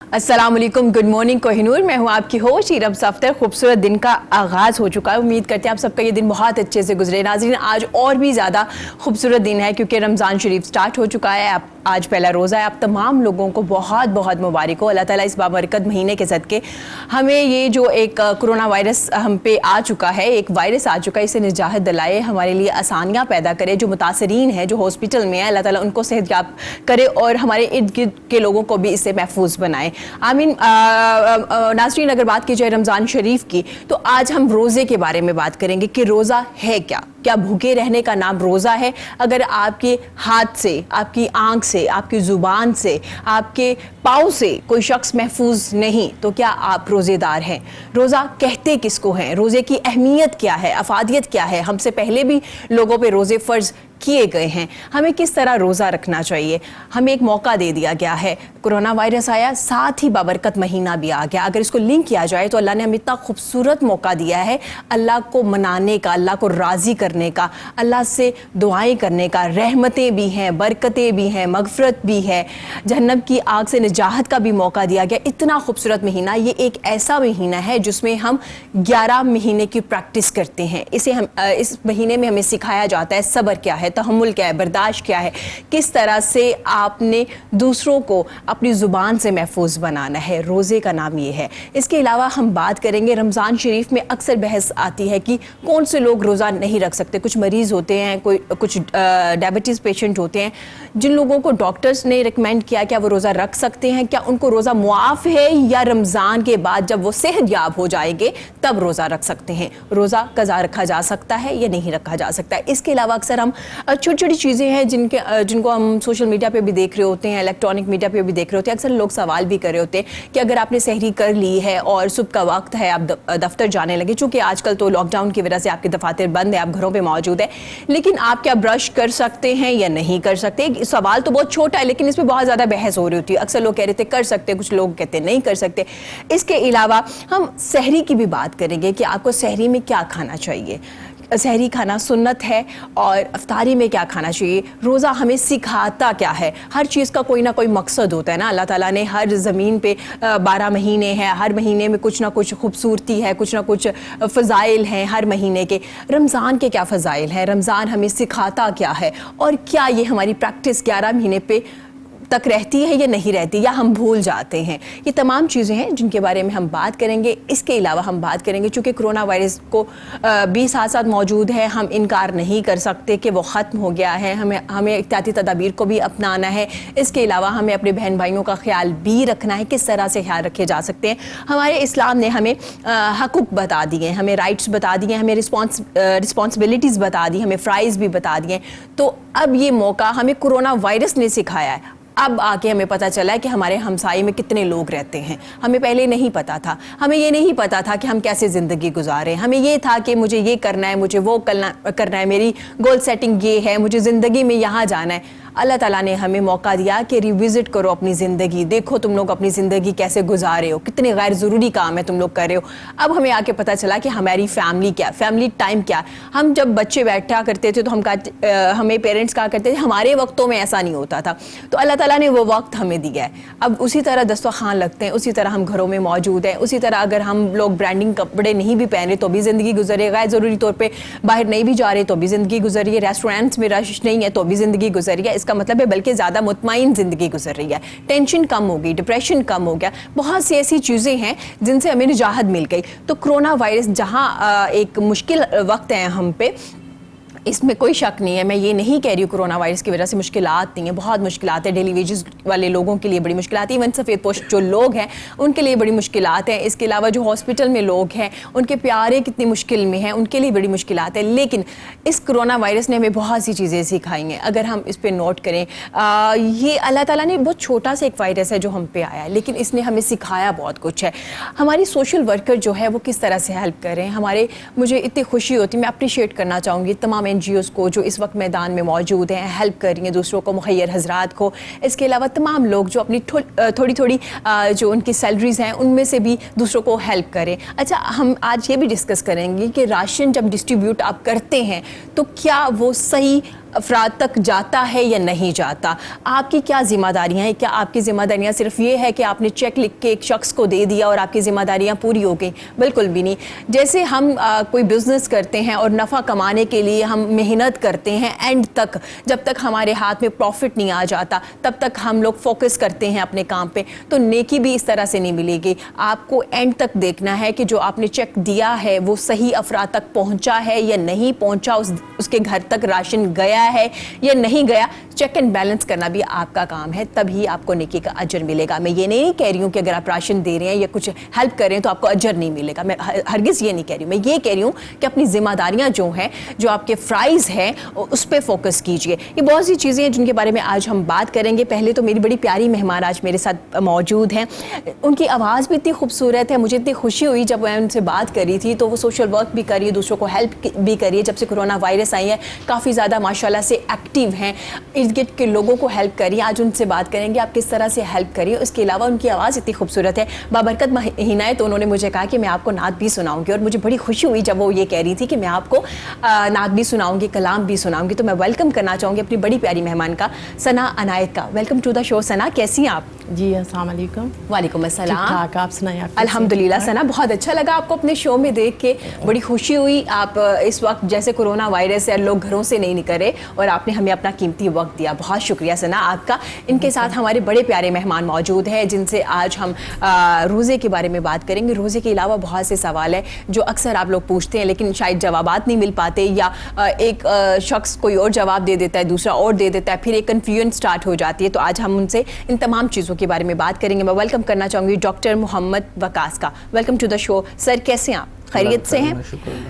अस्सलाम वालेकुम, good morning Kohinoor. मैं हूँ आपकी होस्ट इरम सफ्तर। खूबसूरत दिन का आगाज़ हो चुका है। उम्मीद करते हैं आप सबका ये दिन बहुत अच्छे से गुजरे। नाज़रीन, आज और भी ज़्यादा खूबसूरत दिन है क्योंकि रमज़ान शरीफ स्टार्ट हो चुका है। आज पहला रोज़ा है। आप तमाम लोगों को बहुत बहुत मुबारक हो। अल्लाह ताला इस बाबरकत महीने के सदके हमें ये जो एक कोरोना वायरस हम पे आ चुका है, एक वायरस आ चुका है, इसे निजात दिलाए, हमारे लिए आसानियाँ पैदा करे। जो मुतासरीन हैं, जो हॉस्पिटल में है, अल्लाह ताला उनको सेहतयाब करे और हमारे इर्द गिर्द के लोगों को भी इससे महफूज बनाए। आमीन। नाज़रीन, अगर बात की जाए रमज़ान शरीफ की, तो आज हम रोज़े के बारे में बात करेंगे कि रोज़ा है क्या। क्या भूखे रहने का नाम रोज़ा है? अगर आपके हाथ से, आपकी आंख से, आपकी ज़ुबान से, आपके पाँव से कोई शख्स महफूज नहीं, तो क्या आप रोज़ेदार हैं? रोज़ा कहते किसको हैं? रोज़े की अहमियत क्या है? अफादियत क्या है? हमसे पहले भी लोगों पे रोज़े फ़र्ज़ किए गए हैं। हमें किस तरह रोज़ा रखना चाहिए? हमें एक मौका दे दिया गया है। कोरोना वायरस आया, साथ ही बाबरकत महीना भी आ गया। अगर इसको लिंक किया जाए तो अल्लाह ने हमें इतना खूबसूरत मौका दिया है अल्लाह को मनाने का, अल्लाह को राज़ी करने का, अल्लाह से दुआएं करने का। रहमतें भी हैं, बरकतें भी हैं, मगफरत भी है, जहन्नम की आग से निजात का भी मौका दिया गया। इतना खूबसूरत महीना। ये एक ऐसा महीना है जिसमें हम 11 महीने की प्रैक्टिस करते हैं। इस महीने में हमें सिखाया जाता है सब्र क्या है, तहम्मुल क्या है, बर्दाश्त क्या है, किस तरह से आपने दूसरों को अपनी ज़ुबान से महफूज बनाना है। रोज़े का नाम ये है। इसके अलावा हम बात करेंगे रमज़ान शरीफ में अक्सर बहस आती है कि कौन से लोग रोज़ा नहीं रख सकते। कुछ मरीज़ होते हैं, कुछ डायबिटीज़ पेशेंट होते हैं, जिन लोगों को डॉक्टर्स ने रिकमेंड किया क्या वो रोज़ा रख सकते हैं, क्या उनको रोज़ा मुआफ़ है या रमज़ान के बाद जब वो सेहतयाब हो जाएंगे तब रोज़ा रख सकते हैं। रोज़ा कज़ा रखा जा सकता है या नहीं रखा जा सकता है। इसके अलावा अक्सर हम छोटी छोटी चीज़ें हैं जिनको हम सोशल मीडिया पे भी देख रहे होते हैं, इलेक्ट्रॉनिक मीडिया पे भी देख रहे होते हैं। अक्सर लोग सवाल भी कर रहे होते हैं कि अगर आपने सहरी कर ली है और सुबह का वक्त है, आप दफ्तर जाने लगे, चूँकि आजकल तो लॉकडाउन की वजह से आपके दफातर बंद है, आप घरों पर मौजूद है, लेकिन आप क्या ब्रश कर सकते हैं या नहीं कर सकते? सवाल तो बहुत छोटा है लेकिन इसमें बहुत ज़्यादा बहस हो रही होती है। अक्सर लोग कह रहे थे कर सकते, कुछ लोग कहते नहीं कर सकते। इसके अलावा हम सहरी की भी बात करेंगे कि आपको सहरी में क्या खाना चाहिए। सहरी खाना सुन्नत है और अफ्तारी में क्या खाना चाहिए। रोज़ा हमें सिखाता क्या है? हर चीज़ का कोई ना कोई मकसद होता है ना। अल्लाह ताला ने हर ज़मीन पे 12 महीने हैं, हर महीने में कुछ ना कुछ खूबसूरती है, कुछ ना कुछ फ़ज़ाइल हैं हर महीने के। रमज़ान के क्या फ़ज़ाइल हैं? रमज़ान हमें सिखाता क्या है? और क्या ये हमारी प्रैक्टिस 11 महीने पे तक रहती है या नहीं रहती, या हम भूल जाते हैं? ये तमाम चीज़ें हैं जिनके बारे में हम बात करेंगे। इसके अलावा हम बात करेंगे, चूँकि कोरोना वायरस को भी साथ साथ मौजूद है, हम इनकार नहीं कर सकते कि वो ख़त्म हो गया है। हमें एहतियाती तदाबीर को भी अपनाना है। इसके अलावा हमें अपने बहन भाइयों का ख्याल भी रखना है। किस तरह से ख्याल रखे जा सकते हैं? हमारे इस्लाम ने हमें हकूक़ बता दिए, हमें राइट्स बता दिए, हमें रिस्पॉन्सिबिलिटीज़ बता दी, हमें फ़राइज़ भी बता दिए। तो अब ये मौका हमें कोरोना वायरस ने सिखाया है। अब आके हमें पता चला है कि हमारे हमसाये में कितने लोग रहते हैं। हमें पहले नहीं पता था। हमें ये नहीं पता था कि हम कैसे ज़िंदगी गुजारें। हमें ये था कि मुझे ये करना है, मुझे वो करना है, मेरी गोल सेटिंग ये है, मुझे ज़िंदगी में यहाँ जाना है। अल्लाह ताला ने हमें मौका दिया कि रिविज़िट करो अपनी ज़िंदगी। देखो तुम लोग अपनी ज़िंदगी कैसे गुजारे हो, कितने गैर ज़रूरी काम है तुम लोग कर रहे हो। अब हमें आके पता चला कि हमारी फैमिली क्या, फैमिली टाइम क्या। हम जब बच्चे बैठा करते थे तो हमें पेरेंट्स कहा करते थे हमारे वक्तों में ऐसा नहीं होता था। तो अल्लाह ताला ने वो वक्त हमें दिया है। अब उसी तरह दस्तरखान लगते हैं, उसी तरह हम घरों में मौजूद हैं, उसी तरह अगर हम लोग ब्रांडिंग कपड़े नहीं भी पहन रहे तो भी ज़िंदगी गुजरे, गैर ज़रूरी तौर पर बाहर नहीं भी जा रहे तो भी ज़िंदगी गुजरी है, रेस्टोरेंट्स में रश नहीं है तो भी ज़िंदगी गुजरी है। इसका मतलब है बल्कि ज़्यादा मुतमईन ज़िंदगी गुजर रही है। टेंशन कम हो गई, डिप्रेशन कम हो गया, बहुत सी ऐसी चीज़ें हैं जिनसे हमें निजात मिल गई। तो कोरोना वायरस जहाँ एक मुश्किल वक्त है हम पे, इसमें कोई शक नहीं है। मैं ये नहीं कह रही हूँ कोरोना वायरस की वजह से मुश्किलात नहीं है, बहुत मुश्किलात है। डेली वेजेस वाले लोगों के लिए बड़ी मुश्किलात है, इवन सफ़ेद पोश जो लोग हैं उनके लिए बड़ी मुश्किलात हैं। इसके अलावा जो हॉस्पिटल में लोग हैं उनके प्यारे कितनी मुश्किल में हैं, उनके लिए बड़ी मुश्किलात है। लेकिन इस कोरोना वायरस ने हमें बहुत सी चीज़ें सिखाई हैं। अगर हम इस पर नोट करें, ये अल्लाह ताला ने बहुत छोटा सा एक वायरस है जो हम पे आया है, लेकिन इसने हमें सिखाया बहुत कुछ है। हमारी सोशल वर्कर जो है वो किस तरह से हेल्प कर रहे हैं, मुझे इतनी खुशी होती है। मैं अप्रिशिएट करना चाहूँगी तमाम NGOs को जो इस वक्त मैदान में मौजूद हैं, हेल्प कर रही हैं दूसरों को, मुखैर हजरात को। इसके अलावा तमाम लोग जो अपनी थोड़ी थोड़ी जो उनकी सैलरीज़ हैं उनमें से भी दूसरों को हेल्प करें। अच्छा, हम आज ये भी डिस्कस करेंगे कि राशन जब डिस्ट्रीब्यूट आप करते हैं तो क्या वो सही افراد تک جاتا ہے یا نہیں جاتا. آپ کی کیا ذمہ داریاں ہیں؟ کیا آپ کی ذمہ داریاں صرف یہ ہے کہ آپ نے چیک لکھ کے ایک شخص کو دے دیا اور آپ کی ذمہ داریاں پوری ہو گئیں؟ بالکل بھی نہیں. جیسے ہم کوئی بزنس کرتے ہیں اور نفع کمانے کے لیے ہم محنت کرتے ہیں اینڈ تک، جب تک ہمارے ہاتھ میں پروفٹ نہیں آ جاتا تب تک ہم لوگ فوکس کرتے ہیں اپنے کام پہ. تو نیکی بھی اس طرح سے نہیں ملے گی. آپ کو اینڈ تک دیکھنا ہے کہ جو آپ نے چیک دیا ہے وہ صحیح افراد تک پہنچا ہے یا نہیں پہنچا، اس کے گھر تک راشن گیا ہے یا نہیں گیا. چیک اینڈ بیلنس کرنا بھی آپ کا کام ہے، تبھی آپ کو نیکی کا اجر ملے گا. میں یہ نہیں کہہ رہی ہوں کہ اگر آپ راشن دے رہے ہیں یا کچھ ہیلپ کر رہے ہیں تو آپ کو اجر نہیں ملے گا. میں ہرگز یہ نہیں کہہ رہی ہوں. میں یہ کہہ رہی ہوں کہ اپنی ذمہ داریاں جو ہیں، جو آپ کے فرائض ہیں، اس پہ فوکس کیجئے. یہ بہت سی چیزیں ہیں جن کے بارے میں آج ہم بات کریں گے. پہلے تو میری بڑی پیاری مہمان آج میرے ساتھ موجود ہیں. ان کی آواز بھی اتنی خوبصورت ہے، مجھے اتنی خوشی ہوئی جب میں ان سے بات کری تھی. تو وہ سوشل ورک بھی کری ہے، دوسروں کو ہیلپ بھی کری ہے. جب سے کرونا وائرس آئی ہے کافی زیادہ ماشاءاللہ سے ایکٹیو ہیں، ارد گرد کے لوگوں کو ہیلپ کری. آج ان سے بات کریں گے آپ کس طرح سے ہیلپ کری. اس کے علاوہ ان کی آواز اتنی خوبصورت ہے. بابرکت مہینہ ہے تو انہوں نے مجھے کہا کہ میں آپ کو نعت بھی سناؤں گی، اور مجھے بڑی خوشی ہوئی جب وہ یہ کہہ رہی تھی کہ میں آپ کو نعت بھی سناؤں گی، کلام بھی سناؤں گی. تو میں ویلکم کرنا چاہوں گی اپنی بڑی پیاری مہمان کا، ثنا عنایت کا. ویلکم ٹو دا شو. ثنا کیسی ہیں آپ؟ جی السلام علیکم. وعلیکم السلام. ٹھیک ٹھاک، آپ سنائیں؟ الحمدللہ. ثنا بہت اچھا لگا آپ کو اپنے شو میں دیکھ کے، بڑی خوشی ہوئی. آپ اس وقت جیسے کرونا وائرس ہے، لوگ گھروں سے نہیں نکلے اور آپ نے ہمیں اپنا قیمتی وقت دیا. بہت شکریہ ثنا آپ کا. ان کے ساتھ ہمارے بڑے پیارے مہمان موجود ہیں جن سے آج ہم روزے کے بارے میں بات کریں گے. روزے کے علاوہ بہت سے سوال ہیں جو اکثر آپ لوگ پوچھتے ہیں لیکن شاید جوابات نہیں مل پاتے، یا ایک شخص کوئی اور جواب دے دیتا ہے، دوسرا اور دے دیتا ہے، پھر ایک کنفیوژن سٹارٹ ہو جاتی ہے. تو آج ہم ان سے ان تمام چیزوں کے بارے میں بات کریں گے. میں ویلکم کرنا چاہوں گی ڈاکٹر محمد وقاص کا. ویلکم ٹو دا شو. سر کیسے ہیں آپ؟ خیریت سے ہیں؟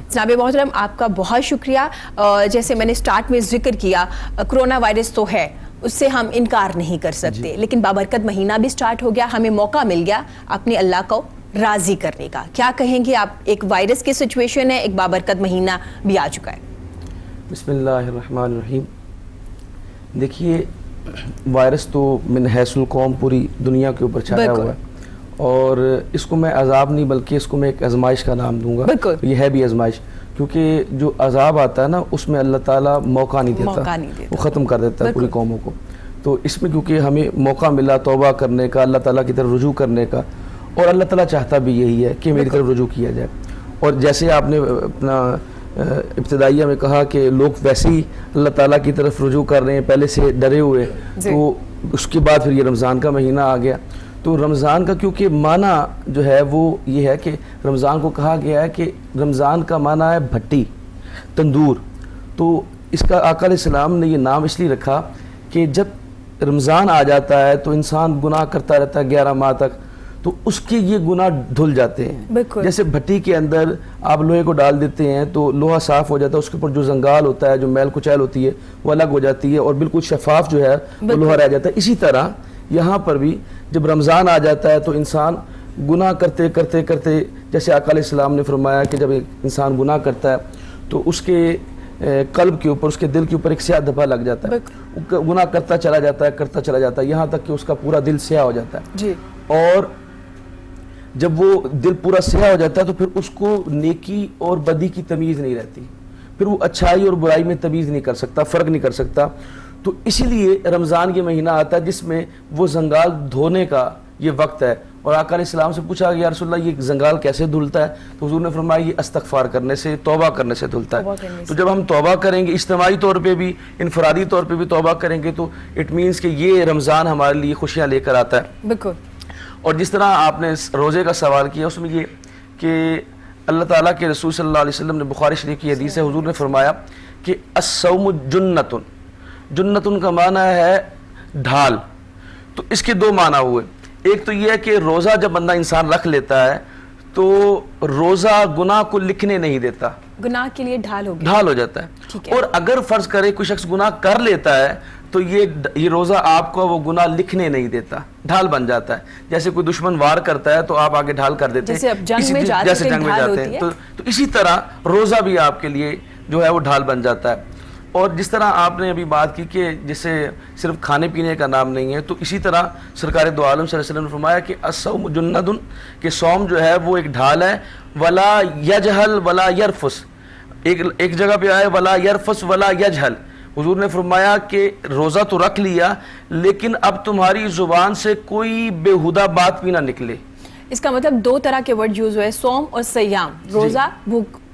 جناب محترم آپ کا بہت شکریہ. جیسے میں نے سٹارٹ میں ذکر کیا، کرونا وائرس تو ہے، اس سے ہم انکار نہیں کر سکتے، لیکن بابرکت مہینہ بھی سٹارٹ ہو گیا. ہمیں موقع مل گیا اپنے اللہ کو راضی کرنے کا. کیا کہیں گے آپ؟ ایک وائرس کی سچویشن ہے، ایک بابرکت مہینہ بھی آ چکا ہے. بسم اللہ الرحمن الرحیم. دیکھیے، وائرس تو من حیث القوم پوری دنیا کے اوپر چھایا ہوا ہے، اور اس کو میں عذاب نہیں بلکہ اس کو میں ایک آزمائش کا نام دوں گا. یہ ہے بھی آزمائش، کیونکہ جو عذاب آتا ہے نا اس میں اللہ تعالیٰ موقع نہیں دیتا، وہ ختم کر دیتا ہے پوری قوموں کو. تو اس میں کیونکہ ہمیں موقع ملا توبہ کرنے کا، اللہ تعالیٰ کی طرف رجوع کرنے کا، اور اللہ تعالیٰ چاہتا بھی یہی ہے کہ میری طرف رجوع کیا جائے. اور جیسے آپ نے اپنا ابتدائیہ میں کہا کہ لوگ ویسے ہی اللہ تعالیٰ کی طرف رجوع کر رہے ہیں پہلے سے ڈرے ہوئے، تو اس کے بعد پھر یہ رمضان کا مہینہ آ گیا. تو رمضان کا کیونکہ معنی جو ہے وہ یہ ہے کہ رمضان کو کہا گیا ہے کہ رمضان کا معنی ہے بھٹی، تندور. تو اس کا آقا علیہ السلام نے یہ نام اس لیے رکھا کہ جب رمضان آ جاتا ہے تو انسان گناہ کرتا رہتا ہے 11 ماہ تک، تو اس کے یہ گناہ دھل جاتے ہیں. جیسے بھٹی کے اندر آپ لوہے کو ڈال دیتے ہیں تو لوہا صاف ہو جاتا ہے، اس کے اوپر جو زنگال ہوتا ہے، جو میل کچیل ہوتی ہے وہ الگ ہو جاتی ہے اور بالکل شفاف جو ہے وہ لوہا رہ جاتا ہے. اسی طرح یہاں پر بھی جب رمضان آ جاتا ہے تو انسان گناہ کرتے کرتے کرتے، جیسے آقا علیہ السلام نے فرمایا کہ جب انسان گناہ کرتا ہے تو اس کے قلب کے اوپر، اس کے دل کے اوپر ایک سیاہ دھبا لگ جاتا ہے. گناہ کرتا چلا جاتا ہے، کرتا چلا جاتا ہے، یہاں تک کہ اس کا پورا دل سیاہ ہو جاتا ہے. اور جب وہ دل پورا سیاہ ہو جاتا ہے تو پھر اس کو نیکی اور بدی کی تمیز نہیں رہتی، پھر وہ اچھائی اور برائی میں تمیز نہیں کر سکتا، فرق نہیں کر سکتا. تو اسی لیے رمضان کے مہینہ آتا ہے جس میں وہ زنگال دھونے کا یہ وقت ہے. اور آقا علیہ السلام سے پوچھا کہ یا رسول اللہ یہ زنگال کیسے دھلتا ہے؟ تو حضور نے فرمایا یہ استغفار کرنے سے، توبہ کرنے سے دھلتا ہے. تو جب ہم توبہ کریں گے، اجتماعی طور پہ بھی، انفرادی طور پہ بھی توبہ کریں گے، تو اٹ مینس کہ یہ رمضان ہمارے لیے خوشیاں لے کر آتا ہے. بالکل. اور جس طرح آپ نے روزے کا سوال کیا، اس میں یہ کہ اللہ تعالیٰ کے رسول صلی اللہ علیہ وسلم نے، بخاری شریف کی حدیث ہے، حضور نے فرمایا کہ الصوم جنتن. جنتن کا معنی ہے ڈھال. تو اس کے دو معنی ہوئے. ایک تو یہ ہے کہ روزہ جب بندہ انسان رکھ لیتا ہے تو روزہ گناہ کو لکھنے نہیں دیتا، گناہ کے لیے ڈھال ہو جاتا ہے. اور اگر فرض کرے کوئی شخص گناہ کر لیتا ہے تو یہ روزہ آپ کو وہ گناہ لکھنے نہیں دیتا، ڈھال بن جاتا ہے. جیسے کوئی دشمن وار کرتا ہے تو آپ آگے ڈھال کر دیتے ہیں، جیسے جنگ میں جاتے ہیں. تو اسی طرح روزہ بھی آپ کے لیے جو ہے وہ ڈھال بن جاتا ہے. اور جس طرح آپ نے ابھی بات کی کہ جسے صرف کھانے پینے کا نام نہیں ہے، تو اسی طرح سرکار دو عالم صلی اللہ علیہ وسلم نے فرمایا کہ الصوم جنۃ، کہ صوم جو ہے وہ ایک ڈھال ہے. ولا یجہل ولا یرفس، ایک جگہ پہ آئے ولا یرفس ولا یجہل، हुजूर ने फरमाया कि रोज़ा तो रख लिया लेकिन अब तुम्हारी ज़ुबान से कोई बेहुदा बात भी ना निकले। इसका मतलब दो तरह के वर्ड यूज हुए, सोम और सयाम। रोजा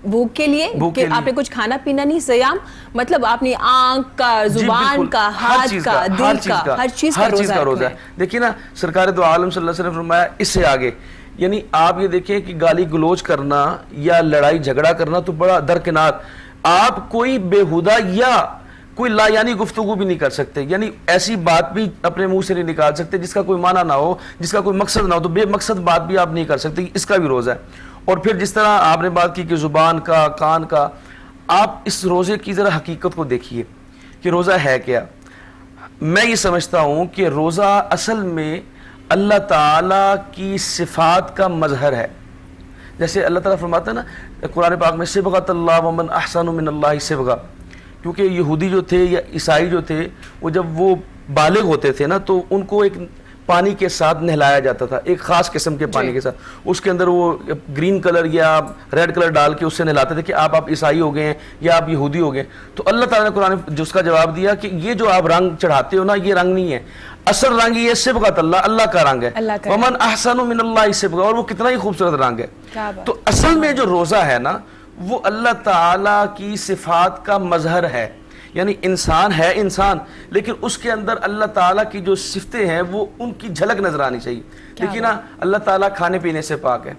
भूख के लिए कि आपने कुछ खाना पीना नहीं, सयाम मतलब आपने आंख का, जुबान का, हाथ का, दिल का, हर चीज का रोजा है। देखिए ना, सरकार दो आलम सल्लल्लाहु अलैहि वसल्लम ने फरमाया इससे आगे, यानी आप ये देखें कि गाली गलोच करना या लड़ाई झगड़ा करना तो बड़ा दरकिनार, आप कोई बेहुदा या कोई लायानी गुफ्तगू भी नहीं कर सकते, यानी ऐसी बात भी अपने मुंह से नहीं निकाल सकते जिसका कोई माना ना हो, जिसका कोई मकसद ना हो, तो बेमकसद बात भी आप नहीं कर सकते, इसका भी रोज़ा है। और फिर जिस तरह आपने बात की कि ज़ुबान का, कान का, आप इस रोज़े की ज़रा हकीकत को देखिए कि रोज़ा है क्या। मैं ये समझता हूँ कि रोज़ा असल में अल्लाह ताला की सिफ़ात का मज़हर है। जैसे अल्लाह ताला फरमाता है ना कुरान पाक में, सिबग़तल्लाह वमन अहसनु मिनल्लाहि सिबग़ा, क्योंकि यहूदी जो थे या ईसाई जो थे, वो जब वो बालिग होते थे ना तो उनको एक पानी के साथ नहलाया जाता था, एक ख़ास किस्म के पानी के साथ, उसके अंदर वो ग्रीन कलर या रेड कलर डाल के उससे नहलाते थे कि आप ईसाई हो गए हैं या आप यहूदी हो गए। तो अल्लाह ताला ने कुरान में जिसका जवाब दिया कि ये जो आप रंग चढ़ाते हो ना, ये रंग नहीं है, असल रंग ये सिबग़तल्लाह, अल्लाह का रंग है, वमन अहसनु मिनल्लाहि सिबग़ा, और वो कितना ही खूबसूरत रंग है। तो असल में जो रोज़ा है ना, वो अल्लाह ताला की सिफ़ात का मज़हर है, यानी इंसान है इंसान, लेकिन उसके अंदर अल्लाह ताला की जो सिफतें हैं वो उनकी झलक नजर आनी चाहिए। देखिए ना, अल्लाह ताला खाने पीने से पाक है,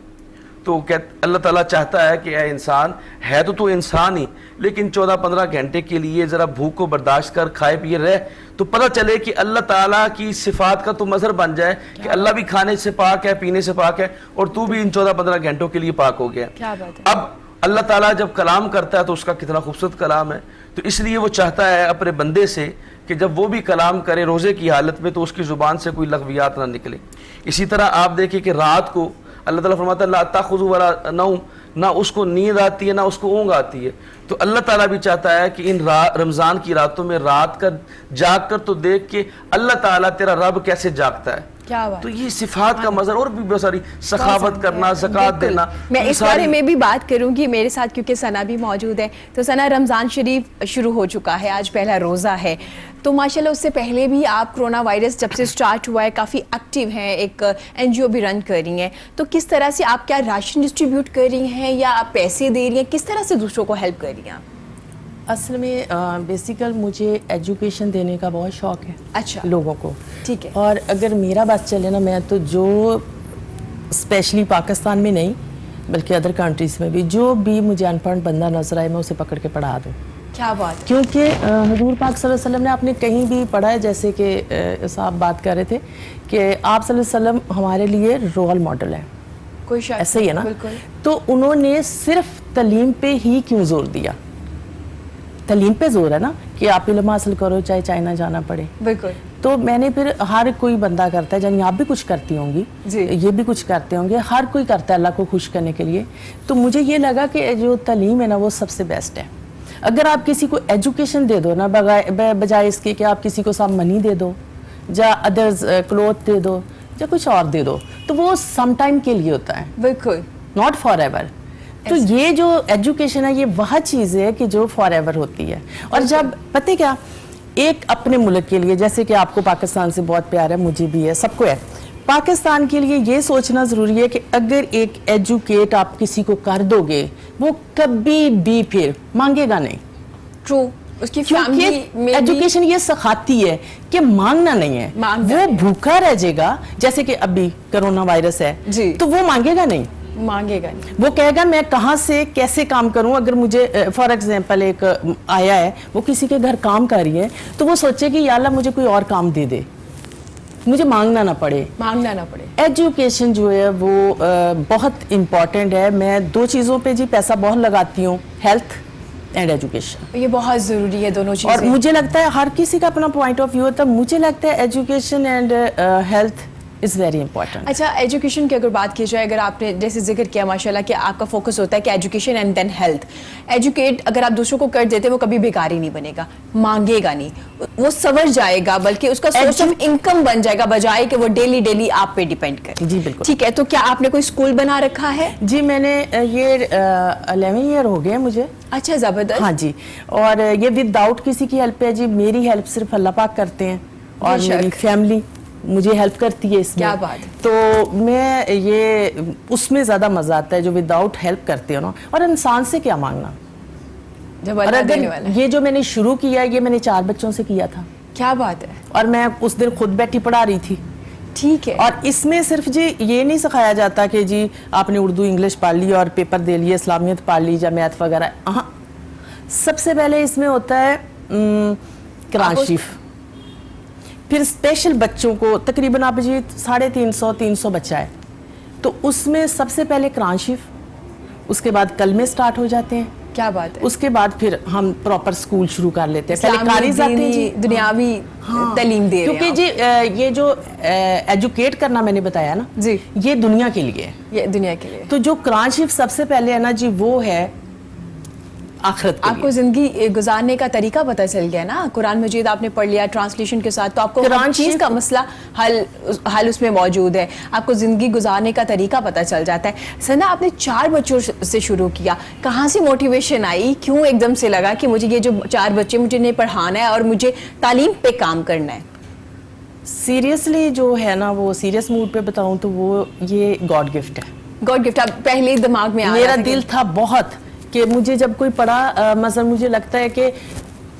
तो अल्लाह ताला चाहता है कि ऐ इंसान, है तो तू इंसान ही, लेकिन 14-15 घंटे के लिए ज़रा भूख को बर्दाश्त कर, खाए पिए रहे, तो पता चले कि अल्लाह ताला की सिफात का तो मज़हर बन जाए कि अल्लाह भी खाने से पाक है, पीने से पाक है, और तू भी इन 14-15 घंटों के लिए पाक हो गया। क्या बात है। अब अल्लाह ताला जब कलाम करता है तो उसका कितना खूबसूरत कलाम है, तो इसलिए वो चाहता है अपने बंदे से कि जब वो भी कलाम करे रोज़े की हालत में तो उसकी ज़ुबान से कोई लग़वियात ना निकले। इसी तरह आप देखिए कि रात को अल्लाह ताला फरमाता है ला ताख़ुज़ू वला नौम, ना उसको नींद आती है ना उसको ऊँघ आती है। तो अल्लाह ताला भी चाहता है कि इन रमज़ान की रातों में रात का जाग कर तो देख के अल्लाह ताला तेरा रब कैसे जागता है। क्या बात। तो ये सिफात का मज़हर, और भी बहुत सारी, सखावत करना, ज़कात देना। मैं इस बारे में भी बात करूंगी मेरे साथ, क्योंकि सना भी मौजूद है। तो सना, रमज़ान शरीफ शुरू हो चुका है, आज पहला रोज़ा है, तो माशाल्लाह उससे पहले भी आप कोरोना वायरस जब से स्टार्ट हुआ है काफ़ी एक्टिव हैं, एक NGO भी रन कर रही हैं, तो किस तरह से आप क्या राशन डिस्ट्रीब्यूट कर रही हैं या आप पैसे दे रही हैं, किस तरह से दूसरों को हेल्प कर रही हैं? असल में बेसिकल मुझे एजुकेशन देने का बहुत शौक़ है। अच्छा, लोगों को, ठीक है। और अगर मेरा बात चले ना, मैं तो जो स्पेशली पाकिस्तान में नहीं बल्कि अदर कंट्रीज़ में भी जो भी मुझे अनपढ़ बंदा नजर आए मैं उसे पकड़ के पढ़ा दूँ। क्या बात है। क्योंकि हुजूर पाक सल्लल्लाहु अलैहि वसल्लम ने, आपने कहीं भी पढ़ा है, जैसे कि साहब बात कर रहे थे कि आप सल्लल्लाहु अलैहि वसल्लम हमारे लिए रोल मॉडल है, कोई शक ऐसे ही है ना। बिल्कुल। तो उन्होंने सिर्फ तलीम पे ही क्यों जोर दिया? तलीम पे जोर है ना कि आप इल्म हासिल करो चाहे चाइना जाना पड़े। बिल्कुल। तो मैंने फिर, हर कोई बंदा करता है, यानी आप भी कुछ करती होंगी, ये भी कुछ करते होंगे, हर कोई करता है अल्लाह को खुश करने के लिए। तो मुझे ये लगा कि जो तलीम है ना वो सबसे बेस्ट है। अगर आप किसी को एजुकेशन दे दो ना, बजाय इसके कि आप किसी को सब मनी दे दो या अदर्स क्लोथ दे दो या कुछ और दे दो, तो वो सम टाइम के लिए होता है, बिल्कुल, नॉट फॉर एवर। तो ये जो एजुकेशन है ये वह चीज़ है कि जो फॉर एवर होती है। और जब पता क्या, एक अपने मुल्क के लिए, जैसे कि आपको पाकिस्तान से बहुत प्यार है, मुझे भी है, सबको है, पाकिस्तान के लिए ये सोचना ज़रूरी है कि अगर एक एजुकेट आप किसी को कर दोगे वो कभी भी फिर मांगेगा नहीं। ट्रू। उसकी फैमिली में एजुकेशन ये सिखाती है कि मांगना नहीं है, वो भूखा रह जाएगा। जैसे कि अभी कोरोना वायरस है जी, तो वो मांगेगा नहीं, वो कहेगा मैं कहाँ से कैसे काम करूं। अगर मुझे फॉर एग्जांपल एक आया है, वो किसी के घर काम कर रही है, तो वो सोचे कि या अल्लाह मुझे कोई और काम दे दे, मुझे मांगना ना पड़े। एजुकेशन जो है वो बहुत इम्पॉर्टेंट है। मैं दो चीज़ों पे जी पैसा बहुत लगाती हूँ, हेल्थ एंड एजुकेशन। ये बहुत ज़रूरी है दोनों चीज़ें। और मुझे लगता है हर किसी का अपना पॉइंट ऑफ व्यू होता है, मुझे लगता है education and health is very important. अच्छा, एजुकेशन की अगर बात की जाए, अगर आपने जैसे जिक्र किया माशाल्लाह कि आपका फोकस होता है कि education and then health, educate अगर आप दूसरों को कर देते वो कभी बेकारी नहीं बनेगा, मांगेगा नहीं, वो संवर जाएगा, बल्कि उसका सोर्स ऑफ इनकम बन जाएगा, बजाय कि वो डेली डेली आप पे डिपेंड करे। जी बिल्कुल। ठीक है, तो क्या आपने कोई स्कूल बना रखा है? जी मैंने ये 11 ईयर हो गए मुझे। अच्छा, जबरदस्त। हाँ जी, और ये विदाउट किसी की हेल्प है जी, मेरी हेल्प सिर्फ अल्लाह पाक करते हैं और बेशक। मेरी फैमिली मुझे हेल्प करती है इसमें। क्या बात है। तो मैं ये उसमें ज़्यादा मज़ा आता है जो विदाउट हेल्प करते हो ना, और इंसान से क्या मांगना। जब और अल्लाह देने वाला अगर है। ये जो मैंने शुरू किया ये मैंने 4 बच्चों से किया था, क्या बात है। और मैं उस दिन खुद बैठी पढ़ा रही थी। ठीक है। और इसमें सिर्फ जी ये नहीं सिखाया जाता कि जी आपने उर्दू इंग्लिश पढ़ ली और पेपर दे लिए, इस्लामियत पढ़ ली या मैथ वगैरह। हाँ, सबसे पहले इसमें होता है कुरान शरीफ, फिर स्पेशल बच्चों को तकरीबन आप जी 350 बच्चा है, तो उसमें सबसे पहले कुरान शरीफ, उसके बाद कलमे स्टार्ट हो जाते हैं। क्या बात है। उसके बाद फिर हम प्रॉपर स्कूल शुरू कर लेते हैं। पहले इस्लामी, कारिज आते हैं जी, दीनी, दुनियावी तालीम दे रहे हैं क्योंकि जी ये जो एजुकेट करना मैंने बताया ना जी, ये दुनिया के लिए है। ये दुनिया के लिए। तो जो कुरान शरीफ सबसे पहले है ना जी, वो है आखिरत के आपको जिंदगी गुजारने का तरीका पता चल गया ना, कुरान मजीद आपने पढ़ लिया ट्रांसलेशन के साथ, तो आपको हर कुरान चीज शरीफ का मसला हल उसमें मौजूद है, आपको जिंदगी गुजारने का तरीका पता चल जाता है। सना, आपने 4 बच्चों से शुरू किया, कहाँ से मोटिवेशन आई, क्यों एकदम से लगा कि मुझे ये जो 4 बच्चे मुझे इन्हें पढ़ाना है और मुझे तालीम पे काम करना है? सीरियसली जो है ना, वो सीरियस मूड पे बताऊं तो वो ये गॉड गिफ्ट है। God gift. अब पहले दिमाग में आ मेरा रहा था दिल था बहुत कि मुझे जब कोई पढ़ा मतलब मुझे लगता है कि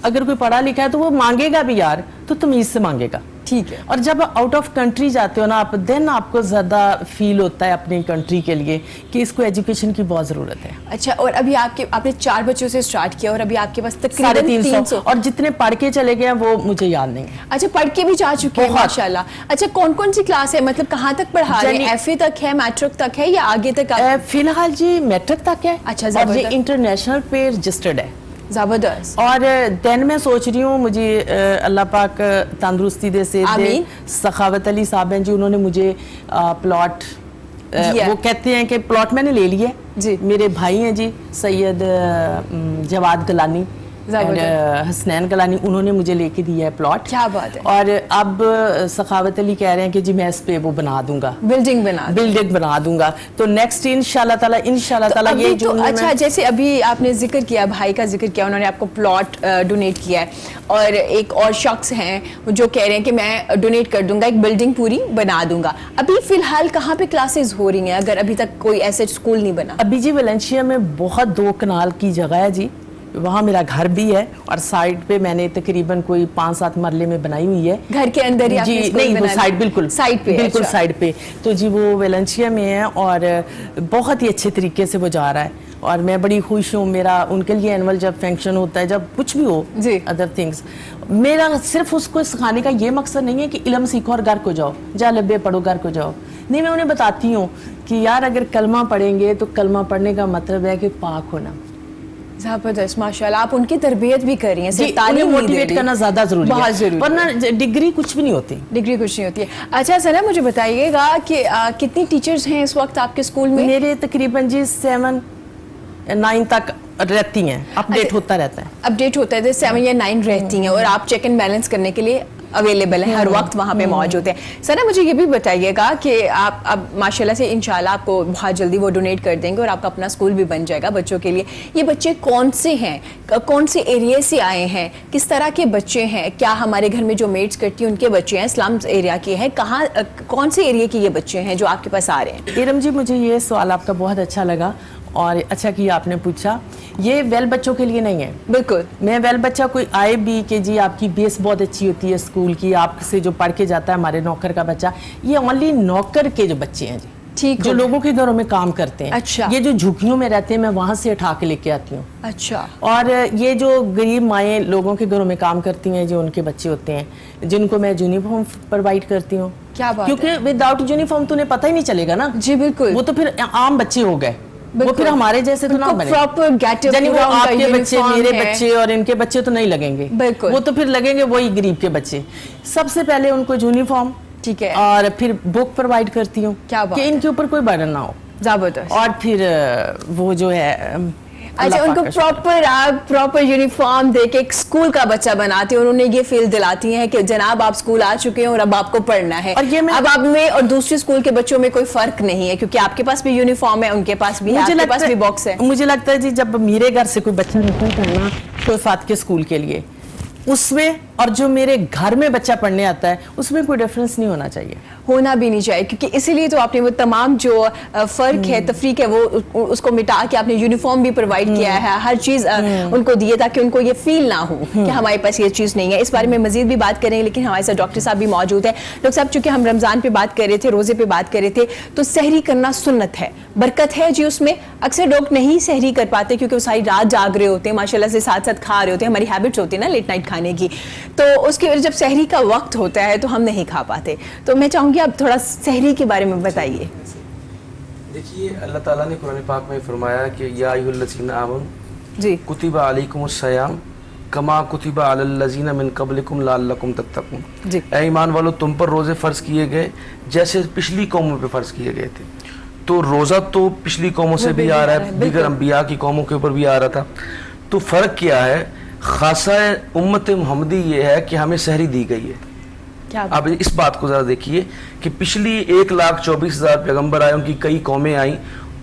अगर कोई पढ़ा लिखा है तो वो मांगेगा भी यार, तो तमीज से मांगेगा। ठीक है। और जब आउट ऑफ कंट्री जाते हो ना आप, देन आपको ज़्यादा फील होता है अपनी कंट्री के लिए कि इसको एजुकेशन की बहुत ज़रूरत है। अच्छा, और अभी आपने 4 बच्चों से स्टार्ट किया और अभी आपके पास तकरीबन 350, और जितने पढ़ के चले गए हैं वो मुझे याद नहीं है। अच्छा, पढ़ के भी जा चुके हैं बहुत। माशाल्लाह। अच्छा, कौन कौन सी क्लास है, मतलब कहाँ तक पढ़ा रहे हैं? एफए तक है, मैट्रिक तक है, या आगे तक फिलहाल जी मैट्रिक तक है। अच्छा, और ये जबरदस्त। इंटरनेशनल पे रजिस्टर्ड है। जबरदस्त। और देन मैं सोच रही हूँ, मुझे अल्लाह पाक तंदुरुस्ती दे से आमीन। सखावत अली साहब हैं जी, उन्होंने मुझे प्लॉट वो कहते हैं कि प्लॉट मैंने ले लिया जी। मेरे भाई हैं जी सैयद जवाद गलानी, हसनैन गलानी, उन्होंने मुझे लेके दिया है प्लॉट। क्या बात है। और अब सखावत अली कह रहे हैं कि जी मैं इस पे वो बना दूंगा, बिल्डिंग बना दूंगा। तो नेक्स्ट इंशाल्लाह ताला तो ये तो अच्छा, जैसे अभी आपने जिक्र किया, भाई का जिक्र किया, उन्होंने आपको प्लॉट डोनेट किया है, और एक और शख्स हैं जो कह रहे हैं कि मैं डोनेट कर दूंगा, एक बिल्डिंग पूरी बना दूंगा। अभी फिलहाल कहाँ पे क्लासेस हो रही हैं, अगर अभी तक कोई ऐसे स्कूल नहीं बना? अभी जी वेलेंशिया में बहुत 2 कनाल की जगह है जी, वहाँ मेरा घर भी है, और साइड पे मैंने तकरीबन कोई 5-7 मरले में बनाई हुई है। घर के अंदर ही जी? नहीं, वो साइड बिल्कुल साइड पे। बिल्कुल अच्छा। साइड पे। तो जी वो वेलेंशिया में है और बहुत ही अच्छे तरीके से वो जा रहा है, और मैं बड़ी खुश हूँ। मेरा उनके लिए एनुअल जब फंक्शन होता है, जब कुछ भी हो अदर थिंग्स, मेरा सिर्फ उसको सिखाने का ये मकसद नहीं है कि इल्म सीखो और घर को जाओ, जा लब्बे पढ़ो घर को जाओ। नहीं, मैं उन्हें बताती हूँ कि यार अगर कलमा पढ़ेंगे तो कलमा पढ़ने का मतलब है कि पाक होना। जबरदस्त, माशाल्लाह। आप उनकी तरबियत भी कर रही हैं, जी, सिर्फ तालीम उन्हें मोटिवेट करना ज्यादा जरूरी है, बहुत जरूरी, वरना डिग्री कुछ भी नहीं होती। डिग्री कुछ नहीं होती है। अच्छा सना, मुझे बताइएगा कि कितनी टीचर्स हैं इस वक्त आपके स्कूल में? मेरे तकरीबन जी 7-9 तक रहती हैं, अपडेट होता रहता है। अपडेट होता है, 7 या 9 रहती हैं, और आप चेक एंड बैलेंस करने के लिए अवेलेबल है, हर वक्त वहाँ पे मौजूद है। सना, मुझे ये भी बताइएगा कि आप अब माशाल्लाह से इंशाल्लाह आपको बहुत जल्दी वो डोनेट कर देंगे और आपका अपना स्कूल भी बन जाएगा बच्चों के लिए। ये बच्चे कौन से हैं, कौन से एरिया से आए हैं, किस तरह के बच्चे हैं? क्या हमारे घर में जो मेट्स करती हैं उनके बच्चे हैं, स्लम्स एरिया के हैं, कहाँ कौन से एरिया के ये बच्चे हैं जो आपके पास आ रहे हैं? इरम जी, मुझे ये सवाल आपका बहुत अच्छा लगा और अच्छा किया आपने पूछा। ये वेल बच्चों के लिए नहीं है। बिल्कुल, मैं वेल बच्चा कोई आए भी कि जी आपकी बेस बहुत अच्छी होती है स्कूल की, आपसे जो पढ़ के जाता है हमारे नौकर का बच्चा, ये ओनली नौकर के जो बच्चे हैं जी, ठीक, जो लोगों के घरों में काम करते हैं। अच्छा। ये जो झुग्गियों में रहते हैं, मैं वहां से उठा के लेके आती हूँ। अच्छा। और ये जो गरीब माएँ लोगों के घरों में काम करती हैं, जो उनके बच्चे होते हैं, जिनको मैं यूनिफॉर्म प्रोवाइड करती हूँ। क्या बात क्योंकि विदाउट यूनिफॉर्म तो उन्हें पता ही नहीं चलेगा ना। जी बिल्कुल, वो तो फिर आम बच्चे हो गए, वो फिर हमारे जैसे तो ना बने। प्रॉपर गेटअप, यानी वो आपके बच्चे, मेरे बच्चे और इनके बच्चे तो नहीं लगेंगे, बिल्कुल, वो तो फिर लगेंगे वही गरीब के बच्चे। सबसे पहले उनको यूनिफॉर्म, ٹھیک ہے. اور پھر बुक प्रोवाइड करती हूँ क्या बात कि है. इनके ऊपर कोई बर्डन ना हो. जबरदस्त. और फिर वो जो है अच्छा, अल्लाह उनको पाक का शुक्र. आप प्रॉपर यूनिफॉर्म दे के एक स्कूल का बच्चा बनाती हैं और उन्हें ये फील दिलाती हैं कि जनाब आप स्कूल आ चुके हैं और अब आपको पढ़ना है. और ये मैं- अब आप में और दूसरे स्कूल के बच्चों में कोई फर्क नहीं है क्योंकि आपके पास भी यूनिफॉर्म है, उनके पास भी है, आपके पास भी बॉक्स है. मुझे लगता है जी जब मेरे घर से कोई बच्चा निकलता है ना शोफात के स्कूल के लिए, उसमें और जो मेरे घर में बच्चा पढ़ने आता है उसमें कोई डिफरेंस नहीं होना चाहिए. होना भी नहीं चाहिए क्योंकि इसीलिए तो आपने वो तमाम जो फर्क है, तफरीक है, वो उसको मिटा के आपने यूनिफॉर्म भी प्रोवाइड किया है, हर चीज़ उनको दी है ताकि उनको ये फील ना हो कि हमारे पास ये चीज़ नहीं है. इस बारे में मजीद भी बात करेंगे लेकिन हमारे साथ डॉक्टर साहब भी मौजूद है. डॉक्टर साहब, चूंकि हम रमज़ान पे बात कर रहे थे, रोज़े पे बात कर रहे थे, तो सहरी करना सुन्नत है, बरकत है जी उसमें. अक्सर लोग नहीं सहरी कर पाते क्योंकि वो सारी रात जाग रहे होते हैं, माशाल्लाह से साथ साथ खा रहे होते हैं. हमारी हैबिट्स होती है ना लेट नाइट खाने की, तो उसकी वजह जब सहरी का वक्त होता है तो हम नहीं खा पाते. तो मैं चाहूँगी आप थोड़ा सहरी के बारे में बताइए. देखिए, अल्लाह ताला ने कुरान पाक में फरमाया कि या अय्युहल्लज़ीना आमनू जी, कुतिबा अलैकुमुस्सियाम कमा कुतिबा अलल्लज़ीना मिन क़ब्लिकुम लअल्लकुम तत्तक़ून. जी. ऐ ईमान वालों, तुम पर रोज़े फ़र्ज़ किए गए जैसे पिछली कौमों पे फ़र्ज़ किए गए थे. तो रोज़ा तो पिछली कौमों से भी आ रहा है, दीगर अंबिया की कौमों के ऊपर भी आ रहा था. तो फ़र्क क्या है? खासा उम्मत मोहम्मदी ये है कि हमें सहरी दी गई है. क्या अब इस बात को ज़रा देखिए कि पिछली 1,24,000 पैगंबर आए, उनकी कई कौमें आई,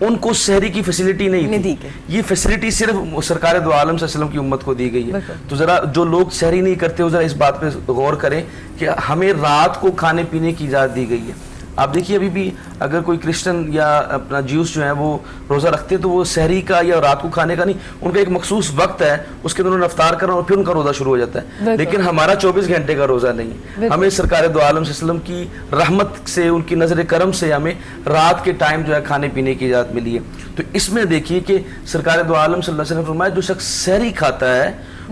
उनको सहरी की फैसिलिटी नहीं दी थी. ये फैसिलिटी सिर्फ सरकार दो आलम सल्लल्लाहु अलैहि वसल्लम की उम्मत को दी गई है. बिल्कुल. तो ज़रा जो लोग सहरी नहीं करते, वो ज़रा इस बात पे गौर करें कि हमें रात को खाने पीने की इजाज़त दी गई है. आप देखिए, अभी भी अगर कोई क्रिश्चियन या अपना ज्यूस जो है वो रोज़ा रखते हैं तो वो सहरी का या रात को खाने का नहीं, उनका एक मखसूस वक्त है, उसके अंदर उन्होंने अफ्तार करना और फिर उनका रोज़ा शुरू हो जाता है. लेकिन हमारा 24 घंटे का रोज़ा नहीं है. हमें सरकार दो आलम सल्लल्लाहु अलैहि वसल्लम की रहमत से, उनकी नज़र करम से हमें रात के टाइम जो है खाने पीने की इजाज़त मिली है. तो इसमें देखिए कि सरकार दो आलम सल्लल्लाहु अलैहि वसल्लम ने फरमाया जो शख्स सहरी खाता है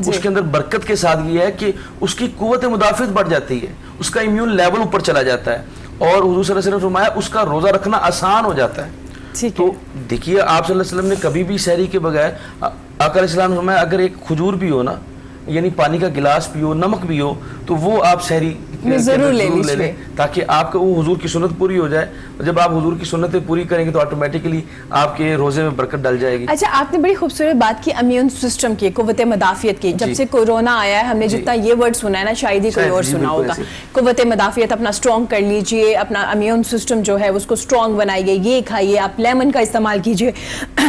उसके अंदर बरकत के साथ ये है कि उसकी कुव्वत मुदाफ़ित बढ़ जाती है, उसका इम्यून लेवल ऊपर चला जाता है और हुजूर सल्लल्लाहु अलैहि वसल्लम ने फरमाया उसका रोज़ा रखना आसान हो जाता है. तो देखिए, आप सल्लल्लाहु अलैहि वसल्लम ने कभी भी सहरी के बगैर, आका अलैहिस्सलाम ने फरमाया अगर एक खजूर भी हो ना, यानी पानी का गिलास पियो, नमक भी हो, तो वो आप सहरी जरूर ले लें ताकि आपका वो हुजूर की सुन्नत पूरी हो जाए. जब आप हुजूर की सुन्नतें पूरी करेंगे तो ऑटोमेटिकली आपके रोजे में बरकत डल जाएगी. अच्छा, आपने बड़ी खूबसूरत बात की इम्यून सिस्टम की, कुव्वत मदाफियत की. जब से कोरोना आया है हमने जितना ये वर्ड सुना है ना, शायद ही कोई और सुना होगा. कुव्वत मदाफियत अपना स्ट्रॉन्ग कर लीजिए, अपना इम्यून सिस्टम जो है उसको स्ट्रॉन्ग बनाइए, ये खाइए, आप लेमन का इस्तेमाल कीजिए.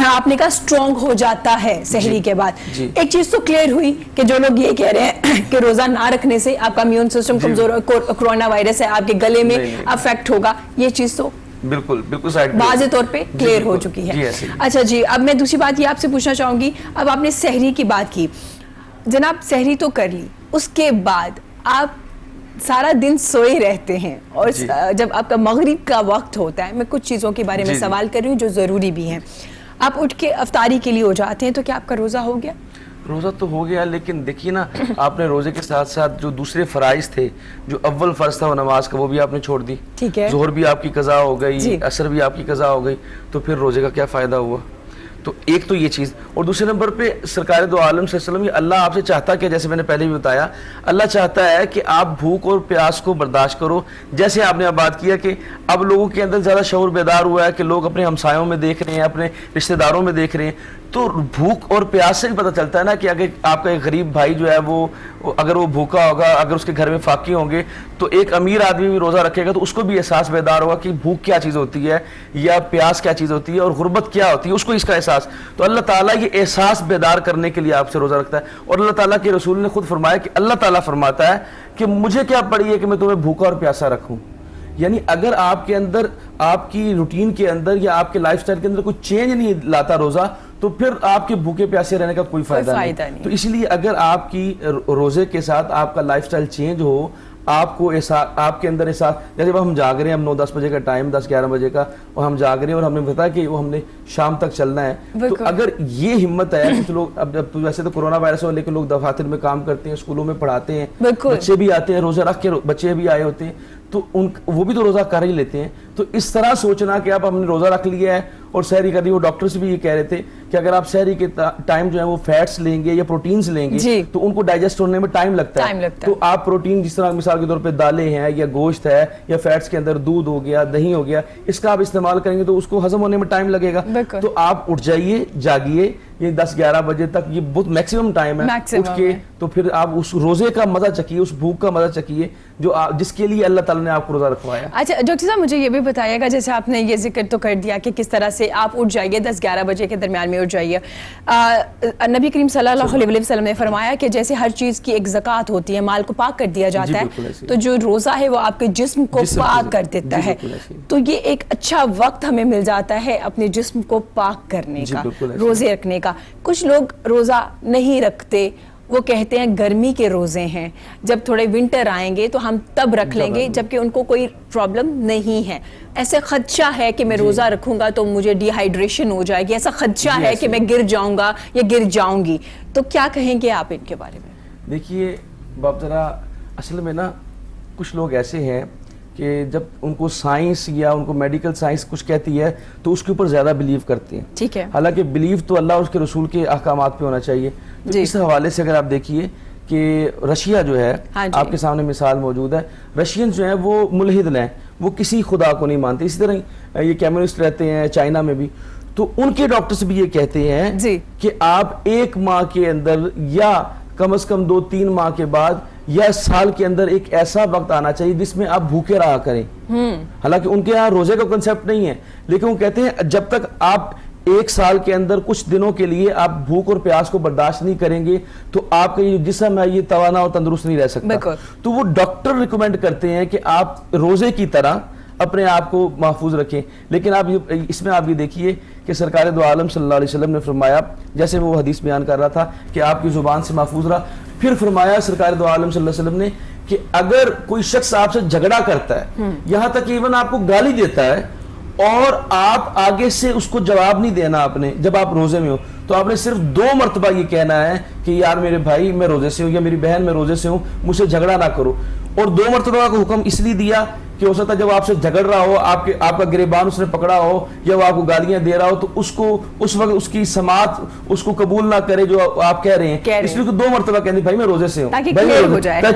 आपने कहा स्ट्रॉन्ग हो जाता है सहरी के बाद. एक चीज तो क्लियर हुई कि जो लोग ये कह रहे हैं कि रोजा ना रखने से आपका इम्यून सिस्टम कमजोर, कोरोना वायरस है आपके गले में अफेक्ट होगा, ये चीज तो बिल्कुल बिल्कुल साइड वाज़े तौर पे क्लियर हो चुकी है. अच्छा जी, अब मैं दूसरी बात ये आपसे पूछना चाहूंगी. अब आपने सहरी की बात की, जनाब सहरी तो कर ली, उसके बाद आप सारा दिन सोए रहते हैं और जब आपका मगरिब का वक्त होता है, मैं कुछ चीज़ों के बारे में सवाल कर रही हूँ जो ज़रूरी भी हैं, आप उठ के अफ्तारी के लिए हो जाते हैं, तो क्या आपका रोज़ा हो गया? रोज़ा तो हो गया, लेकिन देखिए ना, आपने रोज़े के साथ साथ जो दूसरे फ़राइज़ थे, जो अव्वल फ़र्ज़ था वो नमाज का, वो भी आपने छोड़ दी. ठीक है. ज़ोहर भी आपकी कज़ा हो गई, असर भी आपकी कज़ा हो गई, तो फिर रोज़े का क्या फ़ायदा हुआ? तो एक तो ये चीज़, और दूसरे नंबर पे सरकार दो आलम सल्लल्लाहु अलैहि वसल्लम, अल्लाह आपसे चाहता कि, जैसे मैंने पहले भी बताया, अल्लाह चाहता है कि आप भूख और प्यास को बर्दाश्त करो. जैसे आपने अब बात किया कि अब लोगों के अंदर ज़्यादा शऊर बेदार हुआ है कि लोग अपने हमसायों में देख रहे हैं, अपने रिश्तेदारों में देख रहे हैं, तो भूख और प्यास से भी पता चलता है ना कि अगर आपका एक गरीब भाई जो है वो अगर वो भूखा होगा, अगर उसके घर में फाकी होंगे, तो एक अमीर आदमी भी रोज़ा रखेगा तो उसको भी एहसास बेदार होगा कि भूख क्या चीज़ होती है या प्यास क्या चीज़ होती है और गुर्बत क्या होती है, उसको इसका एहसास. तो अल्लाह ताला ये एहसास बेदार करने के लिए आपसे रोज़ा रखता है. और अल्लाह ताला के रसूल ने खुद फरमाया कि अल्लाह ताला फरमाता है कि मुझे क्या पड़ी है कि मैं तुम्हें भूखा और प्यासा रखूँ. यानी अगर आपके अंदर, आपकी रूटीन के अंदर या आपके लाइफस्टाइल के अंदर कोई चेंज नहीं लाता रोज़ा, तो फिर आपके भूखे प्यासे रहने का कोई फायदा नहीं. तो इसलिए अगर आपकी रोज़े के साथ आपका लाइफस्टाइल चेंज हो, आपको ऐसा, आपके अंदर ऐसा, जैसे हम जाग रहे हैं, हम 9-10 बजे का टाइम, 10-11 बजे का, और हम जाग रहे हैं और हमें पता है कि वो हमने شام تک چلنا ہے. تو اگر یہ ہمت ہے, کچھ لوگ اب ویسے تو کورونا وائرس ہو لیکن لوگ دفاتر میں کام کرتے ہیں, اسکولوں میں پڑھاتے ہیں, بچے بھی آتے ہیں, روزہ رکھ کے بچے بھی آئے ہوتے ہیں, تو وہ بھی تو روزہ کر ہی لیتے ہیں. تو اس طرح سوچنا کہ اب ہم نے روزہ رکھ لیا ہے اور سحری کر دی. وہ ڈاکٹرز بھی یہ کہہ رہے تھے کہ اگر آپ سحری کے ٹائم جو ہے وہ فیٹس لیں گے یا پروٹینز لیں گے تو ان کو ڈائجسٹ ہونے میں ٹائم لگتا ہے. تو آپ پروٹین جس طرح مثال کے طور پہ دالیں ہیں یا گوشت ہے یا فیٹس کے اندر دودھ ہو گیا, دہی ہو گیا, اس کا آپ استعمال کریں گے تو اس کو ہضم ہونے میں ٹائم لگے گا. تو آپ اٹھ جائیے, جاگیے, یہ 10-11 بجے تک یہ بہت میکسیمم ٹائم ہے, اٹھ کے تو پھر آپ اس روزے کا مزہ چکھیے, اس بھوک کا مزہ چکھیے جو جس کے لیے اللہ تعالیٰ نے آپ کو روزہ رکھوایا. اچھا ڈاکٹر صاحب مجھے یہ بھی بتائیے گا, جیسے آپ نے یہ ذکر تو کر دیا کہ کس طرح سے آپ اٹھ جائیے 10-11 بجے کے درمیان میں اٹھ جائیے. نبی کریم صلی اللہ علیہ وسلم نے فرمایا کہ جیسے ہر چیز کی ایک زکوٰۃ ہوتی ہے, مال کو پاک کر دیا جاتا ہے, تو جو روزہ ہے وہ آپ کے جسم کو پاک کر دیتا ہے. تو یہ ایک اچھا وقت ہمیں مل جاتا ہے اپنے جسم کو پاک کرنے کا, روزے رکھنے کا. کچھ لوگ روزہ نہیں رکھتے, وہ کہتے ہیں گرمی کے روزے ہیں, جب تھوڑے ونٹر آئیں گے تو ہم تب رکھ لیں گے, جبکہ ان کو کوئی پرابلم نہیں ہے. ایسے خدشہ ہے کہ میں روزہ رکھوں گا تو مجھے ڈی ہائیڈریشن ہو جائے گی, ایسا خدشہ ہے کہ میں گر جاؤں گا یا گر جاؤں گی, تو کیا کہیں گے آپ ان کے بارے میں؟ دیکھیے باپ ذرا اصل میں نا کچھ لوگ ایسے ہیں کہ جب ان کو سائنس یا ان کو میڈیکل سائنس کچھ کہتی ہے تو اس کے اوپر زیادہ بلیو کرتے ہیں. ٹھیک ہے, حالانکہ بلیو تو اللہ اور اس کے رسول کے احکامات پہ ہونا چاہیے. تو اس حوالے سے اگر آپ دیکھیے کہ رشیا جو ہے, آپ کے سامنے مثال موجود ہے, رشین جو ہیں وہ ملحد ہیں, وہ کسی خدا کو نہیں مانتے. اسی طرح یہ کمیونسٹ رہتے ہیں چائنا میں بھی, تو ان کے ڈاکٹرز بھی یہ کہتے ہیں کہ آپ 1 ماہ کے اندر یا کم از کم 2-3 ماہ کے بعد یا سال کے اندر ایک ایسا وقت آنا چاہیے جس میں آپ بھوکے رہا کریں. حالانکہ ان کے یہاں روزے کا کنسیپٹ نہیں ہے, لیکن وہ کہتے ہیں جب تک آپ 1 سال کے اندر کچھ دنوں کے لیے آپ بھوک اور پیاس کو برداشت نہیں کریں گے تو آپ کا یہ جسم ہے یہ توانا اور تندرست نہیں رہ سکتا. تو وہ ڈاکٹر ریکمینڈ کرتے ہیں کہ آپ روزے کی طرح اپنے آپ کو محفوظ رکھیں. لیکن آپ اس میں آپ یہ دیکھیے کہ سرکار دو عالم صلی اللہ علیہ وسلم نے فرمایا, جیسے وہ حدیث بیان کر رہا تھا کہ آپ کی زبان سے محفوظ رہا, پھر فرمایا سرکار دو عالم صلی اللہ علیہ وسلم نے کہ اگر کوئی شخص آپ سے جھگڑا کرتا ہے, یہاں تک کہ ایون آپ کو گالی دیتا ہے, اور آپ آگے سے اس کو جواب نہیں دینا, آپ نے جب آپ روزے میں ہو تو آپ نے صرف 2 مرتبہ یہ کہنا ہے کہ یار میرے بھائی میں روزے سے ہوں یا میری بہن میں روزے سے ہوں, مجھ سے جھگڑا نہ کرو. اور 2 مرتبہ کا حکم اس لیے دیا کہ ہو سکتا ہے جب آپ سے جھگڑ رہا ہو, آپ کا گریبان اس نے پکڑا ہو یا وہ آپ کو گالیاں دے رہا ہو, تو اس کو اس وقت اس کی سماعت اس کو قبول نہ کرے جو آپ کہہ رہے ہیں. اس لیے 2 مرتبہ کہنے بھائی میں روزے سے ہوں, تاکہ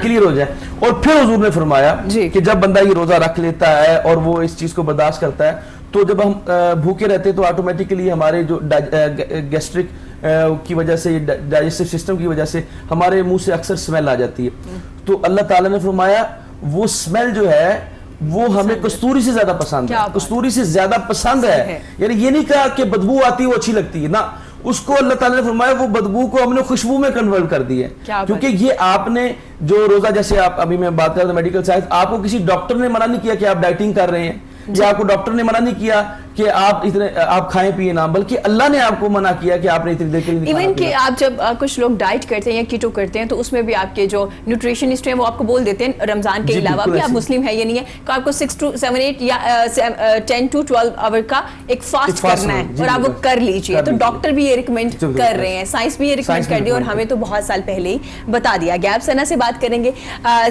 کلیئر ہو جائے. اور پھر حضور نے فرمایا کہ جب بندہ یہ روزہ رکھ لیتا ہے اور وہ اس چیز کو برداشت کرتا ہے, تو جب ہم بھوکے رہتے ہیں تو آٹومیٹکلی ہمارے جو گیسٹرک کی وجہ سے, ڈائجسٹو سسٹم کی وجہ سے ہمارے منہ سے اکثر اسمیل آ جاتی ہے. تو اللہ تعالیٰ نے فرمایا وہ اسمیل جو ہے وہ ہمیں کستوری سے زیادہ پسند ہے, کستوری سے زیادہ پسند ہے. یعنی یہ نہیں کہا کہ بدبو آتی ہے وہ اچھی لگتی ہے, نہ, اس کو اللہ تعالیٰ نے فرمایا وہ بدبو کو ہم نے خوشبو میں کنورٹ کر دی ہے. کیونکہ یہ آپ نے جو روزہ, جیسے آپ ابھی میں بات کر رہا تھا میڈیکل سائنس, آپ کو کسی ڈاکٹر نے منع نہیں کیا کہ آپ ڈائٹنگ کر رہے ہیں, یا آپ کو ڈاکٹر نے منع نہیں کیا کہ آپ کھائیں پیئے نہ, بلکہ اللہ نے آپ کو منع کیا کہ آپ نے اتنی دیر کے لیے ایون کہ آپ جب کچھ لوگ ڈائٹ کرتے ہیں یا کیٹو کرتے ہیں تو اس میں بھی آپ کے جو نیوٹریشنسٹ ہیں وہ آپ کو بول دیتے ہیں رمضان کے علاوہ بھی آپ مسلم ہیں یہ نہیں ہے کہ آپ کو 6 to 7 8 یا 10 to 12 آور کا ایک فاسٹ کرنا ہے, اور آپ وہ کر لیجئے. تو ڈاکٹر بھی یہ ریکمینڈ کر رہے ہیں, سائنس بھی یہ ریکمینڈ کر دی, اور ہمیں تو بہت سال پہلے ہی بتا دیا گیا. آپ ثنا سے بات کریں گے.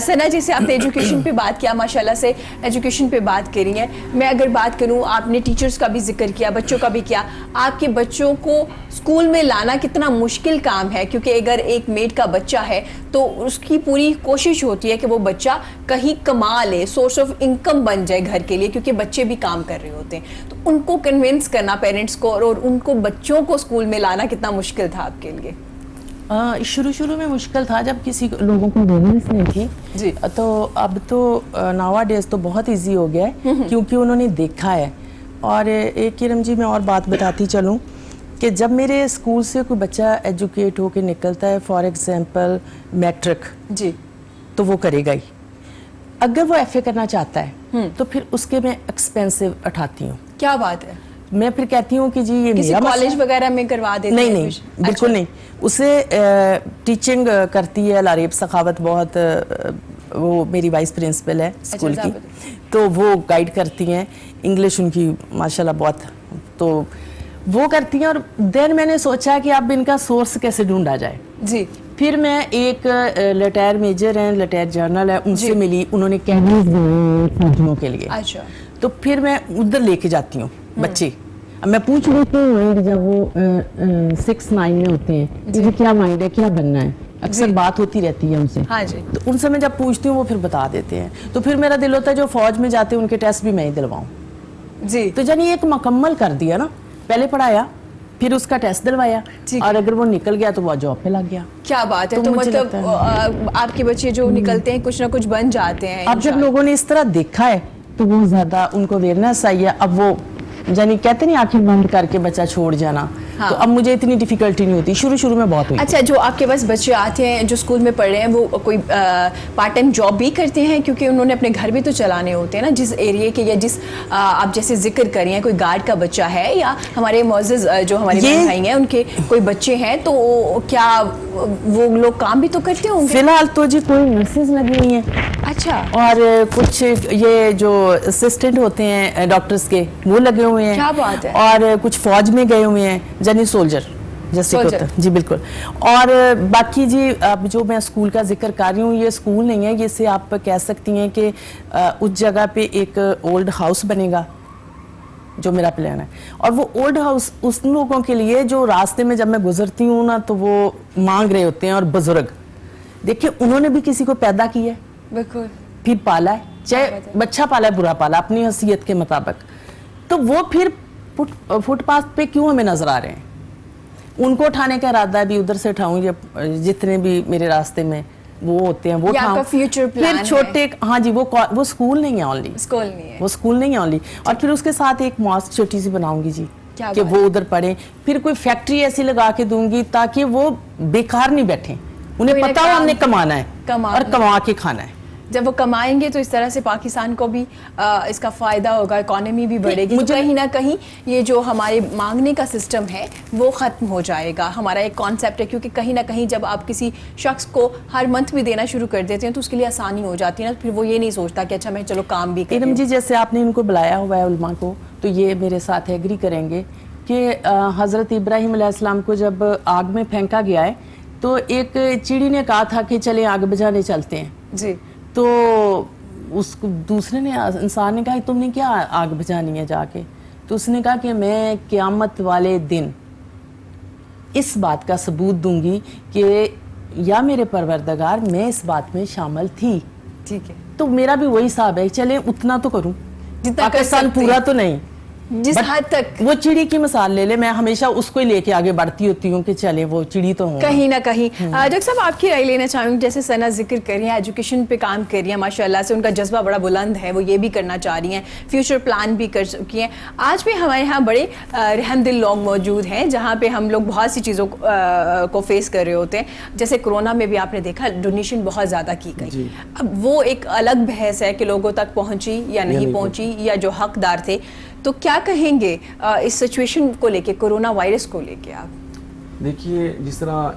ثنا جیسے آپ نے ایجوکیشن پہ بات کیا, ماشاءاللہ سے ایجوکیشن پہ بات کری ہے. میں اگر بات کروں, آپ نے ٹیچرز کا بھی ذکر کیا, بچوں کا بھی کیا. آپ کے بچوں کو اسکول میں لانا کتنا مشکل کام ہے, کیونکہ اگر ایک میڈ کا بچہ ہے تو اس کی پوری کوشش ہوتی ہے کہ وہ بچہ کہیں کما لے, سورس آف انکم بن جائے گھر کے لیے, کیونکہ بچے بھی کام کر رہے ہوتے ہیں. تو ان کو کنونس کرنا پیرنٹس کو, اور ان کو بچوں کو اسکول میں لانا کتنا مشکل تھا آپ کے لیے؟ شروع میں مشکل تھا جب کسی لوگوں کو گائیڈنس نہیں تھی جی. تو اب تو ناوا ڈیز تو بہت ایزی ہو گیا ہے کیونکہ انہوں نے دیکھا ہے. اور ایک کرم جی میں اور بات بتاتی چلوں کہ جب میرے اسکول سے کوئی بچہ ایجوکیٹ ہو کے نکلتا ہے, فار ایگزامپل میٹرک جی, تو وہ کرے گا ہی. اگر وہ ایف اے کرنا چاہتا ہے تو پھر اس کے میں ایکسپینسو اٹھاتی ہوں. کیا بات ہے. میں پھر کہتی ہوں کہ جی یہ کسی کالج وغیرہ میں کروا دیتے ہیں؟ نہیں بالکل نہیں. اسے ٹیچنگ کرتی ہے لاریب سخاوت, بہت وہ میری وائس پرنسپل ہے اسکول کی, تو وہ گائیڈ کرتی ہیں. انگلش ان کی ماشاءاللہ بہت, تو वो करती हैं। और देन मैंने सोचा कि अब इनका सोर्स कैसे ढूंढा जाए। जी फिर मैं एक लटैर मेजर हैं, लटैर जनरल है, उनसे मिली। उन्होंने कैबिनेट बनाए फौजियों के लिए। अच्छा, तो फिर मैं उधर लेके जाती हूँ बच्चे। अब मैं पूछ लेती हूँ जब वो 6-9 में होते हैं कि क्या माइंड है, क्या बनना है, अक्सर बात होती रहती है उनसे। हाँ जी। तो उनसे मैं जब पूछती हूँ वो फिर बता देते हैं। तो फिर मेरा दिल होता है जो फौज में जाते हैं उनके टेस्ट भी मैं ही दिलवाऊँ। जी तो जानी एक मुकम्मल कर दिया ना, पहले पढ़ाया फिर उसका टेस्ट दिलवाया, और अगर वो निकल गया तो वो जॉब पे लग गया। क्या बात है। तो मुझे मतलब लगता है आपके बच्चे जो निकलते हैं कुछ ना कुछ बन जाते हैं। अब जब लोगों ने इस तरह देखा है तो वो ज्यादा उनको अवेयरनेस आई है। अब वो यानी कहते नहीं आंखें बंद करके बच्चा छोड़ जाना। हाँ। तो अब मुझे इतनी डिफिकल्टी नहीं होती, शुरू में बहुत हुई। अच्छा, जो आपके पास बच्चे आते हैं जो स्कूल में पढ़ रहे हैं वो कोई पार्ट टाइम जॉब भी करते हैं? क्योंकि उन्होंने अपने घर भी तो चलाने होते हैं ना, जिस एरिया के या जिस आप जैसे जिक्र कर रही हैं, कोई गार्ड का बच्चा है या हमारे मोअज़्ज़ज़ जो हमारे बहन भाई हैं उनके कोई बच्चे हैं, तो क्या वो लोग काम भी तो करते होंगे? फिलहाल तो जी कोई नर्सेज लगी हुई हैं। अच्छा। और कुछ ये जो असिस्टेंट होते हैं डॉक्टर्स के वो लगे हुए हैं। क्या बात है। और कुछ फौज में गए हुए हैं, यानी सोल्जर जैसे होता है। जी बिल्कुल। और बाकी जी अब जो मैं स्कूल का जिक्र कर रही हूँ, ये स्कूल नहीं है, ये आप कह सकती हैं कि उस जगह पे एक ओल्ड हाउस बनेगा जो मेरा प्लान है। और वो ओल्ड हाउस उस लोगों के लिए जो रास्ते में जब मैं गुजरती हूँ ना तो वो मांग रहे होते हैं। और बुजुर्ग देखिए उन्होंने भी किसी को पैदा किया है, बिल्कुल, फिर पाला है, चाहे बच्चा पाला है बुरा पाला अपनी हैसियत के मुताबिक, तो वो फिर फुटपाथ पे क्यों हमें नजर आ रहे हैं? उनको उठाने का इरादा है, भी उधर से उठाऊं, जितने भी मेरे रास्ते में वो होते हैं वो उठाऊं। फ्यूचर प्लान फिर छोटे हाँ जी वो स्कूल नहीं है ओनली, स्कूल नहीं है, वो स्कूल नहीं है ओनली। और फिर उसके साथ एक मॉस्क छोटी सी बनाऊंगी जी कि वो उधर पढ़े। फिर कोई फैक्ट्री ऐसी लगा के दूंगी ताकि वो बेकार नहीं बैठे, उन्हें पता हो हमने कमाना है और कमा के खाना है। जब वो कमाएंगे तो इस तरह से पाकिस्तान को भी इसका फ़ायदा होगा, इकॉनमी भी बढ़ेगी। तो कहीं ना कहीं ये जो हमारे मांगने का सिस्टम है वो ख़त्म हो जाएगा। हमारा एक कॉन्सेप्ट है, क्योंकि कहीं ना कहीं जब आप किसी शख्स को हर मंथ भी देना शुरू कर देते हैं तो उसके लिए आसानी हो जाती है ना, फिर वो ये नहीं सोचता कि अच्छा मैं चलो काम भी करूं। जी जैसे आपने इनको बुलाया हुआ है उलमा को, तो ये मेरे साथ एग्री करेंगे कि हज़रत इब्राहीम अलैहिस्सलाम को जब आग में फेंका गया है तो एक चिड़ी ने कहा था कि चले आग बुझाने चलते हैं जी। तो उसको दूसरे ने इंसान ने कहा तुमने क्या आग बुझानी है जाके? तो उसने कहा कि मैं क़यामत वाले दिन इस बात का सबूत दूंगी कि या मेरे परवरदिगार मैं इस बात में शामिल थी। ठीक है, तो मेरा भी वही हिसाब है, चले उतना तो करूं, जितना पाकिस्तान पूरा तो नहीं, जिस हद तक। वो चिड़ी की मिसाल ले ले, मैं हमेशा उसको ही लेके आगे बढ़ती होती हूँ कि चले वो चिड़ी तो हो कहीं ना कहीं। डॉक्टर साहब आपकी राय लेना चाहूँगी, जैसे सना जिक्र कर रही हैं, एजुकेशन पे काम कर रही हैं, माशाल्लाह से उनका जज्बा बड़ा बुलंद है, वो ये भी करना चाह रही हैं, फ्यूचर प्लान भी कर चुकी हैं। आज भी हमारे यहाँ बड़े रहमदिल लोग मौजूद हैं जहाँ पे हम लोग बहुत सी चीज़ों को फेस कर रहे होते हैं। जैसे कोरोना में भी आपने देखा डोनेशन बहुत ज़्यादा की गई। अब वो एक अलग बहस है कि लोगों तक पहुँची या नहीं पहुँची, या जो हकदार थे। तो क्या कहेंगे इस सिचुएशन को लेके, कोरोना वायरस को लेके आप? देखिए जिस तरह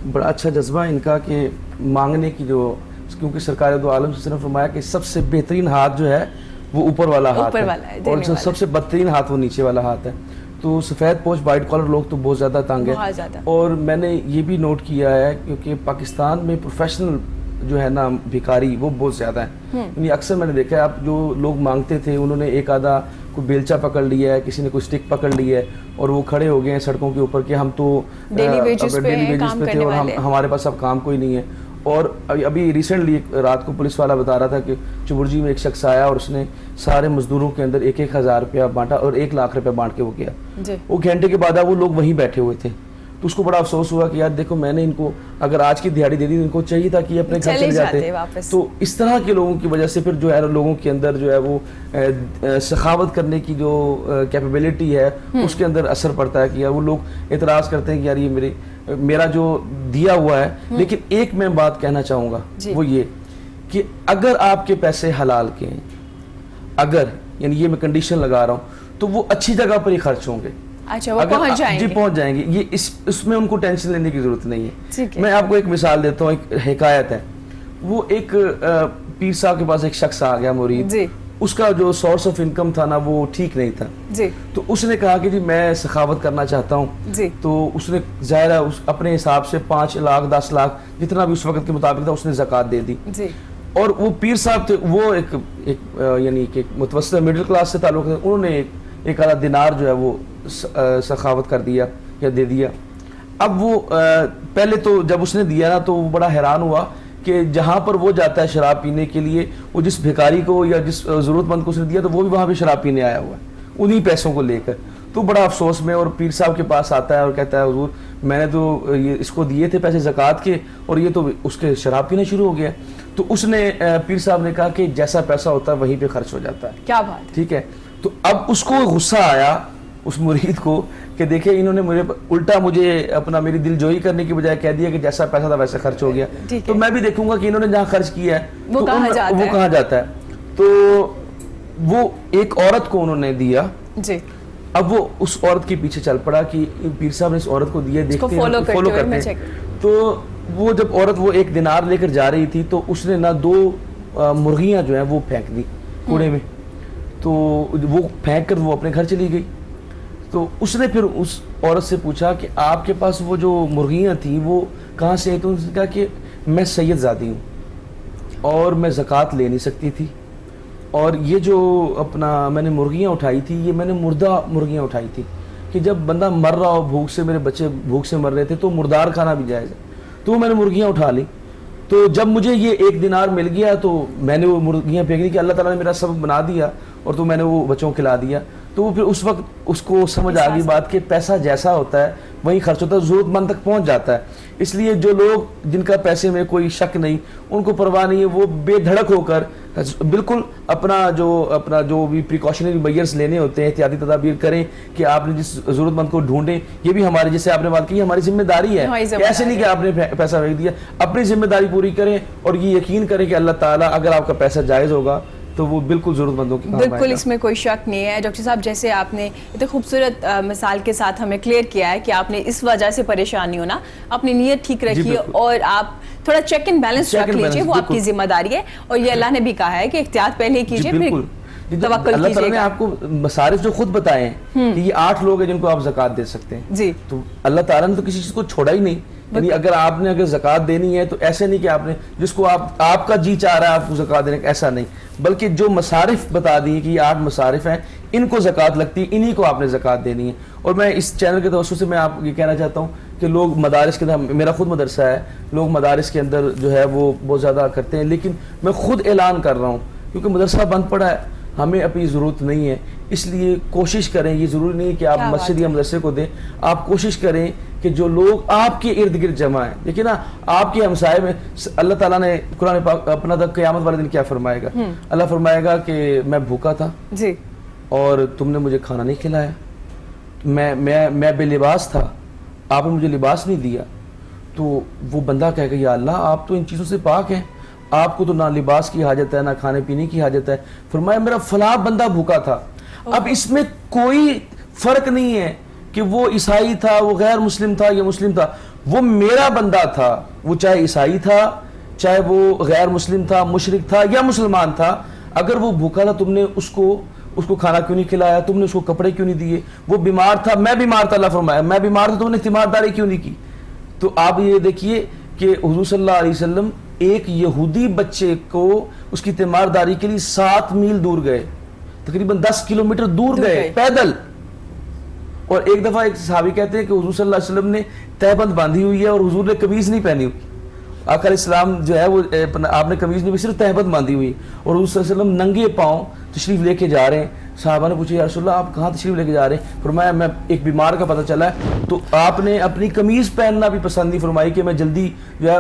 बड़ा अच्छा जज्बा इनका कि मांगने की, जो क्योंकि सरकार दो आलम से फरमाया कि सबसे बेहतरीन हाथ जो है वो ऊपर वाला हाथ है और जो सबसे बदतरीन हाथ वो नीचे वाला हाथ है। तो सफ़ेद पोश वाइट कॉलर लोग तो बहुत ज़्यादा तंग है। और मैंने ये भी नोट किया है क्योंकि पाकिस्तान में प्रोफेशनल जो है ना भिखारी वो बहुत ज़्यादा है। यानी अक्सर मैंने देखा है, आप जो लोग मांगते थे उन्होंने एक आधा कोई बेलचा पकड़ लिया है, किसी ने कोई स्टिक पकड़ लिया है और वो खड़े हो गए हैं सड़कों के ऊपर कि हम तो डेली वेजेस पे थे और हमारे पास अब काम कोई नहीं है। और अभी रिसेंटली रात को पुलिस वाला बता रहा था कि चुबुर्जी में एक शख्स आया और उसने सारे मजदूरों के अंदर 1,000 रुपया बांटा और 1 लाख रुपया बांट के वो किया। वो घंटे के बाद वो लोग वहीं बैठे हुए थे, तो उसको बड़ा अफसोस हुआ कि यार देखो मैंने इनको अगर आज की दिहाड़ी दे दी इनको चाहिए था कि अपने घर चले जाते। तो इस तरह के लोगों की वजह से फिर जो है लोगों के अंदर जो है वो सखावत करने की जो कैपेबिलिटी है उसके अंदर असर पड़ता है कि यार वो लोग एतराज़ करते हैं कि यार ये मेरा जो दिया हुआ है। लेकिन एक मैं बात कहना चाहूँगा वो ये कि अगर आपके पैसे हलाल के हैं, अगर यानी ये मैं कंडीशन लगा रहा हूँ, तो वो अच्छी जगह पर ही खर्च होंगे। अच्छा, वो पहुंच जाएंगे। जी पहुंच जाएंगे, ये इसमें उनको टेंशन लेने की जरूरत नहीं है। मैं आपको एक मिसाल देता हूँ, एक हिकायत है। वो एक पीर साहब के पास एक शख्स आ गया मुरीद, اس کا جو سورس آف انکم تھا نا وہ ٹھیک نہیں تھا. جی. تو اس نے کہا کہ جی میں سخاوت کرنا چاہتا ہوں. جی. تو اس نے ظاہر ہے اپنے حساب سے 5 لاکھ 10 لاکھ جتنا بھی اس وقت کے مطابق تھا اس نے زکوٰۃ دے دی. جی. اور وہ پیر صاحب تھے, وہ ایک یعنی کہ متوسط مڈل کلاس سے تعلق ہے, انہوں نے ایک آدھا دینار جو ہے وہ سخاوت کر دیا یا دے دیا. اب وہ پہلے تو جب اس نے دیا نا تو وہ بڑا حیران ہوا کہ جہاں پر وہ جاتا ہے شراب پینے کے لیے, وہ جس بھیکاری کو یا جس ضرورت مند کو اس نے دیا تو وہ بھی وہاں پہ شراب پینے آیا ہوا ہے انہی پیسوں کو لے کر. تو بڑا افسوس میں اور پیر صاحب کے پاس آتا ہے اور کہتا ہے حضور میں نے تو یہ اس کو دیے تھے پیسے زکوٰۃ کے اور یہ تو اس کے شراب پینا شروع ہو گیا. تو اس نے پیر صاحب نے کہا کہ جیسا پیسہ ہوتا ہے وہیں پہ خرچ ہو جاتا ہے. کیا بات. ٹھیک ہے. تو اب اس کو غصہ آیا اس مرید کو کہ دیکھیں انہوں نے مجھے اپنا میری دل جوئی کرنے کی بجائے کہہ دیا کہ جیسا پیسہ تھا ویسا خرچ ہو گیا. تو میں بھی دیکھوں گا کہ انہوں نے جہاں خرچ کیا ہے وہ کہاں جاتا ہے. تو وہ ایک عورت کو انہوں نے دیا. جی. اب وہ اس عورت کے پیچھے چل پڑا کہ پیر صاحب نے اس عورت کو دیا, دیکھتے ہیں فالو کرتے ہیں. تو وہ جب عورت وہ 1 دینار لے کر جا رہی تھی تو اس نے نہ 2 مرغیاں جو ہیں وہ پھینک دی کوڑے میں. تو وہ پھینک کر وہ اپنے گھر چلی گئی. تو اس نے پھر اس عورت سے پوچھا کہ آپ کے پاس وہ جو مرغیاں تھیں وہ کہاں سے ہیں؟ تو اس نے کہا کہ میں سید زادی ہوں اور میں زکوٰۃ لے نہیں سکتی تھی, اور یہ جو اپنا میں نے مرغیاں اٹھائی تھی یہ میں نے مردہ مرغیاں اٹھائی تھی کہ جب بندہ مر رہا ہو بھوک سے, میرے بچے بھوک سے مر رہے تھے تو مردار کھانا بھی جائز ہے. تو میں نے مرغیاں اٹھا لی. تو جب مجھے یہ 1 دینار مل گیا تو میں نے وہ مرغیاں پھینک دی کہ اللہ تعالیٰ نے میرا سبب بنا دیا اور تو میں نے وہ بچوں کو کھلا دیا. تو وہ پھر اس وقت اس کو سمجھ آ گئی بات کہ پیسہ جیسا ہوتا ہے وہیں خرچ ہوتا ہے, ضرورت مند تک پہنچ جاتا ہے. اس لیے جو لوگ جن کا پیسے میں کوئی شک نہیں, ان کو پرواہ نہیں ہے, وہ بے دھڑک ہو کر بالکل اپنا جو بھی پریکاشنری میئرز لینے ہوتے ہیں, احتیاطی تدابیر کریں کہ آپ نے جس ضرورت مند کو ڈھونڈیں. یہ بھی ہماری, جیسے آپ نے بات کی, ہماری ذمہ داری ہے. ایسے نہیں کہ آپ نے پیسہ پھینک دیا, اپنی ذمہ داری پوری کریں اور یہ یقین کریں کہ اللہ تعالیٰ اگر آپ کا پیسہ جائز ہوگا تو وہ بالکل ضرورت مندوں کی کام آئے گا. بالکل اس میں کوئی شک نہیں ہے. ڈاکٹر صاحب جیسے آپ نے اتنے خوبصورت مثال کے ساتھ ہمیں کلیئر کیا ہے کہ آپ نے اس وجہ سے پریشانی ہونا, اپنی نیت ٹھیک رکھیے اور آپ تھوڑا چیک اینڈ بیلنس رکھ لیجیے, وہ آپ کی ذمہ داری ہے. اور یہ اللہ نے بھی کہا ہے کہ احتیاط پہلے کیجیے پھر توکل کیجیے. اللہ تعالیٰ نے آپ کو مصارف جو خود بتائے ہیں کہ یہ 8 لوگ ہیں جن کو آپ زکوٰۃ دے سکتے ہیں. جی. تو اللہ تعالیٰ نے تو کسی چیز کو چھوڑا ہی نہیں. یعنی اگر زکوٰۃ دینی ہے تو ایسے نہیں کہ آپ نے جس کو آپ کا جی چاہ رہا ہے آپ کو زکوٰۃ دینے کا, ایسا نہیں, بلکہ جو مصارف بتا دیے کہ یہ 8 مصارف ہیں, ان کو زکوٰۃ لگتی ہے, انہی کو آپ نے زکوٰۃ دینی ہے. اور میں اس چینل کے توسط سے میں آپ یہ کہنا چاہتا ہوں کہ لوگ مدارس کے اندر, میرا خود مدرسہ ہے, لوگ مدارس کے اندر جو ہے وہ بہت زیادہ کرتے ہیں, لیکن میں خود اعلان کر رہا ہوں کیونکہ مدرسہ بند پڑا ہے, ہمیں اپنی ضرورت نہیں ہے, اس لیے کوشش کریں. یہ ضروری نہیں ہے کہ آپ مسجد یا مدرسے کو دیں, آپ کوشش کریں کہ جو لوگ آپ کے ارد گرد جمع ہیں, دیکھیں نا آپ کے ہمسائے میں اللہ تعالیٰ نے قرآن پاک اپنا قیامت والے دن کیا فرمائے گا, اللہ فرمائے گا کہ میں بھوکا تھا جی اور تم نے مجھے کھانا نہیں کھلایا, میں بے لباس تھا آپ نے مجھے لباس نہیں دیا. تو وہ بندہ کہے گا یا اللہ آپ تو ان چیزوں سے پاک ہیں, آپ کو تو نہ لباس کی حاجت ہے نہ کھانے پینے کی حاجت ہے. فرمایا میرا فلاں بندہ بھوکا تھا. اب اس میں کوئی فرق نہیں ہے کہ وہ عیسائی تھا, وہ غیر مسلم تھا یا مسلم تھا, وہ میرا بندہ تھا, وہ چاہے عیسائی تھا, چاہے وہ غیر مسلم تھا, مشرک تھا یا مسلمان تھا. اگر وہ بھوکا تھا تم نے اس کو کھانا کیوں نہیں کھلایا, تم نے اس کو کپڑے کیوں نہیں دیے. وہ بیمار تھا, میں بیمار تھا, اللہ فرمایا میں بیمار تھا, تم نے تیمارداری کیوں نہیں کی. تو آپ یہ دیکھیے کہ حضور صلی اللہ علیہ وسلم ایک یہودی بچے کو اس کی تیمارداری کے لیے 7 میل دور گئے, تقریباً 10 کلومیٹر دور گئے پیدل. اور ایک دفعہ ایک صحابی کہتے ہیں کہ حضور صلی اللہ علیہ وسلم نے تہبند باندھی ہوئی ہے اور حضور نے قمیض نہیں پہنی ہوئی. آقا علیہ السلام جو ہے وہ آپ نے قمیض نہیں, صرف تہبند باندھی ہوئی, اور حضور صلی اللہ علیہ وسلم ننگے پاؤں تشریف لے کے جا رہے ہیں. صحابہ نے پوچھا یا رسول اللہ آپ کہاں تشریف لے کے جا رہے ہیں؟ فرمایا میں ایک بیمار کا پتہ چلا ہے. تو آپ نے اپنی قمیض پہننا بھی پسند نہیں فرمائی کہ میں جلدی جو ہے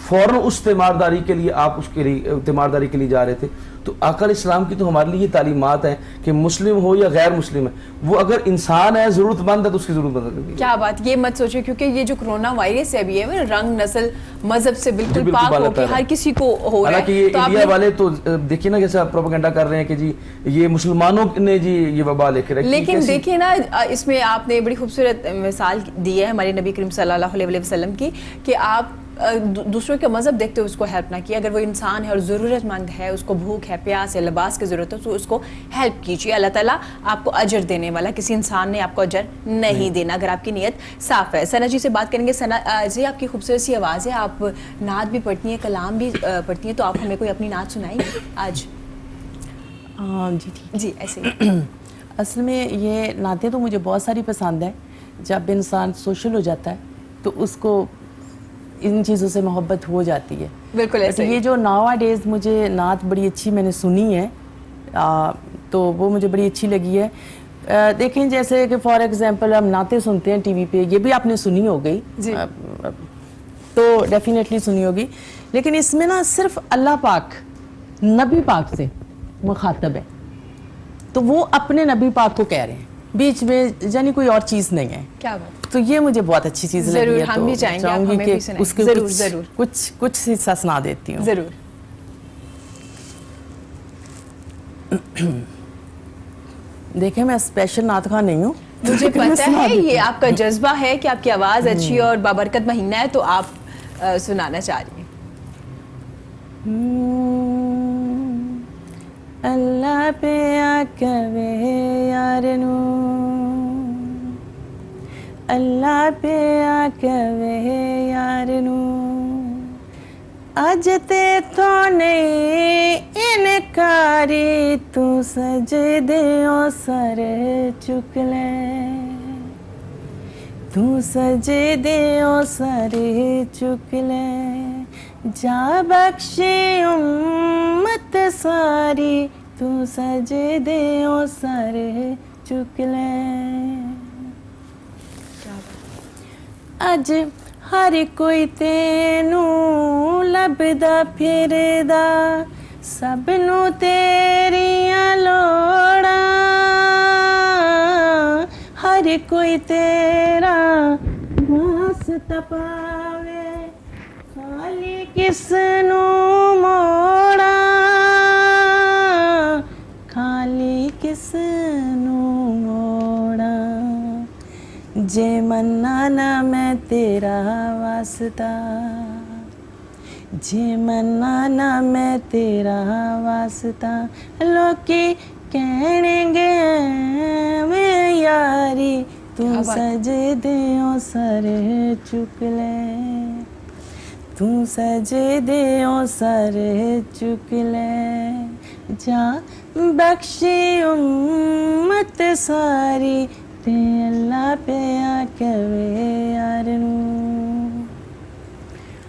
فوراً اس تیمارداری کے لیے آپ اس کے لیے تیمارداری کے لیے جا رہے تھے. تو آقا علیہ السلام کی تو ہمارے لیے یہ تعلیمات ہیں کہ مسلم ہو یا غیر مسلم ہے, وہ اگر انسان ہے ضرورت مند ہے تو اس کی ضرورت مند. کیا بات, یہ مت سوچے کیونکہ یہ جو کرونا وائرس ہے ابھی ہے رنگ نسل مذہب سے بالکل پاک ہو کے ہر کسی کو ہو رہا ہے. حالانکہ یہ انڈیا والے تو دیکھیے نا کیسا پروپیگنڈا کر رہے ہیں کہ جی یہ مسلمانوں نے جی یہ وبا لے کے رکھی. لیکن دیکھیے نا اس میں آپ نے بڑی خوبصورت مثال دی ہے ہمارے نبی کریم صلی اللہ علیہ وسلم کی کہ آپ دوسروں کا مذہب دیکھتے ہوئے اس کو ہیلپ نہ کیے. اگر وہ انسان ہے اور ضرورت مند ہے, اس کو بھوک ہے, پیاس ہے, لباس کی ضرورت ہے, تو اس کو ہیلپ کیجیے. اللہ تعالیٰ آپ کو اجر دینے والا, کسی انسان نے آپ کو اجر نہیں دینا اگر آپ کی نیت صاف ہے. ثنا جی سے بات کریں گے. ثنا جی, آپ کی خوبصورت سی آواز ہے, آپ نعت بھی پڑھتی ہیں, کلام بھی پڑھتی ہیں, تو آپ ہمیں کوئی اپنی نعت سنائیں گے آج؟ جی ٹھیک جی ایسے اصل میں یہ نعتیں تو مجھے بہت ساری پسند ہیں. جب انسان سوشل ہو جاتا ہے تو اس کو ان چیزوں سے محبت ہو جاتی ہے. بالکل ایسے یہ جو ناوا ڈیز مجھے نعت بڑی اچھی میں نے سنی ہے, تو وہ مجھے بڑی اچھی لگی ہے. دیکھیں جیسے کہ فار ایگزامپل ہم نعتیں سنتے ہیں ٹی وی پہ, یہ بھی آپ نے سنی ہو گئی تو ڈیفینیٹلی سنی ہوگی, لیکن اس میں نا صرف اللہ پاک نبی پاک سے مخاطب ہے, تو وہ اپنے نبی پاک کو کہہ رہے ہیں, بیچ میں یعنی کوئی اور چیز نہیں ہے. کیا بات, تو یہ مجھے بہت اچھی چیز لگی ہے. ضرور ہم بھی چاہیں گے آپ ہمیں بھی سنائیں. اس کے ضرور ضرور کچھ حصہ سنا دیتی ہوں. ضرور. دیکھیں میں اسپیشل نعت خواں نہیں ہوں, مجھے پتہ ہے یہ آپ کا جذبہ ہے کہ آپ کی آواز اچھی ہے اور بابرکت مہینہ ہے, تو آپ سنانا چاہ رہی ہیں. اللہ پہ آکوے یارنو, اللہ پہ آکوے یارنو, اج تے تو نہیں انکاری, تو سجدیوں سر چک لے, تو سجدیوں سر چک لے, جا بخشی امت ساری, تو سجدیوں سر چک لے. اج ہر کوئی تینوں لبدا پھردا, سب نو تیریاں لوڑاں, ہر کوئی تیرا واسطہ پاوے, خالی کس نو موڑاں, خالی کس نو موڑاں, جے منا نہ میں تیرا واسطہ, جے منا نہ میں تیرا واسطہ, لوکی کہنے گے میں یاری, تو سجدیوں سر چک لے, تو سجدیوں سر چک لے, جا بخشی امت ساری, تے اللہ پہ آکوے یارنو.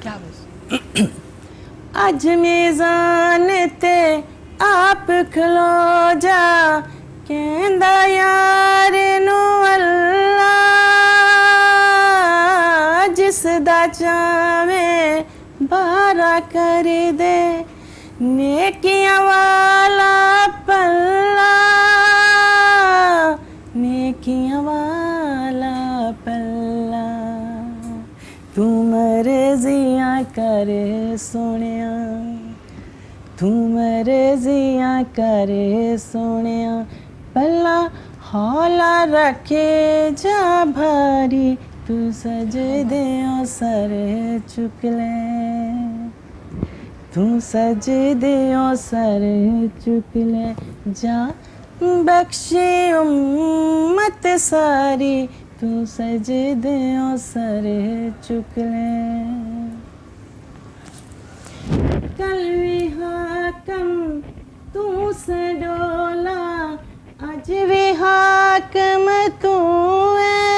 کیا بات, اج میزان تے آپ کھلو جا, کہندا یارنو اللہ, جس دا چاویں بارا کر دے, نیکیاں والا پلہ, نیکیاں والا پلہ, تو مرضیاں کرے سونیا, تو مرضیاں کرے سونیا, پلہ ہولا رکھے جا بھاری, تو سجدیوں سر چک لے, تو سجدیوں سر چک لے, جا بخشی امت ساری, تو سجدیوں سر چک لے. کلوی حاکم تو سے ڈولا, اج بھی حاکم تو ہے,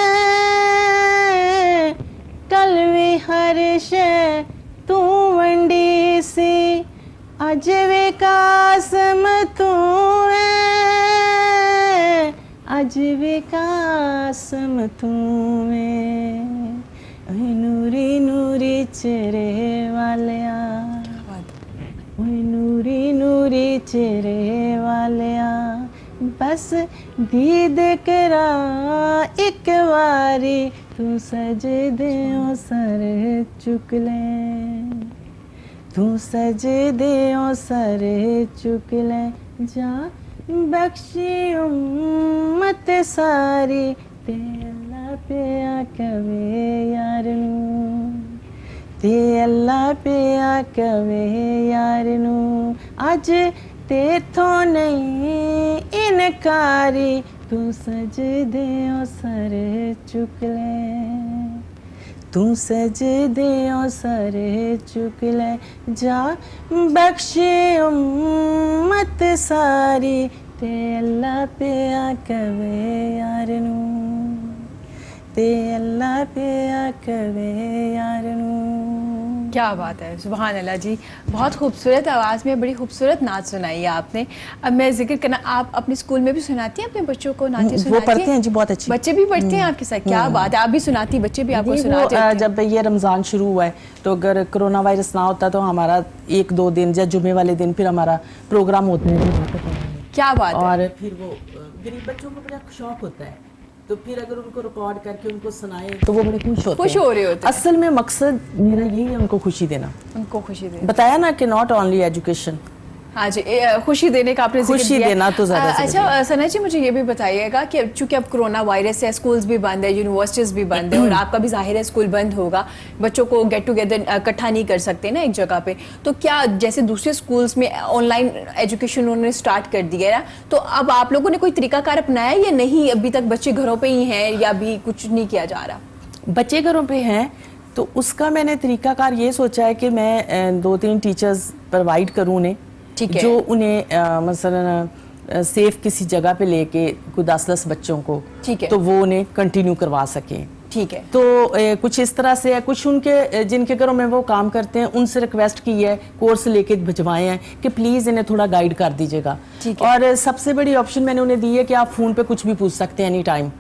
کلوی ہر شے تو ونڈی سی, اج بھی قاسم تو ہے, اج بھی قاسم تو ہے, نوری نوری چہرے والیا, نوری نوری چہرے والیا, بس دید کرا ایک واری, تو سجدیوں سر چک لے, تو سجدیوں سر چک لے, جا بخشی امت ساری, تے اللہ پہ آکوے یارنو, ते अल्लाह पे आकवे यार नू अज तेथों नहीं इनकारी तू सजदे ओ सर चुक ले तू सजदे ओ सर चुक ले जा बख्शे उम्मत सारी ते अल्लाह पे आकवे यार नू ते अल्लाह पे आकवे यार नू। क्या बात है, सुभान अल्लाह जी, बहुत खूबसूरत आवाज़ में बड़ी खूबसूरत नात सुनाई है आपने। अब मैं जिक्र करना, आप अपने स्कूल में भी सुनाती हैं अपने बच्चों को नातें सुनाती हैं? वो पढ़ते हैं जी, बहुत अच्छी। बच्चे भी पढ़ते हैं आपके साथ? क्या बात है, आप भी सुनाती, बच्चे भी आपको सुनाते हैं? जब ये रमज़ान शुरू हुआ है तो अगर कोरोना वायरस ना होता तो हमारा 1-2 दिन या जुमे वाले दिन फिर हमारा प्रोग्राम होते हैं। क्या बात है। और फिर वो गरीब बच्चों को बड़ा शौक होता है, तो फिर अगर उनको रिकॉर्ड करके उनको सुनाए तो वो बड़े खुश होते हैं। खुश हो रहे होते हैं। असल में मकसद मेरा यही है, उनको खुशी देना। उनको खुशी देना, बताया ना कि नॉट ओनली एजुकेशन, हाँ जी, खुशी देने का आपने जिक्र खुशी किया। देना तो ज़्यादा अच्छा सना जी, मुझे ये भी बताइएगा कि चूंकि अब कोरोना वायरस है, स्कूल्स भी बंद है, यूनिवर्सिटीज़ भी बंद है, और आपका भी जाहिर है स्कूल बंद होगा, बच्चों को गेट टुगेदर इकट्ठा नहीं कर सकते ना एक जगह पे, तो क्या जैसे दूसरे स्कूल्स में ऑनलाइन एजुकेशन उन्होंने स्टार्ट कर दिया है, तो अब आप लोगों ने कोई तरीकाकार अपनाया या नहीं? अभी तक बच्चे घरों पर ही हैं या अभी कुछ नहीं किया जा रहा? बच्चे घरों पे हैं तो उसका मैंने तरीकाकार ये सोचा है कि मैं 2-3 टीचर्स प्रोवाइड करूँ उन्हें, जो उन्हें मसलन सेफ किसी जगह पे लेके कोई 10-10 बच्चों को, ठीक है, तो वो उन्हें कंटिन्यू करवा सकें। ठीक है, तो कुछ इस तरह से है। कुछ उनके जिनके घरों में वो काम करते हैं उनसे रिक्वेस्ट की है, कोर्स लेके भिजवाए हैं कि प्लीज़ इन्हें थोड़ा गाइड कर दीजिएगा। और सबसे बड़ी ऑप्शन मैंने उन्हें दी है कि आप फ़ोन पे कुछ भी पूछ सकते हैं एनी टाइम।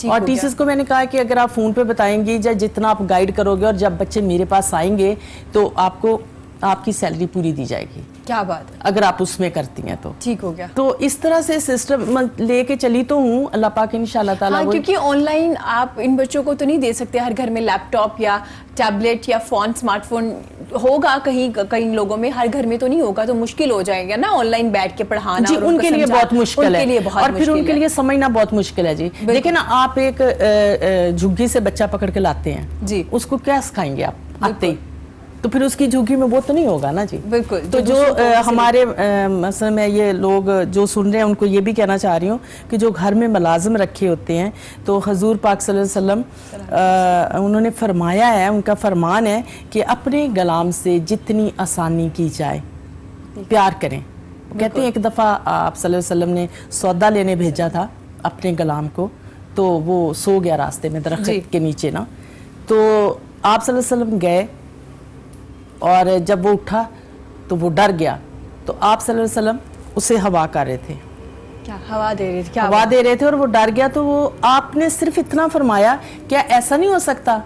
और टीचर्स को मैंने कहा कि अगर आप फ़ोन पे बताएंगी या जितना आप गाइड करोगे, और जब बच्चे मेरे पास आएंगे तो आपको आपकी सैलरी पूरी दी जाएगी। क्या बात है, अगर आप उसमें करती हैं तो ठीक हो गया। तो इस तरह से सिस्टम लेके चली तो हूँ, अल्लाह पाक इंशाल्लाह ताला। हाँ, क्योंकि ऑनलाइन आप इन बच्चों को तो नहीं दे सकते, हर घर में लैपटॉप या टैबलेट या फोन, स्मार्टफोन होगा कहीं कहीं लोगों में, हर घर में तो नहीं होगा, तो मुश्किल हो जाएगा ना ऑनलाइन बैठ के पढ़ाना। जी, उनके लिए बहुत मुश्किल है, और फिर उनके लिए समझना बहुत मुश्किल है जी। देखिए ना, आप एक झुग्गी से बच्चा पकड़ के लाते हैं जी, उसको क्या सिखाएंगे आप आते ही? तो फिर उसकी झुग्गी में वो तो नहीं होगा ना जी। बिल्कुल। तो जो हमारे मसलन में ये लोग जो सुन रहे हैं उनको ये भी कहना चाह रही हूँ कि जो घर में मुलाजिम रखे होते हैं, तो हजूर पाक सल्लल्लाहु अलैहि वसल्लम उन्होंने फरमाया है, उनका फरमान है कि अपने गुलाम से जितनी आसानी की जाए प्यार करें। कहते हैं एक दफ़ा आप सल्लल्लाहु अलैहि वसल्लम ने सौदा लेने भेजा था अपने गुलाम को, तो वो सो गया रास्ते में दरख्त के नीचे ना, तो आप सल्लल्लाहु अलैहि वसल्लम गए और जब वो उठा तो वो डर गया, तो आप सल्लल्लाहु अलैहि वसल्लम उसे हवा कर रहे थे, क्या हवा दे रहे थे, क्या हवा दे रहे थे, और वो डर गया। तो वो आपने सिर्फ इतना फरमाया, क्या ऐसा नहीं हो सकता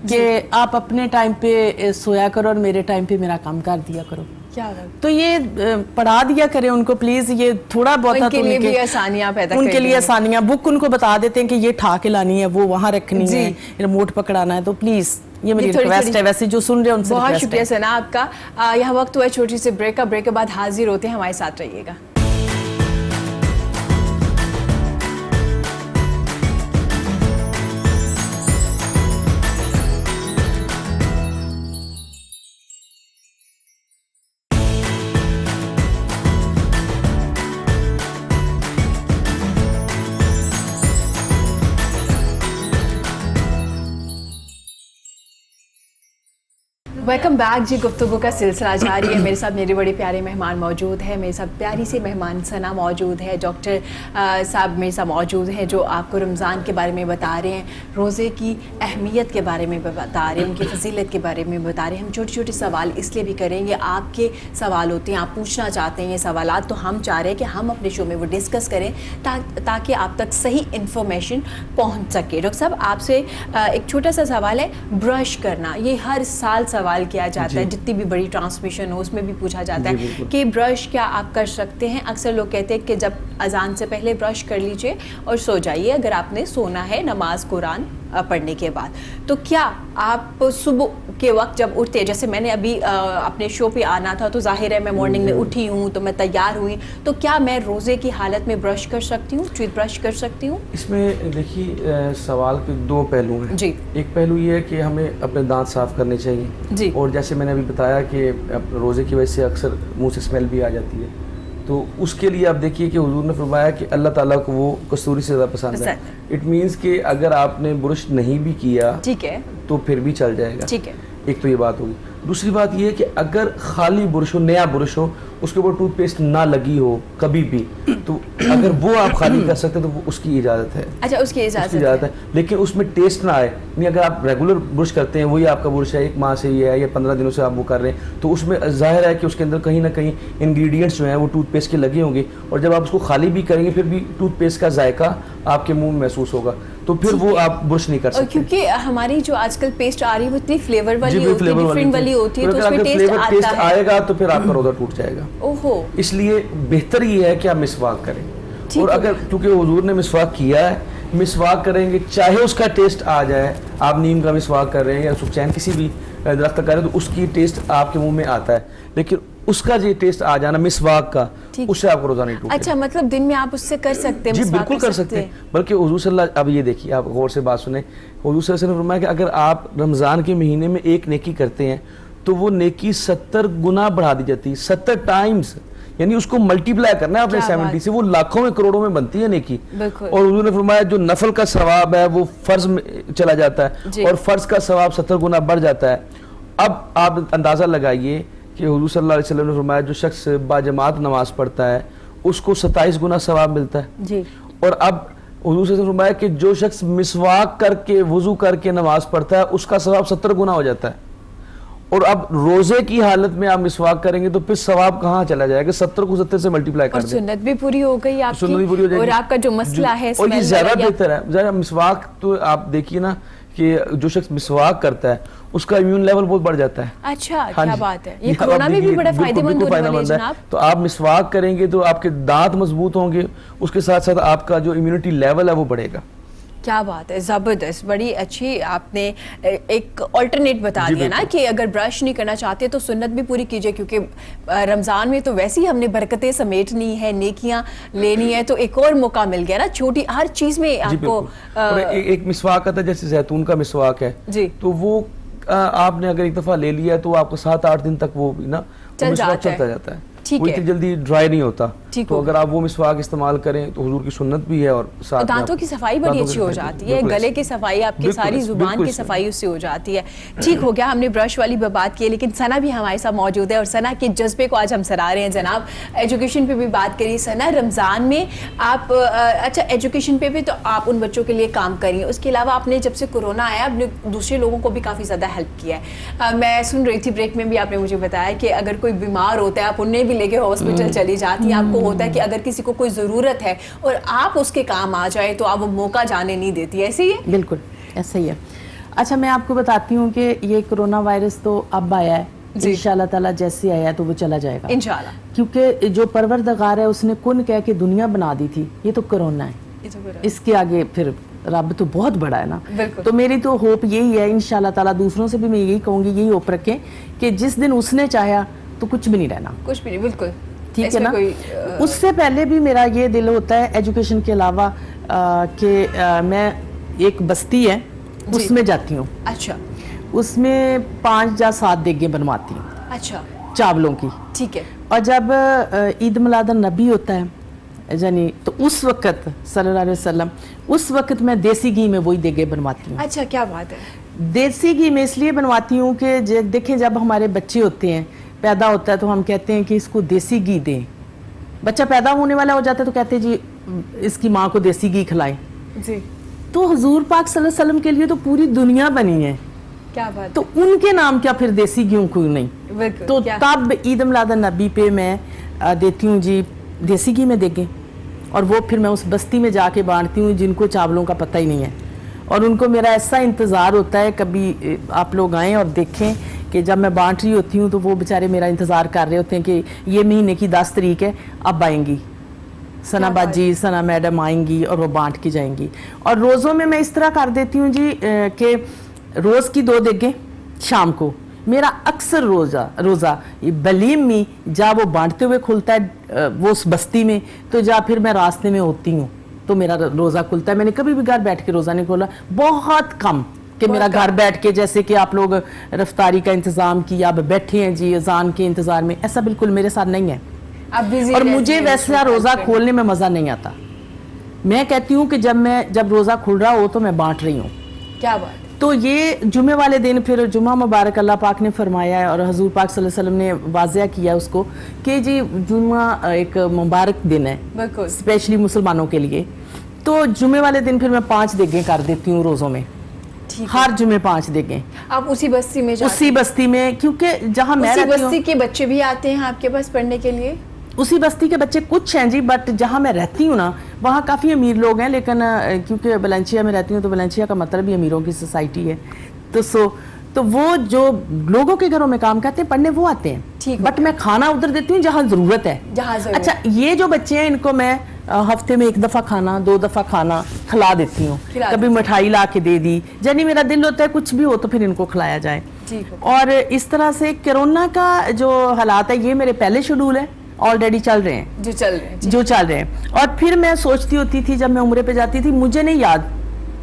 कि आप अपने टाइम पे सोया करो और मेरे टाइम पे मेरा काम कर दिया करो? क्या तो ये पढ़ा दिया करें उनको प्लीज, ये थोड़ा बहुत उनके लिए भी आसानियां पैदा उनके लिए आसानियां, बुक उनको बता देते हैं कि ये ठा के लानी है, वो वहाँ रखनी है, रिमोट पकड़ाना है, तो प्लीज ये मेरी रिक्वेस्ट है। वैसे जो सुन रहे हैं उनसे बहुत शुक्रिया सना आपका। यहाँ वक्त हुआ छोटी सी ब्रेक का, ब्रेक के बाद हाजिर होते हैं, हमारे साथ रहिएगा। वेलकम बैक जी। गुफ्तगू का सिलसिला जारी है। मेरे साथ मेरे बड़े प्यारे मेहमान मौजूद हैं, मेरे साथ प्यारी सी मेहमान सना मौजूद है, डॉक्टर साहब मेरे साथ मौजूद हैं जो आपको रमज़ान के बारे में बता रहे हैं, रोज़े की अहमियत के बारे में बता रहे हैं, उनकी फजीलत के बारे में बता रहे हैं। हम छोटे छोटे सवाल इसलिए भी करेंगे, आपके सवाल होते हैं, आप पूछना चाहते हैं ये सवाल, तो हम चाह रहे हैं कि हम अपने शो में वो डिस्कस करें ताकि आप तक सही इन्फॉर्मेशन पहुँच सके। डॉक्टर साहब आपसे एक छोटा सा सवाल है, ब्रश करना, ये हर साल सवाल किया जाता है, जितनी भी बड़ी ट्रांसमिशन हो उसमें भी पूछा जाता है कि ब्रश क्या आप कर सकते हैं? अक्सर लोग कहते हैं कि जब अजान से पहले ब्रश कर लीजिए और सो जाइए, अगर आपने सोना है, नमाज कुरान पढ़ने के बाद, तो क्या आप सुबह के वक्त जब उठते, जैसे मैंने अभी अपने शो पे आना था तो जाहिर है मैं मॉर्निंग में उठी हूँ तो मैं तैयार हुई, तो क्या मैं रोज़े की हालत में ब्रश कर सकती हूँ, टूथ ब्रश कर सकती हूँ? इसमें देखिए सवाल के दो पहलू हैं जी। एक पहलू ये है कि हमें अपने दांत साफ़ करने चाहिए जी। और जैसे मैंने अभी बताया कि रोज़े की वजह से अक्सर मुंह से स्मेल भी आ जाती है, तो उसके लिए आप देखिए कि हुजूर ने फरमाया कि अल्लाह ताला को वो कस्तूरी से ज़्यादा पसंद है। इट मीन्स कि अगर आपने ब्रश नहीं भी किया ठीक है, तो फिर भी चल जाएगा। ठीक है। एक तो ये बात होगी। दूसरी बात ये है कि अगर खाली ब्रश हो, नया ब्रश हो, उसके ऊपर टूथपेस्ट ना लगी हो कभी भी, तो अगर वो आप खाली कर सकते हैं तो वो उसकी इजाज़त है। अच्छा, उसकी इजाज़त है, लेकिन उसमें टेस्ट ना आए। नहीं, अगर आप रेगुलर ब्रश करते हैं, वही आपका ब्रश है, 1 माह से ये है या 15 दिनों से आप वो कर रहे हैं, तो उसमें जाहिर है कि उसके अंदर कहीं ना कहीं इंग्रेडिएंट्स जो हैं वो टूथपेस्ट के लगे होंगे, और जब आप उसको खाली भी करेंगे फिर भी टूथपेस्ट का जायका आपके मुंह में महसूस होगा, तो फिर वो आप ब्रश नहीं कर सकते। क्योंकि हमारी जो आजकल पेस्ट आ रही है वो इतनी फ्लेवर वाली होती है, डिफरेंट वाली होती है, तो उसमें टेस्ट आता है, आएगा तो फिर आपका रोज़ा टूट जाएगा। ओहो। इसलिए बेहतर ये है कि आप मिसवाक करें, और अगर क्योंकि हुजूर ने मिसवाक किया है, मिसवाक करेंगे चाहे उसका टेस्ट आ जाए, आप नीम का मिसवाक कर रहे हैं या सुखचैन किसी भी दरख्त का कर रहे हैं तो उसकी टेस्ट आपके मुंह में आता है, लेकिन उसका जो टेस्ट आ जाना मिसवाक का, उससे आपको रोज़ा नहीं टूटेगा। अच्छा, मतलब दिन में आप उससे कर सकते हैं? जी बिल्कुल कर सकते हैं, बल्कि हुजूर सल्लल्लाहु, अब ये देखिए आप गौर से बात सुने, हुजूर सल्लल्लाहु अलैहि वसल्लम ने फरमाया कि अगर आप रमज़ान के महीने में एक नेकी करते हैं तो वो नेकी 70 गुना बढ़ा दी जाती है, 70 टाइम्स, यानी उसको मल्टीप्लाई करना है आपने 70 से, वो लाखों में करोड़ों में बनती है नेकी। और हुजूर ने फरमाया जो नफल का सवाब है वो फर्ज में चला जाता है और फर्ज का सवाब 70 गुना बढ़ जाता है। अब आप अंदाज़ा लगाइए कि हुजूर सल्लल्लाहु अलैहि वसल्लम ने फरमाया जो शख्स बाजमात नमाज पढ़ता है उसको 27 गुना सवाब मिलता है जी। और अब हुजूर से फरमाया कि जो शख्स मिसवाक करके वुजू करके नमाज पढ़ता है उसका सवाब 70 गुना हो जाता है। और अब रोजे की हालत में आप मिसवाक करेंगे तो फिर सवाब कहाँ चला जाएगा? 70 को 70 से मल्टीप्लाई कर दें, सुन्नत भी पूरी हो गई आपकी, सुन्नत भी पूरी हो जाएगी, और आपका जो मसला है और ये ज्यादा बेहतर है। जरा मिसवाक तो आप देखिए ना कि जो शख्स मिसवाक करता है उसका इम्यून लेवल बहुत बढ़ जाता है। अच्छा, हाँ क्या जी, बात है, ये कोरोना में भी बड़ा फायदेमंद होने वाला है जनाब। तो आप मिसवाक करेंगे तो आपके दांत मजबूत होंगे, उसके साथ साथ आपका जो इम्यूनिटी लेवल है वो बढ़ेगा। क्या बात है, ज़बरदस्त, बड़ी अच्छी आपने एक ऑल्टरनेट बता दिया ना कि अगर ब्रश नहीं करना चाहते तो सुन्नत भी पूरी कीजिए, क्योंकि रमज़ान में तो वैसे ही हमने बरकतें समेटनी है, नेकियां लेनी है, तो एक और मौका मिल गया ना, छोटी हर चीज़ में आपको। एक मिसवाक आता है जैसे जैतून का मिसवाक है जी, तो वो आपने अगर एक दफ़ा ले लिया तो आपको 7-8 दिन तक वो भी ना चलता जाता है, वो इतनी जल्दी ड्राई नहीं होता। तो अगर आप वो मिसवाक इस्तेमाल करें तो हुजूर की सुन्नत भी है, और साथ दांतों की सफाई बड़ी अच्छी हो जाती है, गले की सफाई, आपकी सारी जुबान की सफाई उससे हो जाती है। ठीक हो गया, हमने ब्रश वाली बात की, लेकिन सना भी हमारे साथ मौजूद है और सना के जज्बे को आज हम सराह रहे हैं जनाब। एजुकेशन पे भी बात करिए सना, रमज़ान में आप अच्छा एजुकेशन पे भी तो आप उन बच्चों के लिए काम करिए, उसके अलावा आपने जब से कोरोना आया आपने दूसरे लोगों को भी काफ़ी ज़्यादा हेल्प किया है। मैं सुन रही थी ब्रेक में भी आपने मुझे बताया कि अगर कोई बीमार होता है आप उन्हें भी लेके हॉस्पिटल चली जाती हैं, आपको होता है कि अगर किसी को कोई ज़रूरत है और आप उसके काम आ जाए तो आप वो मौका जाने नहीं देती, ऐसे ही है? बिल्कुल ऐसा ही है। अच्छा, मैं आपको बताती हूँ कि ये कोरोना वायरस तो अब आया है, इंशाल्लाह ताला जैसे आया तो वो चला जाएगा इंशाल्लाह, क्योंकि जो परवरदिगार है उसने कुन कह के दुनिया बना दी थी, ये तो कोरोना है, इसके आगे फिर रब तो बहुत बड़ा है ना। तो मेरी तो होप यही है इंशाल्लाह ताला, दूसरों से भी मैं यही कहूँगी, यही होप रखें कि जिस दिन उसने चाहा तो कुछ भी नहीं रहना, कुछ भी नहीं, बिल्कुल ठीक है ना। उससे पहले भी मेरा ये दिल होता है एजुकेशन के अलावा कि मैं एक बस्ती है उसमें जाती हूँ, अच्छा, उसमें 5 या 7 देगें बनवाती हूँ, अच्छा, चावलों की, ठीक है। और जब ईद मिलाद नबी होता है यानी तो उस वक्त सल्लल्लाहु अलैहि वसल्लम, उस वक्त मैं देसी घी में वही देगें बनवाती हूँ। अच्छा, क्या बात है। देसी घी में इसलिए बनवाती हूँ कि देखें जब हमारे बच्चे होते हैं, पैदा होता है तो हम कहते हैं कि इसको देसी घी दें, बच्चा पैदा होने वाला हो जाता है तो कहते हैं जी इसकी माँ को देसी घी खिलाएं जी। तो हुजूर पाक सल्लल्लाहु अलैहि वसल्लम के लिए तो पूरी दुनिया बनी है, क्या बात, तो उनके नाम क्या फिर देसी घी क्यों नहीं? तो तब ईद मिलाद नबी पे मैं देती हूँ जी देसी घी में देंगे, और वो फिर मैं उस बस्ती में जाके बांटती हूँ जिनको चावलों का पता ही नहीं है, और उनको मेरा ऐसा इंतज़ार होता है कभी आप लोग आएँ और देखें कि जब मैं बांट रही होती हूँ तो वो बेचारे मेरा इंतज़ार कर रहे होते हैं कि ये महीने की 10 तारीख है अब आएंगी, सना बाजी सना मैडम आएंगी और वो बांट के जाएंगी। और रोज़ों में मैं इस तरह कर देती हूँ जी कि रोज़ की 2 देगें शाम को मेरा अक्सर रोज़ा ये बलीम में जा वो बांटते हुए खुलता है वो उस बस्ती में, तो जा फिर मैं रास्ते में होती हूँ तो मेरा रोज़ा खुलता है। मैंने कभी भी घर बैठ के रोज़ा नहीं खोला, बहुत कम कि मेरा घर बैठ के जैसे कि आप लोग रफ्तारी का इंतज़ाम किया, अब बैठे हैं जी अजान के इंतज़ार में, ऐसा बिल्कुल मेरे साथ नहीं है। और मुझे वैसा रोज़ा खोलने में मज़ा नहीं आता। मैं कहती हूँ कि जब रोज़ा खुल रहा हो तो मैं बांट रही हूँ। क्या बात। तो ये जुमे वाले दिन फिर जुमा मुबारक अल्लाह पाक ने फरमाया है और हजूर पाक सल्लल्लाहु अलैहि वसल्लम ने वाज़िया किया उसको कि जी जुमा एक मुबारक दिन है स्पेशली मुसलमानों के लिए। तो जुमे वाले दिन फिर मैं 5 देगें कर देती हूँ रोज़ों में, हर जुमे 5 देगें। आप उसी बस्ती में उसी बस्ती में, क्योंकि जहाँ मैं रहती हूँ बस्ती के बच्चे भी आते हैं आपके पास पढ़ने के लिए? उसी बस्ती के बच्चे कुछ हैं जी, बट जहाँ मैं रहती हूँ ना वहाँ काफ़ी अमीर लोग हैं, लेकिन क्योंकि वलेंशिया में रहती हूँ तो वलेंशिया का मतलब भी अमीरों की सोसाइटी है। तो वो जो लोगों के घरों में काम करते हैं पढ़ने वो आते हैं, बट मैं खाना उधर देती हूँ जहाँ ज़रूरत है। अच्छा, ये जो बच्चे हैं इनको मैं हफ्ते में 1 दफ़ा खाना 2 दफ़ा खाना खिला देती हूँ, कभी मिठाई ला के दे दी, यानी मेरा दिल होता है कुछ भी हो तो फिर इनको खिलाया जाए। और इस तरह से कोरोना का जो हालात है ये मेरे पहले शेड्यूल है, ऑलरेडी चल रहे हैं, जो चल रहे हैं। और फिर मैं सोचती होती थी जब मैं उम्रे पे जाती थी, मुझे नहीं याद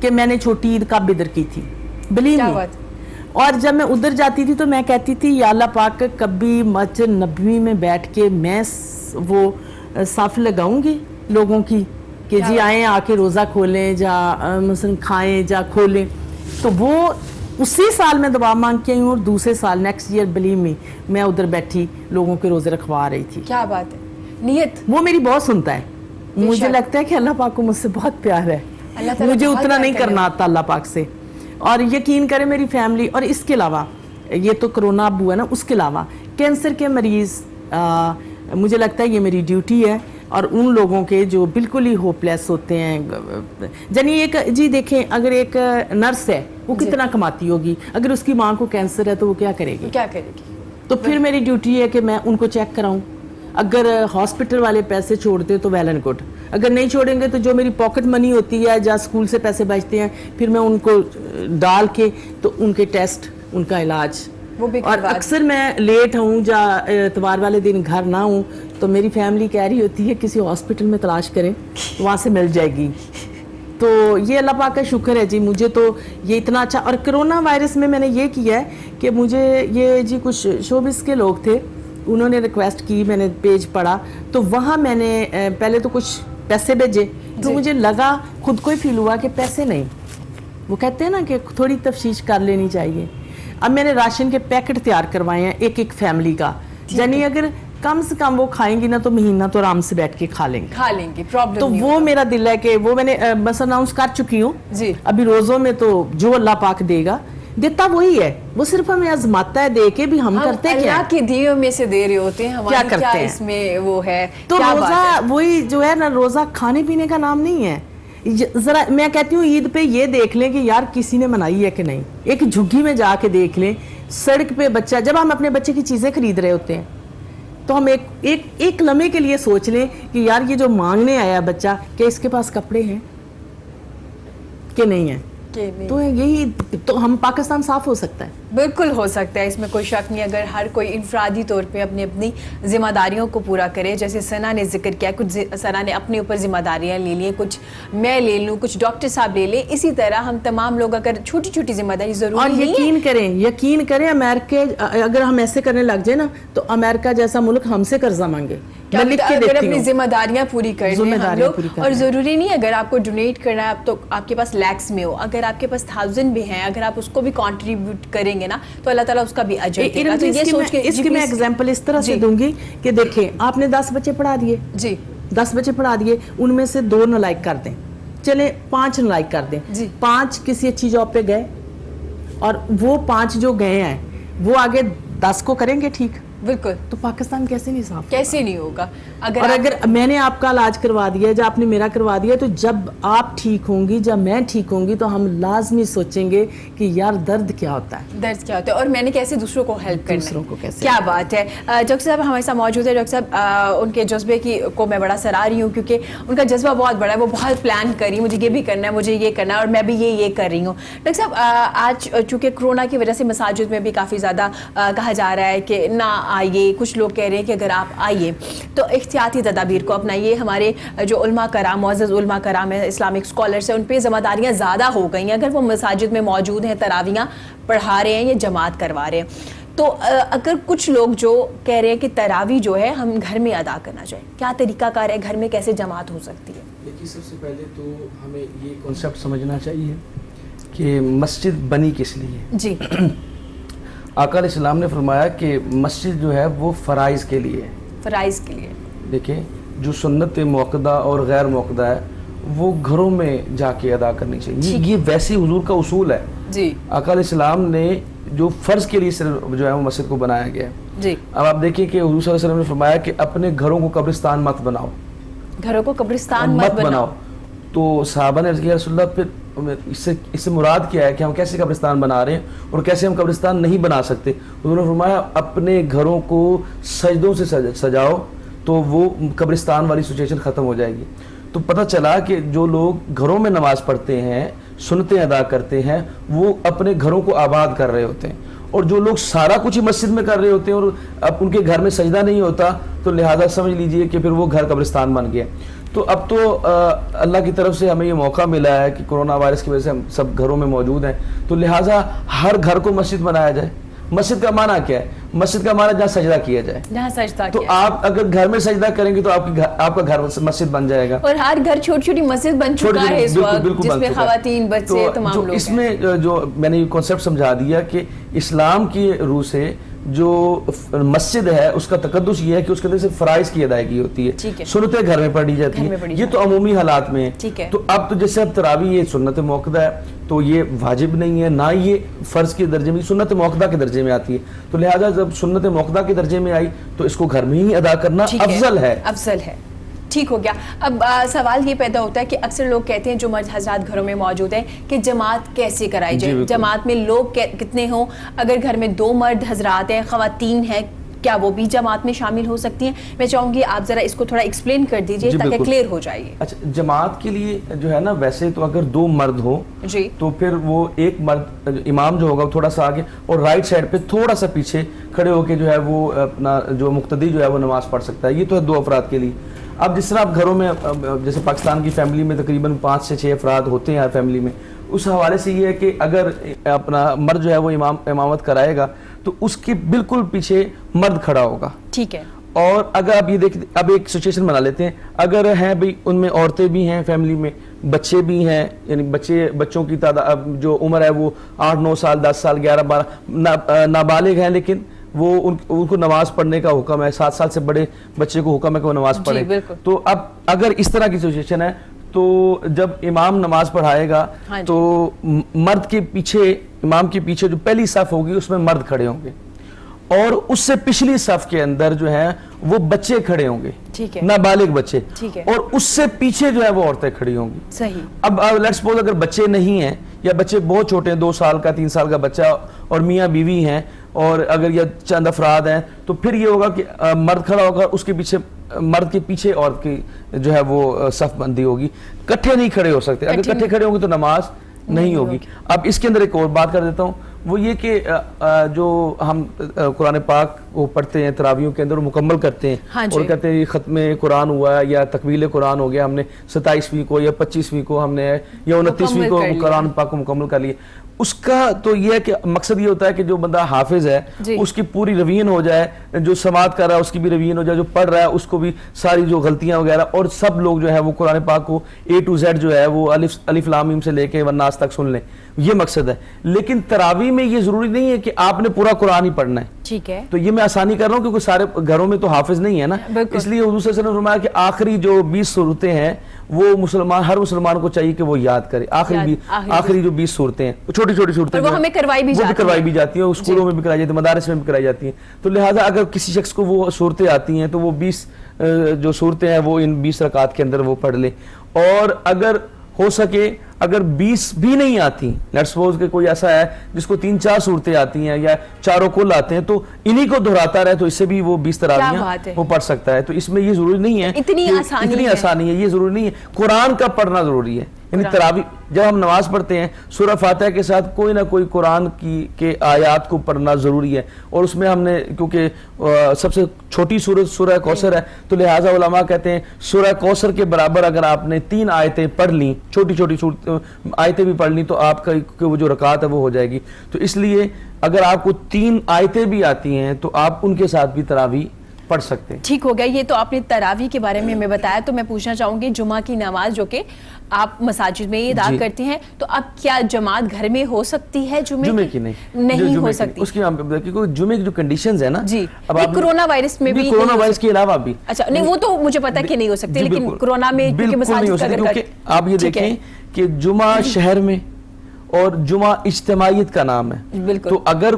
कि मैंने छोटी ईद कब इधर की थी, बिलीव मी। और जब मैं उधर जाती थी तो मैं कहती थी या अल्लाह पाक कभी मस्जिद नबवी में बैठ के मैं वो साफ लगाऊंगी लोगों की कि जी आए आके रोज़ा खोलें जा मसलन खाएं जा खोलें। तो वो उसी साल मैं दुआ मांग के आई हूँ और दूसरे साल नेक्स्ट ईयर बिलीव मी मैं उधर बैठी लोगों के रोज़े रखवा रही थी। क्या बात है, नियत वो मेरी बहुत सुनता है। मुझे लगता है कि अल्लाह पाक को मुझसे बहुत प्यार है, मुझे उतना नहीं करना आता अल्लाह पाक से। और यकीन करें मेरी फैमिली, और इसके अलावा ये तो कोरोना अब हुआ ना, उसके अलावा कैंसर के मरीज़ मुझे लगता है ये मेरी ड्यूटी है। और उन लोगों के जो बिल्कुल ही होपलेस होते हैं, यानी एक जी देखें अगर एक नर्स है वो कितना कमाती होगी, अगर उसकी माँ को कैंसर है तो वो क्या करेगी? तो फिर मेरी ड्यूटी है कि मैं उनको चेक कराऊं। अगर हॉस्पिटल वाले पैसे छोड़ते तो वेल एंड गुड, अगर नहीं छोड़ेंगे तो जो मेरी पॉकेट मनी होती है या स्कूल से पैसे बचते हैं फिर मैं उनको डाल के तो उनके टेस्ट उनका इलाज। और अक्सर मैं लेट हूँ या इतवार वाले दिन घर ना हूँ तो मेरी फैमिली कह रही होती है किसी हॉस्पिटल में तलाश करें वहाँ से मिल जाएगी। तो ये अल्लाह पाक का शुक्र है जी, मुझे तो ये इतना अच्छा। और कोरोना वायरस में मैंने ये किया है कि मुझे ये जी कुछ शोबिस के लोग थे, उन्होंने रिक्वेस्ट की, मैंने पेज पढ़ा तो वहाँ मैंने पहले तो कुछ पैसे भेजे तो मुझे लगा खुद को ही फील हुआ कि पैसे नहीं, वो कहते हैं ना कि थोड़ी तफ्शीश कर लेनी चाहिए। अब मैंने राशन के पैकेट तैयार करवाए हैं एक फैमिली का, यानी अगर कम से कम वो खाएंगी ना तो महीना तो आराम से बैठ के खा लेंगे प्रॉब्लम। तो वो मेरा दिल है कि वो मैंने बस अनाउंस कर चुकी हूँ अभी रोज़ों में, तो जो अल्लाह पाक देगा देता वही है, वो सिर्फ हमें आजमाता है, दे के भी हम करते क्या? अल्लाह की दियों में से दे रहे होते हैं, क्या करते हैं इसमें वो है। तो रोज़ा वही जो है ना, रोज़ा खाने पीने का नाम नहीं है। जरा मैं कहती हूँ ईद पे ये देख लें कि यार किसी ने मनाई है कि नहीं, एक झुग्गी में जाके देख लें, सड़क पे बच्चा, जब हम अपने बच्चे की चीज़ें खरीद रहे होते हैं तो हम एक लम्हे के लिए सोच लें कि यार ये जो मांगने आया बच्चा क्या इसके पास कपड़े हैं कि नहीं है? तो यही तो हम पाकिस्तान साफ हो सकता है, बिल्कुल हो सकता है, इसमें कोई शक नहीं। अगर हर कोई इनफरादी तौर पे अपनी अपनी जिम्मेदारियों को पूरा करे, जैसे सना ने जिक्र किया, कुछ सना ने अपने ऊपर जिम्मेदारियां ले ली, कुछ मैं ले लूँ, कुछ डॉक्टर साहब ले लें, इसी तरह हम तमाम लोग अगर छोटी छोटी जिम्मेदारी जरूर। और यकीन करें अमेरिका अगर हम ऐसे करने लग जाए ना तो अमेरिका जैसा मुल्क हमसे कर्जा मांगे। अगर अपनी जिम्मेदारियां पूरी कर लें, और जरूरी नहीं अगर आपको डोनेट करना है तो आपके पास लैक्स में हो, अगर आपके पास 1000 भी हैं, अगर आप उसको भी कंट्रीब्यूट करेंगे ना तो अल्लाह ताला उसका भी अजर देगा। तो ये सोच के इसकी मैं एग्जांपल इस तरह से दूंगी कि देखिए आपने 10 बच्चे पढ़ा दिए जी, 10 बच्चे पढ़ा दिए, उनमें से 2 नालायक कर दें, चले 5 नालायक कर दें जी। 5 किसी अच्छी जॉब पे गए और वो 5 जो गए हैं वो आगे 10 को करेंगे ठीक, बिल्कुल, तो पाकिस्तान कैसे नहीं साफ? कैसे नहीं होगा? और अगर मैंने आपका इलाज करवा दिया, जब आपने मेरा करवा दिया, तो जब आप ठीक होंगी, जब मैं ठीक होंगी, तो हम लाजमी सोचेंगे कि यार दर्द क्या होता है, दर्द क्या होता है और मैंने कैसे दूसरों को हेल्प करना है, दूसरों को कैसे। क्या बात है। डॉक्टर साहब हमारे साथ मौजूद है। डॉक्टर साहब उनके जज्बे को मैं बड़ा सराह रही हूँ, क्योंकि उनका जज्बा बहुत बड़ा है, वो बहुत प्लान कर रही है, मुझे ये भी करना है, मुझे ये करना है, और मैं भी ये कर रही हूँ। डॉक्टर साहब आज चूँकि कोरोना की वजह से मसाजिद में भी काफ़ी ज़्यादा कहा जा रहा है कि ना आइए, कुछ लोग कह रहे हैं कि अगर आप आइए तो एहतियाती तदाबीर को अपनाइए। हमारे जो उलमा कराम, मुअज़्ज़ज़ उलमा कराम है, इस्लामिक स्कॉलर्स हैं, उन पर ज़िम्मेदारियाँ ज़्यादा हो गई हैं। अगर वो मसाजिद में मौजूद हैं, तरावियाँ पढ़ा रहे हैं या जमात करवा रहे हैं, तो अगर कुछ लोग जो कह रहे हैं कि तरावी जो है हम घर में अदा करना चाहिए, क्या तरीक़ाकार है, घर में कैसे जमात हो सकती है? देखिए, सबसे पहले तो हमें ये कॉन्सेप्ट समझना चाहिए कि मस्जिद बनी किस लिए। जी आका अलैहिस्सलाम ने फरमाया कि मस्जिद जो है वो फ़राइज़ के लिए है। फ़राइज़ के लिए। देखिए, जो सुन्नत मुअक्कदा और गैर मुअक्कदा है वो घरों में जाके अदा करनी चाहिए। ये वैसे हुजूर का उसूल है जी। आका अलैहिस्सलाम ने जो फ़र्ज़ के लिए सिर्फ जो है वो मस्जिद को बनाया गया है। जी। अब आप देखिए कि हुजूर सल्लल्लाहु अलैहि वसल्लम ने फरमाया कि अपने घरों को कब्रिस्तान मत बनाओ, घरों को कब्रिस्तान मत बनाओ। तो सहाबा ने अर्ज़ किया, रसूलुल्लाह फिर इससे मुराद क्या है कि हम कैसे कब्रिस्तान बना रहे हैं और कैसे हम कब्रिस्तान नहीं बना सकते? उन्होंने फरमाया अपने घरों को सजदों से सजाओ तो वो कब्रिस्तान वाली सिचुएशन ख़त्म हो जाएगी। तो पता चला कि जो लोग घरों में नमाज़ पढ़ते हैं, सुन्नतें अदा करते हैं, वो अपने घरों को आबाद कर रहे होते हैं, और जो लोग सारा कुछ ही मस्जिद में कर रहे होते हैं और अब उनके घर में सजदा नहीं होता, तो लिहाजा समझ लीजिए कि फिर वो घर कब्रिस्तान बन गया। तो अब तो अल्लाह की तरफ से हमें ये मौका मिला है कि कोरोना वायरस की वजह से हम सब घरों में मौजूद हैं, तो लिहाजा हर घर को मस्जिद बनाया जाए। मस्जिद का माना क्या है? मस्जिद का माना जहाँ सजदा किया जाए। जहाँ सजदा तो आप अगर घर में सजदा करेंगे तो आपका घर मस्जिद बन जाएगा। और हर घर छोटी छोटी मस्जिद बन चुका है इस वक्त, जिसमें खवातीन, बच्चे, तमाम लोग हैं। इसमें जो मैंने ये कॉन्सेप्ट समझा दिया कि इस्लाम की रूह से जो मस्जिद है उसका तकद्दुस ये है कि उसके अंदर से फराइज की अदायगी होती है, सुन्नतें घर में पढ़ी जाती है। ये तो अमूमी हालात में है। तो अब तो जैसे अब तरावी ये सुन्नत मुअक्कदा है, तो ये वाजिब नहीं है, ना ये फ़र्ज़ के दर्जे में, सुन्नत मुअक्कदा के दर्जे में आती है। तो लिहाजा जब सुन्नत मुअक्कदा के दर्जे में आई तो इसको घर में ही अदा करना अफजल है। अफजल है। ठीक हो गया। अब सवाल ये पैदा होता है कि अक्सर लोग कहते हैं जो मर्द हज़रात घरों में मौजूद हैं कि जमात कैसे कराई जाए, जमात में लोग कितने हों, अगर घर में 2 मर्द हज़रात हैं, ख़वातीन हैं, क्या वो भी जमात में शामिल हो सकती हैं? मैं चाहूँगी आप ज़रा इसको थोड़ा एक्सप्लेन कर दीजिए ताकि क्लियर हो जाए। अच्छा, जमात के लिए जो है ना, वैसे तो अगर 2 मर्द हो तो फिर वो एक मर्द इमाम जो होगा थोड़ा सा आगे और राइट साइड पे थोड़ा सा पीछे खड़े होके जो है वो अपना जो मुक्तदी जो है वो नमाज पढ़ सकता है। ये तो है 2 अफराद के लिए। अब जिस तरह आप घरों में, जैसे पाकिस्तान की फैमिली में तकरीबन 5 से 6 अफराद होते हैं हर फैमिली में, उस हवाले से ये है कि अगर अपना मर्द जो है वो इमामत कराएगा तो उसके बिल्कुल पीछे मर्द खड़ा होगा। ठीक है। और अगर आप ये देख, अब एक सिचुएशन बना लेते हैं, अगर हैं भाई उनमें औरतें भी हैं फैमिली में, बच्चे भी हैं, यानी बच्चों की तादाद जो उम्र है वो 8-9 साल, 10 साल, 11-12 नाबालिग हैं, लेकिन वो उनको नमाज पढ़ने का हुक्म है। 7 साल से बड़े बच्चे को हुक्म है कि वो नमाज पढ़े। तो अब अगर इस तरह की सिचुएशन है तो जब इमाम नमाज पढ़ाएगा तो मर्द के पीछे, इमाम के पीछे जो पहली सफ होगी उसमें मर्द खड़े होंगे और उससे पिछली सफ के अंदर जो है वो बच्चे खड़े होंगे, नाबालिग बच्चे, और उससे पीछे जो है वो औरतें खड़ी होंगी। सही। अब लेट्स सपोज अगर बच्चे नहीं हैं या बच्चे बहुत छोटे हैं, 2 साल का, 3 साल का बच्चा, और मियाँ बीवी हैं, और अगर ये चंद अफराद हैं, तो फिर ये होगा कि मर्द खड़ा होगा, उसके पीछे मर्द के पीछे औरत की जो है वो सफ बंदी होगी। इकट्ठे नहीं खड़े हो सकते, अगर इकट्ठे खड़े होंगे तो नमाज नहीं होगी। अब इसके अंदर एक और बात कर देता हूँ, वो ये कि जो हम कुरान पाक को पढ़ते हैं तरावियों के अंदर मुकम्मल करते हैं और कहते हैं ख़त्म कुरान हुआ है या तकमील कुरान हो गया, हमने 27वीं को या 25वीं को हमने या 29वीं को कुरान पाक को मुकम्मल कर लिए। उसका तो ये है कि मकसद ये होता है कि जो बंदा हाफिज है उसकी पूरी रवीन हो जाए, जो समात कर रहा है उसकी भी रवीन हो जाए, जो पढ़ रहा है उसको भी सारी जो गलतियां वगैरह, और सब लोग जो है वो कुरान पाक को A to Z जो है वो अलिफ लाम मीम से लेके वन्नास तक सुन लें। یہ مقصد ہے. لیکن تراویح میں یہ ضروری نہیں ہے کہ آپ نے پورا قرآن ہی پڑھنا ہے. ٹھیک ہے. تو یہ میں آسانی کر رہا ہوں کیونکہ سارے گھروں میں تو حافظ نہیں ہے نا, اس لیے حضور صلی اللہ علیہ وسلم نے فرمایا کہ آخری جو 20 صورتیں ہیں وہ ہر مسلمان کو چاہیے کہ وہ یاد کرے. آخری جو 20 صورتیں ہیں, چھوٹی چھوٹی صورتیں, وہ ہمیں کروائی بھی جاتی ہیں, اسکولوں میں بھی کرائی جاتی ہیں, مدارس میں بھی کرائی جاتی ہیں. تو لہٰذا اگر کسی شخص کو وہ صورتیں آتی ہیں تو وہ 20 جو صورتیں ہیں وہ ان 20 رکعات کے اندر وہ پڑھ لے. اور اگر ہو سکے اگر 20 بھی نہیں آتی, لیٹس سپوز کہ کوئی ایسا ہے جس کو 3-4 صورتیں آتی ہیں یا چاروں کل آتے ہیں, تو انہی کو دہراتا رہے تو اس سے بھی وہ 20 تراویحیں وہ پڑھ سکتا ہے. تو اس میں یہ ضروری نہیں ہے اتنی آسانی ہے, یہ ضروری نہیں ہے. قرآن کا پڑھنا ضروری ہے. یعنی تراویح جب ہم نماز پڑھتے ہیں سورہ فاتحہ کے ساتھ کوئی نہ کوئی قرآن کے آیات کو پڑھنا ضروری ہے. اور اس میں ہم نے کیونکہ سب سے چھوٹی سورت سورہ کوثر ہے تو لہٰذا علماء کہتے ہیں سورہ کوثر کے برابر اگر آپ نے 3 آیتیں پڑھ لیں, چھوٹی چھوٹی آیتیں بھی پڑھ لیں, تو آپ کا وہ جو رکعت ہے وہ ہو جائے گی. تو اس لیے اگر آپ کو 3 آیتیں بھی آتی ہیں تو آپ ان کے ساتھ بھی تراویح پڑھ سکتے ہیں. ٹھیک ہو گیا. یہ تو آپ نے تراویح کے بارے میں ہمیں بتایا. تو میں پوچھنا چاہوں گی جمعہ کی نماز جو کہ آپ مساجد میں ادا کرتی ہیں, تو اب کیا جماعت گھر میں ہو سکتی ہے جمعے کی؟ نہیں ہو سکتی. اس کی کیونکہ جمعے کی جو کنڈیشنز ہیں نا, جی کرونا وائرس میں بھی, کرونا وائرس کے علاوہ بھی, اچھا نہیں وہ تو مجھے پتا کہ نہیں ہو سکتی, لیکن کرونا میں کیونکہ مساجد کا اگر آپ یہ دیکھیں کہ جمعہ شہر میں اور جمعہ اجتماعیت کا نام ہے, تو اگر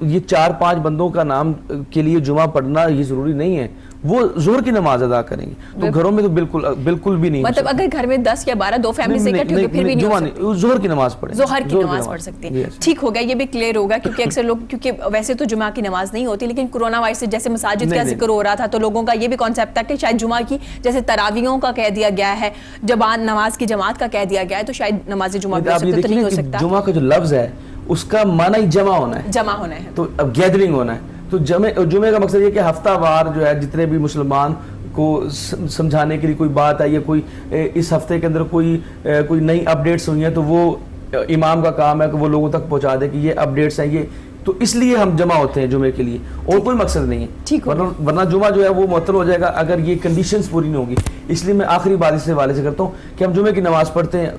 یہ 4-5 بندوں کا نام کے لیے جمعہ پڑھنا یہ ضروری نہیں ہے, وہ ظہر کی نماز ادا کریں گے. تو گھروں میں تو بالکل بھی نہیں, مطلب اگر گھر میں 10 یا 12 دو فیملی سے اکٹھے ہو کے پھر بھی نہیں, ظہر کی نماز پڑھیں, ظہر کی نماز پڑھ سکتے ہیں. ٹھیک ہو گیا, یہ بھی کلیئر ہوگا. کیونکہ اکثر لوگ کیونکہ ویسے تو جمعہ کی نماز نہیں ہوتی, لیکن کرونا وائرس سے جیسے مساجد کا ذکر ہو رہا تھا تو لوگوں کا یہ بھی کانسیپٹ تھا کہ شاید جمعہ کی جیسے تراویحوں کا کہہ دیا گیا ہے, نماز کی جماعت کا کہہ دیا گیا ہے, تو شاید نماز جمعہ بھی نہیں ہو سکتا. جمعہ کا جو لفظ ہے اس کا معنی جمع ہونا ہے, تو اب گیدرنگ ہونا ہے. تو جمعے کا مقصد یہ کہ ہفتہ وار جو ہے جتنے بھی مسلمان کو سمجھانے کے لیے کوئی بات ہے یا کوئی اس ہفتے کے اندر کوئی نئی اپڈیٹس ہوئی ہیں, تو وہ امام کا کام ہے کہ وہ لوگوں تک پہنچا دے کہ یہ اپڈیٹس ہیں یہ. تو اس لیے ہم جمع ہوتے ہیں جمعے کے لیے, اور کوئی مقصد نہیں ہے. ورنہ جمعہ جو ہے وہ معطل ہو جائے گا اگر یہ کنڈیشنز پوری نہیں ہوگی. اس لیے میں آخری بات اس حوالے سے کرتا ہوں کہ ہم جمعے کی نماز پڑھتے ہیں,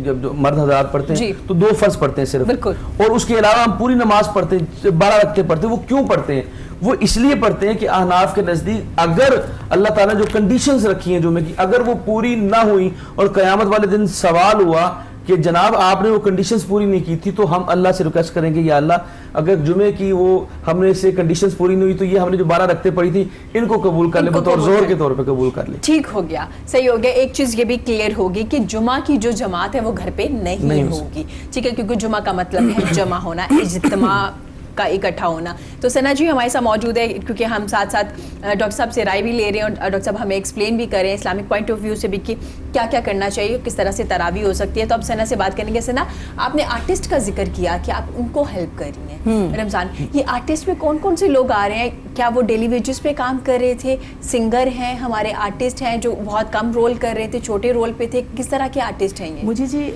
جب مرد حضرات پڑھتے ہیں تو 2 فرض پڑھتے ہیں صرف, اور اس کے علاوہ ہم پوری نماز پڑھتے ہیں, 12 رکعتیں پڑھتے ہیں. وہ کیوں پڑھتے ہیں؟ وہ اس لیے پڑھتے ہیں کہ احناف کے نزدیک اگر اللہ تعالیٰ نے جو کنڈیشنز رکھی ہیں جمعے کی اگر وہ پوری نہ ہوئی اور قیامت والے دن سوال ہوا کہ جناب آپ نے وہ کنڈیشنز پوری نہیں کی تھی, تو ہم اللہ سے ریکویسٹ کریں گے یا اللہ اگر جمعے کی وہ ہم نے سے کنڈیشنز پوری نہیں ہوئی تو یہ ہم نے جو 12 رکعتیں پڑھی تھی ان کو قبول کر لے, بطور ظہر کے طور پہ قبول کر لے. ٹھیک ہو گیا, صحیح ہو گیا. ایک چیز یہ بھی کلیئر ہوگی کہ جمعہ کی جو جماعت ہے وہ گھر پہ نہیں ہوگی. ٹھیک ہے, کیونکہ جمعہ کا مطلب ہے جمع ہونا, اجتماع کا اکٹھا ہونا. تو ثنا جی ہمارے ساتھ موجود ہے کیونکہ ہم ساتھ ساتھ ڈاکٹر صاحب سے رائے بھی لے رہے ہیں, اور ڈاکٹر صاحب ہمیں ایکسپلین بھی کر رہے ہیں اسلامک پوائنٹ آف ویو سے بھی کہ کیا کیا کرنا چاہیے, کس طرح سے تراویح ہو سکتی ہے. تو اب ثنا سے بات کریں گے. ثنا, آپ نے آرٹسٹ کا ذکر کیا کہ آپ ان کو ہیلپ کر رہی ہیں رمضان. یہ آرٹسٹ میں کون کون سے لوگ آ رہے ہیں؟ کیا وہ ڈیلی ویجز پہ کام کر رہے تھے, سنگر ہیں, ہمارے آرٹسٹ ہیں جو بہت کم رول کر رہے تھے, چھوٹے رول پہ تھے, کس طرح کے آرٹسٹ ہیں یہ؟ مجھے جی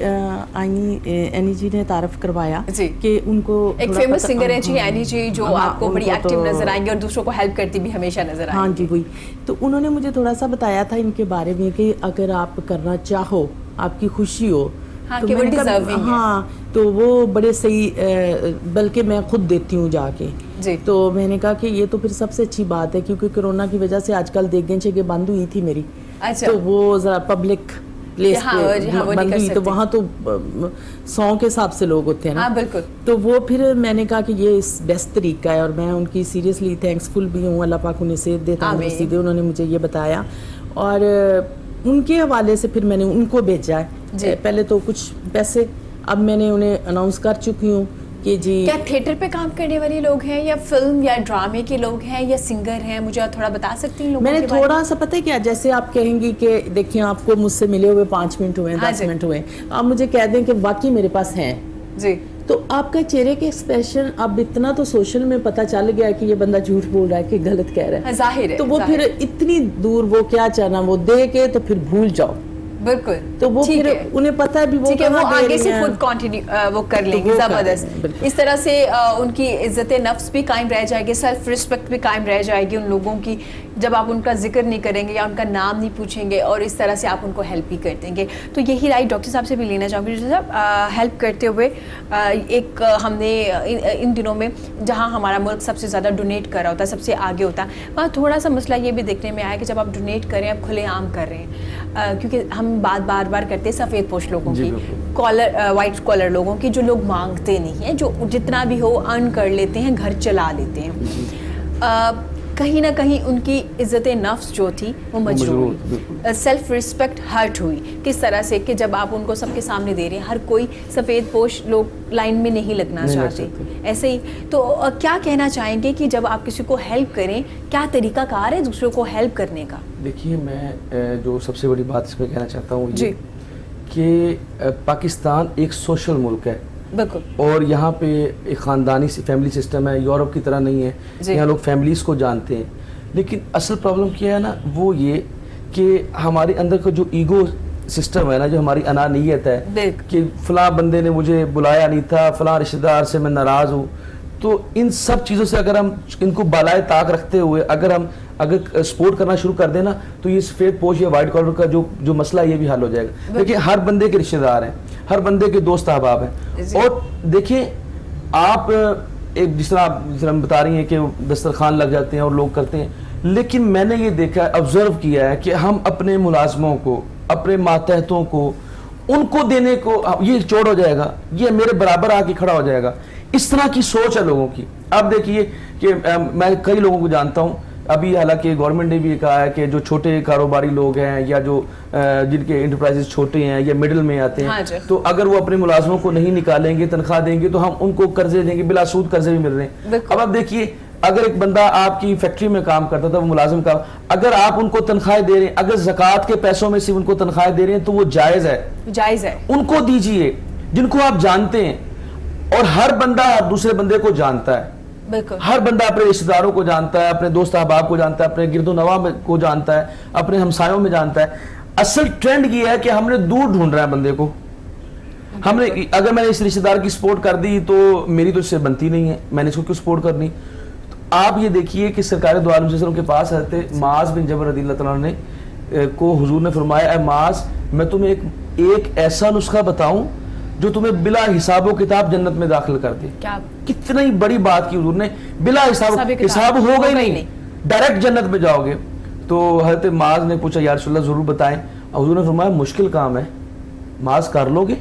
اینی جی نے تعارف کروایا کہ ان کو ایک فیمس سنگر ہے جی اینی جی, جو آپ کو بڑی ایکٹیو نظر آئیں گے اور دوسروں کو ہیلپ کرتی بھی ہمیشہ نظر آئیں گی. ہاں جی وہی. تو انہوں نے مجھے تھوڑا سا بتایا تھا ان کے بارے میں کہ اگر آپ کرنا چاہو, آپ کی خوشی ہو, ہاں تو وہ بڑے صحیح, بلکہ میں خود دیتی ہوں جا کے. تو میں نے کہا کہ یہ تو پھر سب سے اچھی بات ہے, کیونکہ کرونا کی وجہ سے آج کل دیگیں چگیں بند ہوئی تھی میری, تو وہ ذرا پبلک پلیس پہ بند ہوئی, تو وہاں تو 100 کے حساب سے لوگ ہوتے ہیں نا. تو وہ پھر میں نے کہا کہ یہ بیسٹ طریقہ ہے, اور میں ان کی سیریسلی تھینکس فل بھی ہوں. اللہ پاک انہیں صحت دے, تندرستی دے. انہوں نے مجھے یہ بتایا اور ان کے حوالے سے پھر میں نے ان کو بھیجا ہے. پہلے تو کچھ پیسے اب میں نے انہیں اناؤنس کر چکی ہوں کہ جی. کیا تھیٹر پہ کام کرنے والے لوگ ہیں یا فلم یا ڈرامے کے لوگ ہیں یا سنگر ہیں؟ مجھے تھوڑا بتا سکتی ہیں. میں نے تھوڑا سا پتہ ہے کیا, جیسے آپ کہیں گی کہ دیکھیں آپ کو مجھ سے ملے ہوئے 5 منٹ ہوئے, 10 منٹ ہوئے, آپ مجھے کہہ دیں کہ واقعی میرے پاس ہیں جی, تو آپ کا چہرے کے ایکسپریشن اب اتنا تو سوشل میں پتہ چل گیا ہے کہ یہ بندہ جھوٹ بول رہا ہے کہ غلط کہہ رہا ہے, ظاہر ہے. تو وہ پھر اتنی دور وہ کیا چاہنا وہ دے کے تو پھر بھول جاؤ. بالکل. तो वो ठीक फिर है। उन्हें पता है भी वो ठीक है, वो कहाँ दे आगे रही से हैं। खुद कंटिन्यू वो कर लेंगे, वो कर जबरदस्त। लेंगे, बिल्कुल। इस तरह से उनकी इज्जत नफ्स भी कायम रह जाएगी, सेल्फ रिस्पेक्ट भी कायम रह जाएगी उन लोगों की, जब आप उनका जिक्र नहीं करेंगे या उनका नाम नहीं पूछेंगे और इस तरह से आप उनको हेल्प भी कर देंगे। तो यही राइट डॉक्टर साहब से भी लेना चाहूँगी। डॉक्टर साहब, हेल्प करते हुए एक हमने इन दिनों में जहाँ हमारा मुल्क सबसे ज़्यादा डोनेट कर रहा होता है, सबसे आगे होता है, वहाँ थोड़ा सा मसला ये भी देखने में आया कि जब आप डोनेट करें, आप खुलेआम कर रहे हैं, क्योंकि हम बात बार बार करते हैं सफ़ेद पोश लोगों जी, की, बिल्कुल। कॉलर वाइट कॉलर लोगों की, जो लोग मांगते नहीं हैं, जो जितना भी हो अर्न कर लेते हैं, घर चला लेते हैं। कहीं ना कहीं उनकी इज्जत नफ्स जो थी वो मजरूह हुई, सेल्फ रिस्पेक्ट हर्ट हुई। किस तरह से कि जब आप उनको सबके सामने दे रहे हैं, हर कोई सफ़ेद पोश लोग लाइन में नहीं लगना नहीं लग चाहते, ऐसे ही। तो क्या कहना चाहेंगे कि जब आप किसी को हेल्प करें, क्या तरीका कार है दूसरों को हेल्प करने का? देखिए, मैं जो सबसे बड़ी बात इसमें कहना चाहता हूँ जी। ये कि पाकिस्तान एक सोशल मुल्क है बिल्कुल। और यहाँ पे एक ख़ानदानी फैमिली सिस्टम है, यूरोप की तरह नहीं है। जी। यहाँ लोग फैमिलीज़ को जानते हैं, लेकिन असल प्रॉब्लम क्या है ना, वो ये कि हमारे अंदर का जो ईगो सिस्टम है ना, जो हमारी अनानियत है बिल्कुल। कि फ़लाँ बंदे ने मुझे बुलाया नहीं था, फ़लाँ रिश्तेदार से मैं नाराज़ हूँ, तो इन सब चीज़ों से अगर हम इनको बालाए ताक रखते हुए अगर सपोर्ट करना शुरू कर देना, तो ये सफ़ेद पोश या वाइट कॉलर का जो मसला है, ये भी हल हो जाएगा। देखिए, हर बंदे के रिश्तेदार हैं, हर बंदे के दोस्त अहबाब हैं। और देखिए, आप एक जिस तरह हम बता रही हैं कि दस्तरखान लग जाते हैं और लोग करते हैं, लेकिन मैंने ये देखा है, ऑब्जर्व किया है कि हम अपने मुलाजमों को, अपने मातहतों को, उनको देने को, ये चोट हो जाएगा, ये मेरे बराबर आके खड़ा हो जाएगा, इस तरह की सोच है लोगों की। अब देखिए कि मैं कई लोगों को जानता हूँ, अभी हालांकि गवर्नमेंट ने भी कहा है कि जो छोटे कारोबारी लोग हैं या जो जिनके इंटरप्राइजेस छोटे हैं या मिडिल में आते हैं, हाँ, तो अगर वो अपने मुलाजमों को नहीं निकालेंगे, तनख्वाह देंगे, तो हम उनको कर्जे देंगे, बिला सूद कर्जे भी मिल रहे हैं। अब आप देखिए, अगर एक बंदा आपकी फैक्ट्री में काम करता था, वो मुलाजिम का, अगर आप उनको तनख्वाहें दे रहे हैं, अगर ज़कात के पैसों में से उनको तनख्वाहें दे रहे हैं, तो वो जायज़ है, उनको दीजिए जिनको आप जानते हैं। और हर बंदा दूसरे बंदे को जानता है, हर बंदा अपने रिश्तेदारों को जानता है, अपने दोस्त अहबाब को जानता है, अपने गिरदो नवा को जानता है, अपने हमसायों में जानता है। असल ट्रेंड ये है कि हमने दूर ढूंढ रहा है बंदे को। हमने, अगर मैंने इस रिश्तेदार की सपोर्ट कर दी तो मेरी तो इससे बनती नहीं है, मैंने इसको क्यों सपोर्ट करनी। तो आप ये देखिए कि सरकार दो आलम वसल्लम के पास रहते माज बिन जबर रज़ियल्लाहु अन्हु ने को हुजूर ने फरमाया, ए माज, मैं तुम्हें एक ऐसा नुस्खा बताऊं जो तुम्हें बिला हिसाब किताब जन्नत में दाखिल कर दे। कितनी बड़ी बात की हुजूर ने, बिला हिसाब होगा ही नहीं, डायरेक्ट जन्नत में जाओगे। तो हज़रत माज ने पूछा, या रसूलल्लाह ज़रूर बताएं। हुजूर ने फरमाया, मुश्किल काम है माज, कर लोगे?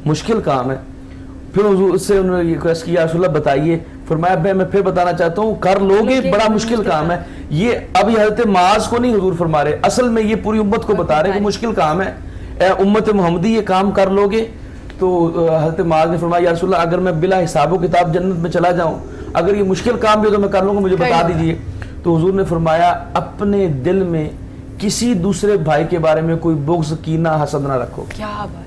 मुश्किल काम है। फिर हुजूर से उन्होंने रिक्वेस्ट किया, या रसूलल्लाह बताइए। फरमाया, मैं फिर बताना चाहता हूँ, कर लोगे, बड़ा मुश्किल काम है। ये अभी हज़रत माज को नहीं हुजूर फरमा रहे, असल में ये पूरी उम्मत को बता रहे कि मुश्किल काम है, ए उम्मत मोहम्मदी, ये काम कर लोगे? तो हज़रत माज ने फरमाया, या रसूलल्लाह, अगर मैं बिला हिसाब किताब जन्नत में चला जाऊं, अगर ये मुश्किल काम भी तो मैं कर लूँगा, मुझे बता दीजिए। तो हुजूर ने फरमाया, अपने दिल में किसी दूसरे भाई के बारे में कोई बुग़्ज़, कीना, हसद ना रखो। क्या बात,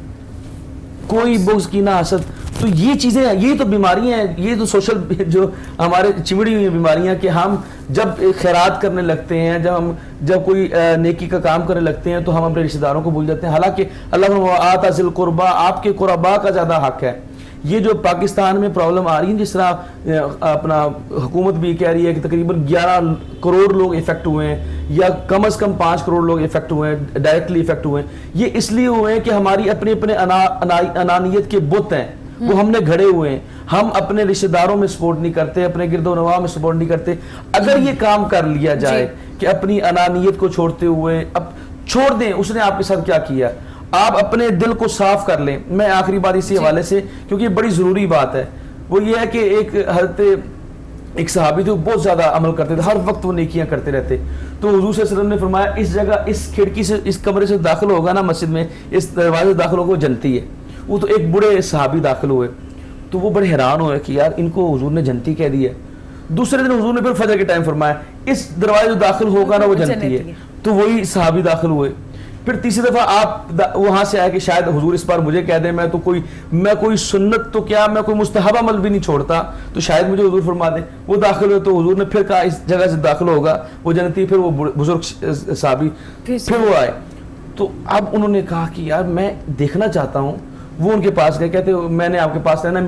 कोई बुग़्ज़, कीना, हसद। तो ये चीज़ें, ये तो बीमारियां हैं, ये तो सोशल जो हमारे चिमड़ी हुई बीमारियां, कि हम जब खैरात करने लगते हैं, जब कोई नेकी का काम करने लगते हैं, तो हम अपने रिश्तेदारों को भूल जाते हैं। हालांकि अल्लाह आता ज़िल कुर्बा, आपके कुरबा का ज़्यादा हक है। ये जो पाकिस्तान में प्रॉब्लम आ रही है, जिस तरह अपना हुकूमत भी कह रही है कि तकरीबन 11 करोड़ लोग इफेक्ट हुए हैं, या कम से कम 5 करोड़ लोग इफेक्ट हुए हैं, डायरेक्टली इफेक्ट हुए हैं। ये इसलिए हुए हैं कि हमारी अपने अपने अनानियत के बुत हैं, वो हमने घड़े हुए हैं। हम अपने रिश्तेदारों में सपोर्ट नहीं करते, अपने गिरदो नवा में सपोर्ट नहीं करते। अगर ये काम कर लिया जाए कि अपनी अनानियत को छोड़ते हुए, अब छोड़ दें, उसने आपके साथ क्या किया, आप अपने दिल को साफ कर लें। मैं आखिरी बात इसी हवाले से, क्योंकि बड़ी ज़रूरी बात है, वो ये है कि एक सहाबी थे, वो बहुत ज़्यादा अमल करते थे, हर वक्त वो नेकियां करते रहते। तो हुजूर सल्लल्लाहु अलैहि वसल्लम ने फरमाया, इस जगह, इस खिड़की से, इस कमरे से दाखिल होगा ना मस्जिद में, इस दरवाजे से दाखिल होगा, वो जनती है। वो तो एक बूढ़े सहाबी दाखिल हुए, तो वो बड़े हैरान हुए कि यार, इनको हुजूर ने जनती कह दी है। दूसरे दिन हुजूर ने फिर फजर के टाइम फरमाया, इस दरवाजे से दाखिल होगा ना, वो जनती है। तो वही सहाबी दाखिल हुए। फिर तीसरी दफा आप वहां से आए कि शायद हुजूर इस बार मुझे कह दें, मैं कोई सुन्नत तो क्या, मैं कोई मुस्तहब अमल भी नहीं छोड़ता, तो शायद मुझे हुजूर फरमा दें। वो दाखिल हुए, तो हुजूर ने फिर कहा, इस जगह से दाखिल होगा, वो जनती। फिर वो बुजुर्ग सहाबी फिर वो आए, تو اب انہوں نے کہا کہ یار میں دیکھنا چاہتا ہوں. وہ ان کے پاس گئے, کہتے میں نے آپ کے پاس رہنا,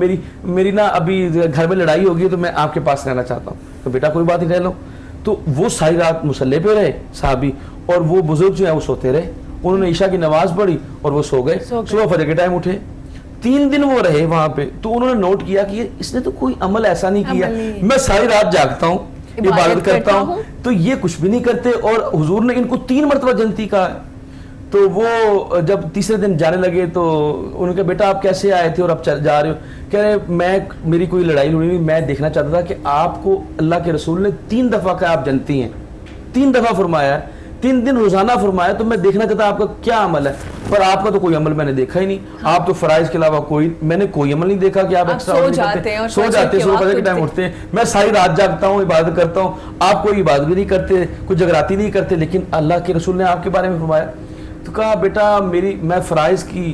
میری نا ابھی گھر میں لڑائی ہوگی تو میں آپ کے پاس رہنا چاہتا ہوں. تو بیٹا کوئی بات نہیں, رہ لو. تو وہ ساری رات مصلی پہ رہے صحابی, اور وہ بزرگ جو ہیں وہ سوتے رہے. انہوں نے عشاء کی نماز پڑھی اور وہ سو گئے. صبح فجر کے ٹائم اٹھے. 3 دن وہ رہے وہاں پہ. تو انہوں نے نوٹ کیا کہ اس نے تو کوئی عمل ایسا نہیں کیا, میں ساری رات جاگتا ہوں, عبادت کرتا ہوں, تو یہ کچھ بھی نہیں کرتے. اور حضور نے ان کو 3 مرتبہ جنتی کہا ہے. تو وہ جب تیسرے دن جانے لگے تو انہوں نے کہا بیٹا آپ کیسے آئے تھے اور اب جا رہے ہو؟ کہہ رہے میری کوئی لڑائی نہیں, میں دیکھنا چاہتا تھا کہ آپ کو اللہ کے رسول نے 3 دفعہ کہا آپ جنتی ہیں, 3 دفعہ فرمایا, 3 دن روزانہ فرمایا, تو میں دیکھنا چاہتا آپ کا کیا عمل ہے. پر آپ کا تو کوئی عمل میں نے دیکھا ہی نہیں. آپ تو فرائض کے علاوہ میں نے کوئی عمل نہیں دیکھا کہ آپ ایکسٹرا سو جاتے ہیں, صبح فجر کے ٹائم اٹھتے ہیں. میں ساری رات جاگتا ہوں, عبادت کرتا ہوں. آپ کوئی عبادت بھی نہیں کرتے, کوئی جگراتی نہیں کرتے, لیکن اللہ کے رسول نے آپ کے بارے میں فرمایا. تو کہا بیٹا میں فرائض کی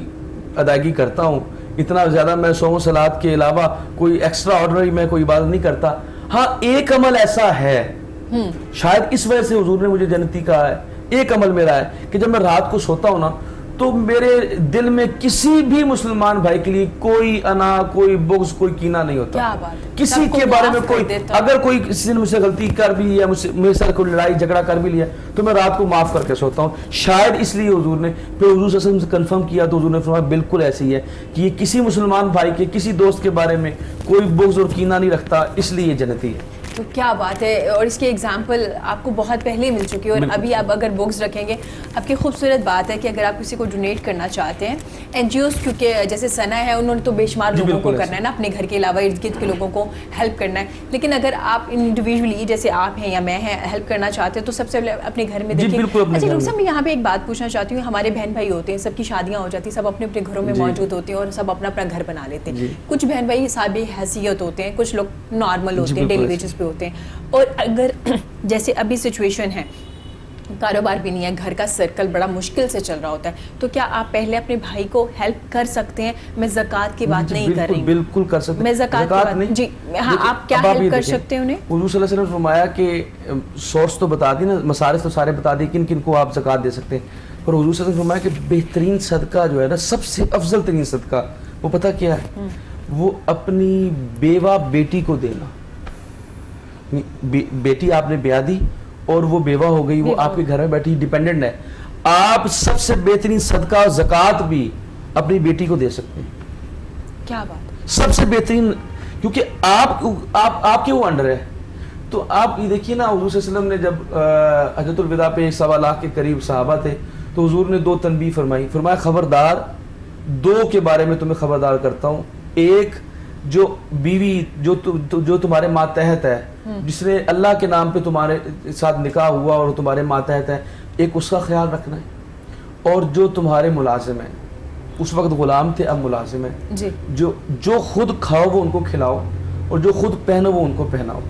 ادائیگی کرتا ہوں, اتنا زیادہ میں صوم و صلات کے علاوہ کوئی ایکسٹرا آرڈنری میں کوئی عبادت نہیں کرتا. ہاں ایک عمل ایسا ہے, شاید اس وجہ سے حضور نے مجھے جنتی کہا ہے. ایک عمل میرا ہے کہ جب میں رات کو سوتا ہوں نا, تو میرے دل میں کسی بھی مسلمان بھائی کے لیے کوئی انا, کوئی بغض, کوئی کینہ نہیں ہوتا. کسی کے بارے میں کوئی, اگر کوئی کسی نے مجھ سے غلطی کر بھی لیا, میرے ساتھ کوئی لڑائی جھگڑا کر بھی لیا, تو میں رات کو معاف کر کے سوتا ہوں. شاید اس لیے حضور نے, پھر حضور صلی اللہ علیہ وسلم سے کنفرم کیا تو حضور نے فرمایا بالکل ایسی ہے کہ یہ کسی مسلمان بھائی کے, کسی دوست کے بارے میں کوئی بغض اور کینہ نہیں رکھتا, اس لیے یہ جنتی ہے. تو کیا بات ہے. اور اس کی ایگزامپل آپ کو بہت پہلے مل چکی ہے, اور ابھی آپ اگر بکس رکھیں گے, آپ کی خوبصورت بات ہے کہ اگر آپ کسی کو ڈونیٹ کرنا چاہتے ہیں, این جی اوز کیونکہ جیسے ثنا ہے انہوں نے تو بے شمار لوگوں کو کرنا ہے نا, اپنے گھر کے علاوہ ارد گرد کے لوگوں کو ہیلپ کرنا ہے. لیکن اگر آپ انڈیویجولی جیسے آپ ہیں یا میں ہیں ہیلپ کرنا چاہتے ہیں تو سب سے پہلے اپنے گھر میں دیکھیں. اچھا ڈاکٹر صاحب میں یہاں پہ ایک بات پوچھنا چاہتی ہوں. ہمارے بہن بھائی ہوتے ہیں, سب کی شادیاں ہو جاتی ہیں, سب اپنے اپنے گھروں میں موجود ہوتے ہیں اور سب اپنا اپنا گھر بنا لیتے ہیں. کچھ بہن بھائی صاحب حیثیت ہوتے ہیں, کچھ لوگ نارمل ہوتے ہیں, ڈیلی ویجز پہ ہوتے ہیں. اور اگر جیسے ابھی سچویشن ہے, کاروبار بھی نہیں ہے, گھر کا سرکل بڑا مشکل سے چل رہا ہوتا ہے, تو کیا آپ پہلے اپنے بھائی کو ہیلپ کر سکتے ہیں؟ میں زکوٰۃ کی بات نہیں کر رہی, بالکل کر سکتے ہیں. میں زکوٰۃ کی بات نہیں, جی ہاں, آپ کیا ہیلپ کر سکتے ہیں انہیں؟ حضور صلی اللہ علیہ وسلم نے فرمایا کہ سورس تو بتا دی نا, مصارف تو سارے بتا دی کن کن کو آپ زکوٰۃ دے سکتے ہیں. اور حضور صلی اللہ علیہ وسلم نے فرمایا کہ بہترین صدقہ جو ہے نا, سب سے افضل ترین صدقہ, وہ پتہ کیا ہے؟ وہ اپنی بیوہ بیٹی کو دینا. بیٹی آپ نے بیاہ دی اور وہ بیوہ ہو گئی, وہ آپ کے گھر میں بیٹھی ڈیپینڈنٹ ہے, آپ سب سے بہترین صدقہ زکوٰۃ بھی اپنی بیٹی کو دے سکتے ہیں. کیا بات, سب سے بہترین, کیونکہ آپ کے وہ انڈر ہے. تو آپ یہ دیکھیے نا, حضور صلی اللہ علیہ وسلم نے جب حجۃ الوداع پہ 1.25 لاکھ کے قریب صحابہ تھے, تو حضور نے 2 تنبیہ فرمائی. فرمایا خبردار, 2 کے بارے میں تمہیں خبردار کرتا ہوں. ایک, جو بیوی جو تمہارے ماتحت ہے, جس نے اللہ کے نام پہ تمہارے ساتھ نکاح ہوا اور تمہارے ماتحت ہے, ایک اس کا خیال رکھنا ہے. اور جو تمہارے ملازم ہیں, اس وقت غلام تھے اب ملازم ہیں, جو خود کھاؤ وہ ان کو کھلاؤ, اور جو خود پہنو وہ ان کو پہناؤ.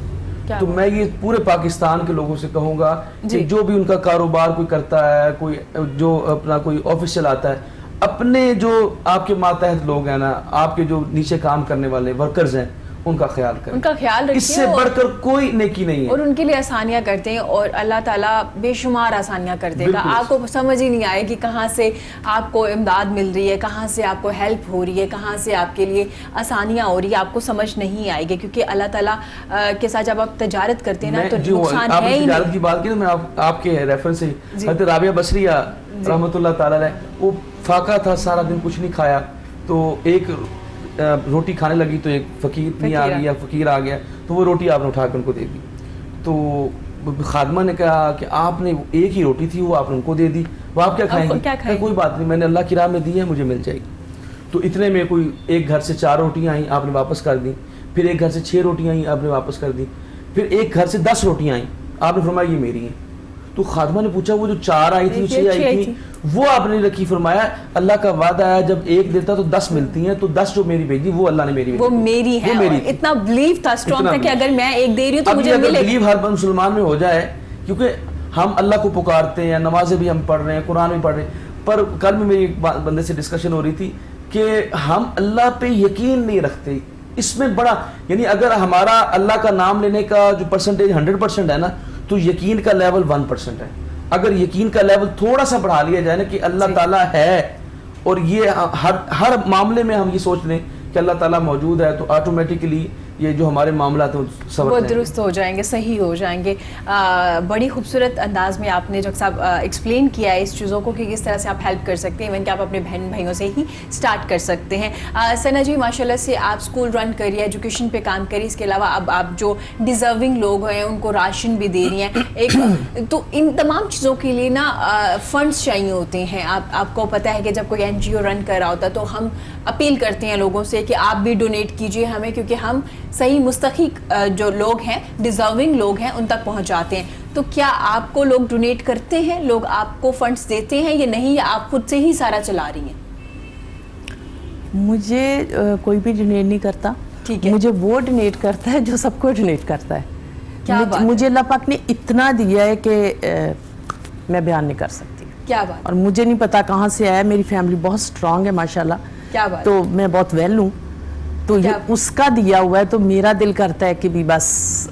تو میں یہ پورے پاکستان کے لوگوں سے کہوں گا کہ جو بھی ان کا کاروبار کوئی کرتا ہے, کوئی جو اپنا کوئی آفس چلاتا ہے, اپنے جو آپ کے ماتحت لوگ ہیں نا, آپ کے جو نیچے کام کرنے والے ورکرز ہیں, ان کا خیال کریں, ان کا خیال رکھیں. اس سے بڑھ کر کوئی نیکی نہیں ہے. اور ان کے لیے آسانیاں کرتے ہیں, اور اللہ تعالیٰ بے شمار آسانیاں کر دے گا. آپ کو سمجھ ہی نہیں آئے کہ کہاں سے آپ کو امداد مل رہی ہے, کہاں سے آپ کو ہیلپ ہو رہی ہے, کہاں سے آپ کے لیے آسانیاں ہو رہی ہے, آپ کو سمجھ نہیں آئے گی. کیونکہ اللہ تعالیٰ کے ساتھ جب آپ تجارت کرتے ہیں نا, تو نقصان ہے ہی. تجارت کی بات کی نا, میں آپ کے ریفرنس سے حضرت رابعہ بصریہ رحمۃ اللہ تعالیٰ علیہ, وہ فاقہ تھا, سارا دن کچھ نہیں کھایا, تو ایک روٹی کھانے لگی تو ایک فقیر آ گیا, تو وہ روٹی آپ نے اٹھا کے ان کو دے دی. تو خادمہ نے کہا کہ آپ نے ایک ہی روٹی تھی, وہ آپ نے ان کو دے دی, وہ آپ کیا کھائیں گے؟ کوئی بات نہیں, میں نے اللہ کی راہ میں دی ہے, مجھے مل جائے گی. تو اتنے میں کوئی ایک گھر سے 4 روٹیاں آئیں, آپ نے واپس کر دیں. پھر ایک گھر سے 6 روٹیاں آئیں, آپ نے واپس کر دیں. پھر ایک گھر سے 10 روٹیاں آئیں, آپ نے فرمایا یہ میری ہیں. تو خادمہ نے پوچھا وہ جو 4 آئی تھی, 6 آئی تھی, وہ آپ نے رکھی. فرمایا اللہ کا وعدہ ہے جب ایک دیتا تو 10 ملتی ہیں, تو 10 جو میری بھیجی وہ اللہ نے میری وہ میری ہے. اتنا بلیو تھا, اسٹرانگ تھا کہ اگر میں ایک دے رہی ہوں تو مجھے ملے. بلیو ہر مسلمان میں ہو جائے, کیونکہ ہم اللہ کو پکارتے ہیں, نمازیں بھی ہم پڑھ رہے ہیں, قرآن بھی پڑھ رہے ہیں, پر کل میں میری ایک بندے سے ڈسکشن ہو رہی تھی کہ ہم اللہ پہ یقین نہیں رکھتے. اس میں بڑا, یعنی اگر ہمارا اللہ کا نام لینے کا جو پرسنٹیج 100% ہے نا, تو یقین کا لیول 1% ہے. اگر یقین کا لیول تھوڑا سا بڑھا لیا جائے نا کہ اللہ تعالیٰ ہے، اور یہ ہر معاملے میں ہم یہ سوچ لیں کہ اللہ تعالیٰ موجود ہے، تو آٹومیٹکلی یہ جو ہمارے معاملات ہیں وہ درست ہو جائیں گے، صحیح ہو جائیں گے. بڑی خوبصورت انداز میں آپ نے جو صاحب ایکسپلین کیا ہے اس چیزوں کو کہ کس طرح سے آپ ہیلپ کر سکتے ہیں، ایون کہ آپ اپنے بہن بھائیوں سے ہی سٹارٹ کر سکتے ہیں. ثنا جی ماشاءاللہ سے آپ اسکول رن کریے، ایجوکیشن پہ کام کریے، اس کے علاوہ اب آپ جو ڈیزرونگ لوگ ہیں ان کو راشن بھی دے رہی ہیں. ایک تو ان تمام چیزوں کے لیے نا فنڈس چاہیے ہوتے ہیں. آپ کو پتہ ہے کہ جب کوئی این جی او رن کر رہا ہوتا ہے تو ہم اپیل کرتے ہیں لوگوں سے کہ آپ بھی ڈونیٹ کیجیے ہمیں، کیونکہ ہم صحیح مستحق جو لوگ ہیں، ڈیزرونگ لوگ ہیں، ان تک پہنچاتے ہیں. تو کیا آپ کو لوگ ڈونیٹ کرتے ہیں، لوگ آپ کو فنڈس دیتے ہیں یا نہیں، یا آپ خود سے ہی سارا چلا رہی ہیں؟ مجھے کوئی بھی ڈونیٹ نہیں کرتا. ٹھیک ہے. مجھے وہ ڈونیٹ کرتا ہے جو سب کو ڈونیٹ کرتا ہے. کیا بات ہے. مجھے اللہ پاک نے اتنا دیا ہے کہ میں بیان نہیں کر سکتی. کیا بات. اور مجھے نہیں پتا کہاں سے آیا. میری فیملی بہت اسٹرانگ ہے ماشاءاللہ. کیا بات. تو میں بہت ویل ہوں. تو یہ اس کا دیا ہوا ہے، تو میرا دل کرتا ہے کہ بھی بس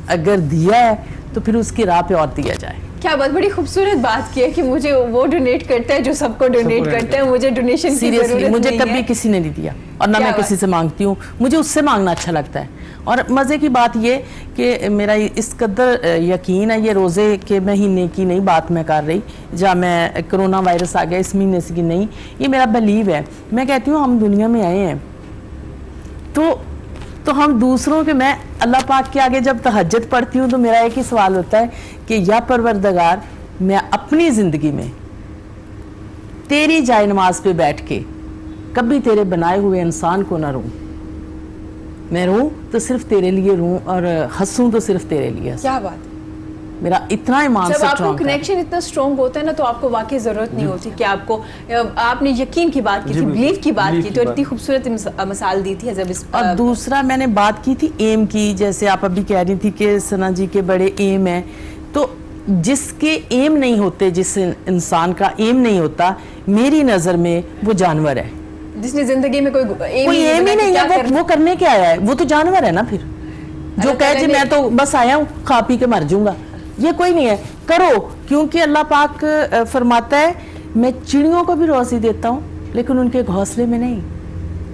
اگر دیا ہے تو پھر اس کی راہ پہ اور دیا جائے. کیا بات. بڑی خوبصورت بات کی ہے کہ مجھے وہ ڈونیٹ کرتا ہے جو سب کو ڈونیٹ کرتا ہے، مجھے ڈونیشن کی ضرورت نہیں ہے. مجھے کبھی کسی نے نہیں دیا، اور نہ میں کسی سے مانگتی ہوں. مجھے اس سے مانگنا اچھا لگتا ہے. اور مزے کی بات یہ کہ میرا اس قدر یقین ہے، یہ روزے کے مہینے کی نہیں بات میں کر رہی جہاں میں کرونا وائرس آ گیا اس مہینے سے کی نہیں، یہ میرا بلیو ہے. میں کہتی ہوں ہم دنیا میں آئے ہیں تو ہم دوسروں کے، میں اللہ پاک کے آگے جب تہجد پڑھتی ہوں تو میرا ایک ہی سوال ہوتا ہے کہ یا پروردگار، میں اپنی زندگی میں تیری جائے نماز پہ بیٹھ کے کبھی تیرے بنائے ہوئے انسان کو نہ روں. میں روں تو صرف تیرے لیے روں، اور ہنسوں تو صرف تیرے لیے. کیا بات. میرا اتنا ایمان سے جب آپ کو کنیکشن اتنا اسٹرانگ ہوتا ہے نا تو آپ کو واقعی ضرورت نہیں ہوتی کہ آپ کو، آپ نے یقین کی بات کی تھی، بلیو کی بات کی تھی، اور اتنی خوبصورت مثال دی تھی. اور دوسرا میں نے بات کی تھی ایم کی، جیسے آپ ابھی کہہ رہی تھی کہ ثنا جی کے بڑے ایم ہیں. تو جس کے ایم نہیں ہوتے، جس انسان کا ایم نہیں ہوتا، میری نظر میں وہ جانور ہے. جس نے زندگی میں کوئی ایم ہی نہیں ہے، وہ کرنے کے آیا ہے، وہ تو جانور ہے نا. پھر جو کہے جی میں تو بس آیا ہوں کھا پی کے مر جاؤں گا، یہ کوئی نہیں ہے. کرو، کیونکہ اللہ پاک فرماتا ہے میں چڑیوں کو بھی روزی دیتا ہوں لیکن ان کے گھونسلے میں نہیں.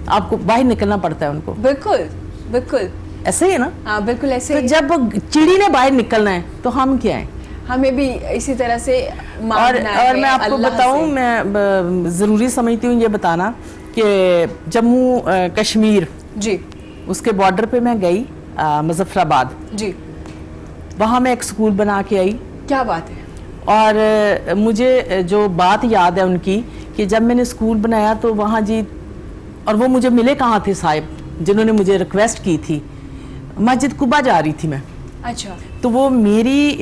آپ کو باہر نکلنا پڑتا ہے ان کو. بالکل بالکل ایسے ہی ہے نا. ہاں بالکل ایسے. تو جب چڑی نے باہر نکلنا ہے تو ہم کیا ہیں؟ ہمیں بھی اسی طرح سے اور میں آپ کو بتاؤں، میں ضروری سمجھتی ہوں یہ بتانا کہ جموں کشمیر جی اس کے بارڈر پہ میں گئی، مظفر آباد جی، وہاں میں ایک سکول بنا کے آئی. کیا بات ہے. اور مجھے جو بات یاد ہے ان کی کہ جب میں نے سکول بنایا تو وہاں جی، اور وہ مجھے ملے کہاں تھے صاحب جنہوں نے مجھے ریکویسٹ کی تھی، مسجد قباء جا رہی تھی میں. اچھا. تو وہ میری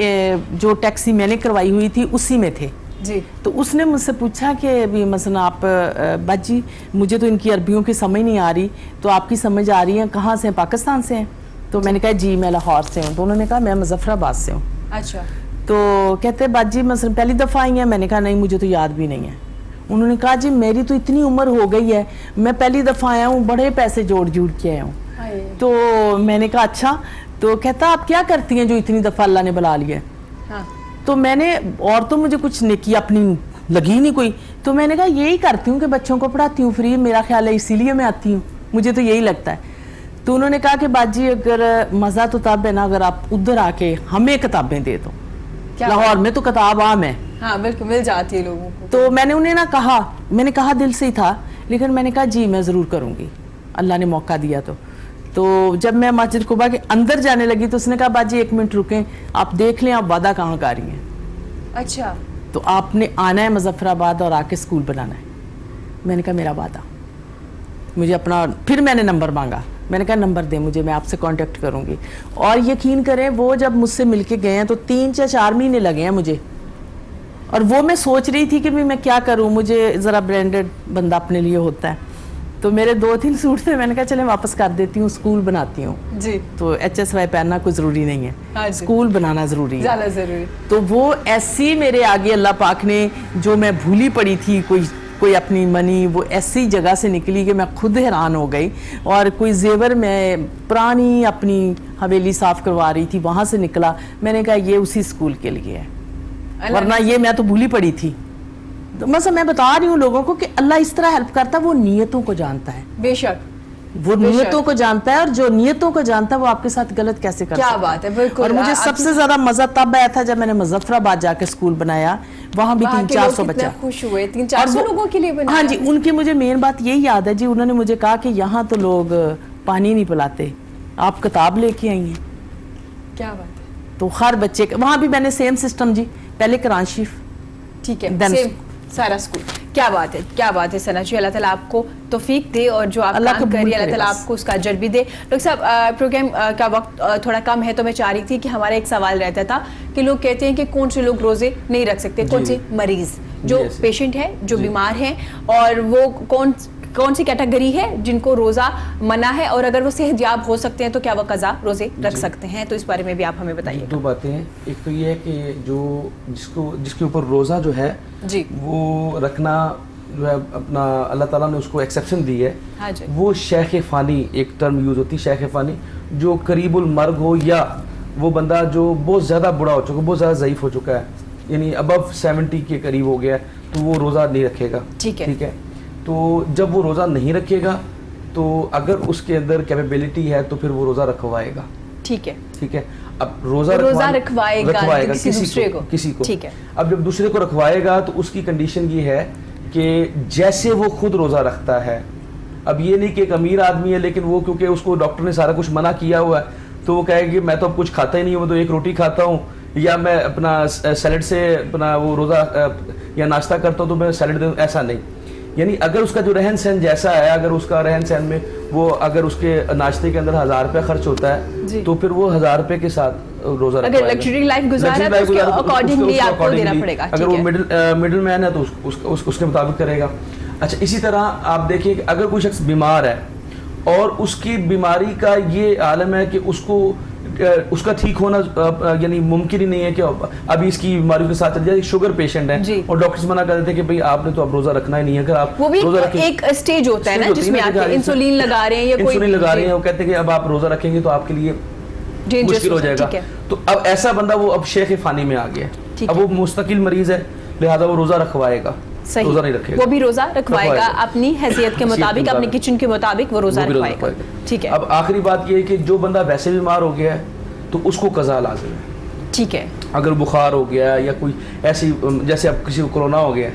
جو ٹیکسی میں نے کروائی ہوئی تھی اسی میں تھے جی. تو اس نے مجھ سے پوچھا کہ بھی مثلا آپ باجی مجھے تو ان کی عربیوں کی سمجھ نہیں آ رہی، تو آپ کی سمجھ آ رہی ہے، کہاں سے ہیں؟ پاکستان سے ہیں. تو میں نے کہا جی میں لاہور سے ہوں. تو انہوں نے کہا میں مظفر آباد سے ہوں. اچھا. تو کہتے باجی مثلا پہلی دفعہ آئی ہیں؟ میں نے کہا نہیں مجھے تو یاد بھی نہیں ہے. انہوں نے کہا جی میری تو اتنی عمر ہو گئی ہے، میں پہلی دفعہ آیا ہوں، بڑے پیسے جوڑ کے آیا ہوں. تو میں نے کہا اچھا. تو کہتا آپ کیا کرتی ہیں جو اتنی دفعہ اللہ نے بلا لیا ہے؟ تو میں نے، اور تو مجھے کچھ نیکی اپنی لگی نہیں کوئی، تو میں نے کہا یہی کرتی ہوں کہ بچوں کو پڑھاتی ہوں فری، میرا خیال ہے اسی لیے میں آتی ہوں، مجھے تو یہی لگتا ہے. تو انہوں نے کہا کہ باجی اگر مزہ تو تب ہے نا اگر آپ ادھر آ کے ہمیں کتابیں دے دو. لاہور میں تو کتاب عام ہے. ہاں بالکل مل جاتی ہے لوگوں کو. تو میں نے انہیں نہ کہا، میں نے کہا دل سے ہی تھا، لیکن میں نے کہا جی میں ضرور کروں گی، اللہ نے موقع دیا. تو جب میں مسجد قباء کے اندر جانے لگی تو اس نے کہا باجی ایک منٹ رکیں، آپ دیکھ لیں آپ وعدہ کہاں کا رہی ہیں. اچھا. تو آپ نے آنا ہے مظفر آباد اور آ کے اسکول بنانا ہے. میں نے کہا میرا وعدہ. مجھے اپنا، پھر میں نے نمبر مانگا، میں نے کہا نمبر دیں مجھے، میں آپ سے کانٹیکٹ کروں گی. اور یقین کریں وہ جب مجھ سے مل کے گئے ہیں تو 3 یا 4 مہینے لگے ہیں مجھے. اور وہ میں سوچ رہی تھی کہ میں کیا کروں، مجھے ذرا برانڈڈ بندہ اپنے لیے ہوتا ہے. تو میرے 2-3 سوٹ تھے، میں نے کہا چلیں واپس کر دیتی ہوں، اسکول بناتی ہوں. جی. تو HSY پہننا کوئی ضروری نہیں ہے، اسکول بنانا ضروری ہے، زیادہ ضروری. تو وہ ایسی میرے آگے اللہ پاک نے، جو میں بھولی پڑی تھی کوئی اپنی منی، وہ ایسی جگہ سے نکلی کہ میں خود حیران ہو گئی. اور کوئی زیور میں پرانی اپنی حویلی صاف کروا رہی تھی، وہاں سے نکلا. میں نے کہا یہ اسی اسکول کے لیے ہے. ورنہ یہ میں تو بھولی پڑی تھی. مثلا میں بتا رہی ہوں لوگوں کو کہ اللہ اس طرح ہیلپ کرتا ہے, وہ نیتوں کو جانتا ہے. بے شک وہ نیتوں کو جانتا ہے, اور جو نیتوں کو جانتا ہے وہ آپ کے ساتھ غلط کیسے کر سکتا ہے. کیا بات ہے, بالکل. اور مجھے سب سے زیادہ مزہ تب آیا تھا جب میں نے مظفر آباد جا کے اسکول بنایا, وہاں بھی 300-400 بچہ خوش ہوئے, 300-400 لوگوں کے لیے بنایا. ہاں جی, ان کی مجھے مین بات یہی یاد ہے جی, انہوں نے مجھے کہا کہ یہاں تو لوگ پانی نہیں پلاتے, آپ کتاب لے کے آئی ہیں. کیا بات ہے. تو ہر بچے وہاں بھی میں نے سیم سسٹم جی, پہلے قرآن شریف, ٹھیک ہے, سارا اسکول. کیا بات ہے, کیا بات ہے ثنا جی, اللہ تعالیٰ آپ کو توفیق دے, اور جو آپ کام کر رہی ہے اللہ تعالیٰ آپ کو اس کا اجر بھی دے. ڈاکٹر صاحب, پروگرام کا وقت تھوڑا کم ہے, تو میں چاہ رہی تھی کہ ہمارا ایک سوال رہتا تھا کہ لوگ کہتے ہیں کہ کون سے لوگ روزے نہیں رکھ سکتے, کون سے مریض جو پیشنٹ ہے, جو بیمار ہیں, اور وہ کون سی کیٹیگری ہے جن کو روزہ منع ہے, اور اگر وہ صحت یاب ہو سکتے ہیں تو کیا وہ قضا روزے رکھ سکتے ہیں؟ تو اس بارے میں بھی آپ ہمیں بتائیے. 2 باتیں ہیں. ایک تو یہ ہے کہ جس کے اوپر روزہ جو ہے جی وہ رکھنا جو ہے اپنا اللہ تعالیٰ نے اس کو ایکسیپشن دی ہے. ہاں جی. وہ شیخ فانی, ایک ٹرم یوز ہوتی ہے شیخ فانی, جو قریب المرگ ہو, یا وہ بندہ جو بہت زیادہ بڑا ہو چکا, بہت زیادہ ضعیف ہو چکا ہے, یعنی ابو 70 کے قریب ہو گیا ہے, تو وہ روزہ نہیں رکھے گا. ٹھیک ہے. تو جب وہ روزہ نہیں رکھے گا تو اگر اس کے اندر کیپیبلٹی ہے تو پھر وہ روزہ رکھوائے گا. ٹھیک ہے. ٹھیک ہے. اب روزہ رکھوائے گا کسی کو. ٹھیک ہے. اب جب دوسرے کو رکھوائے گا تو اس کی کنڈیشن یہ ہے کہ جیسے وہ خود روزہ رکھتا ہے. اب یہ نہیں کہ ایک امیر آدمی ہے لیکن وہ کیونکہ اس کو ڈاکٹر نے سارا کچھ منع کیا ہوا ہے تو وہ کہے کہ میں تو اب کچھ کھاتا ہی نہیں ہوں, میں تو ایک روٹی کھاتا ہوں, یا میں اپنا سیلڈ سے اپنا وہ روزہ یا ناشتہ کرتا ہوں تو میں سیلڈ دوں. ایسا نہیں. یعنی اگر اس کا جو رہن سہن جیسا ہے, اگر اس کا رہن سہن میں وہ اگر اس کے ناشتے کے اندر 1000 روپے خرچ ہوتا ہے تو پھر وہ 1000 روپے کے ساتھ روزہ رکھتا ہے. اگر لگژری لائف گزارا تو اس کے اکارڈنگلی آپ کو دینا پڑے گا. اگر وہ مڈل مین ہے تو اس کے مطابق کرے گا. اچھا, اسی طرح آپ دیکھیں کہ اگر کوئی شخص بیمار ہے اور اس کی بیماری کا یہ عالم ہے کہ اس کا ٹھیک ہونا یعنی ممکن ہی نہیں ہے کہ ابھی اس کی بیماری کے ساتھ چل جائے. شوگر پیشنٹ ہے اور ڈاکٹرز منع کر دیتے ہیں کہ بھئی آپ نے تو اب روزہ رکھنا ہی نہیں ہے. اگر آپ وہ بھی ایک اسٹیج ہوتا ہے نا جس میں آپ انسولین لگا رہے ہیں یا کوئی انسولین لگا رہے ہیں, وہ کہتے ہیں کہ اب آپ روزہ رکھیں گے تو آپ کے لیے مشکل ہو جائے گا. تو اب ایسا بندہ وہ اب شیخ فانی میں آ گیا, اب وہ مستقل مریض ہے, لہذا وہ روزہ رکھوائے گا. روزہ نہیں رکھے گا, وہ بھی روزہ رکھوائے گا اپنی حیثیت کے مطابق, اپنے کچن کے مطابق وہ روزہ رکھوائے گا. ٹھیک ہے. اب آخری بات یہ ہے کہ جو بندہ ویسے بیمار ہو گیا ہے تو اس کو قضا لازم ہے. ٹھیک ہے. اگر بخار ہو گیا یا کوئی ایسی, جیسے اب کسی کو کورونا ہو گیا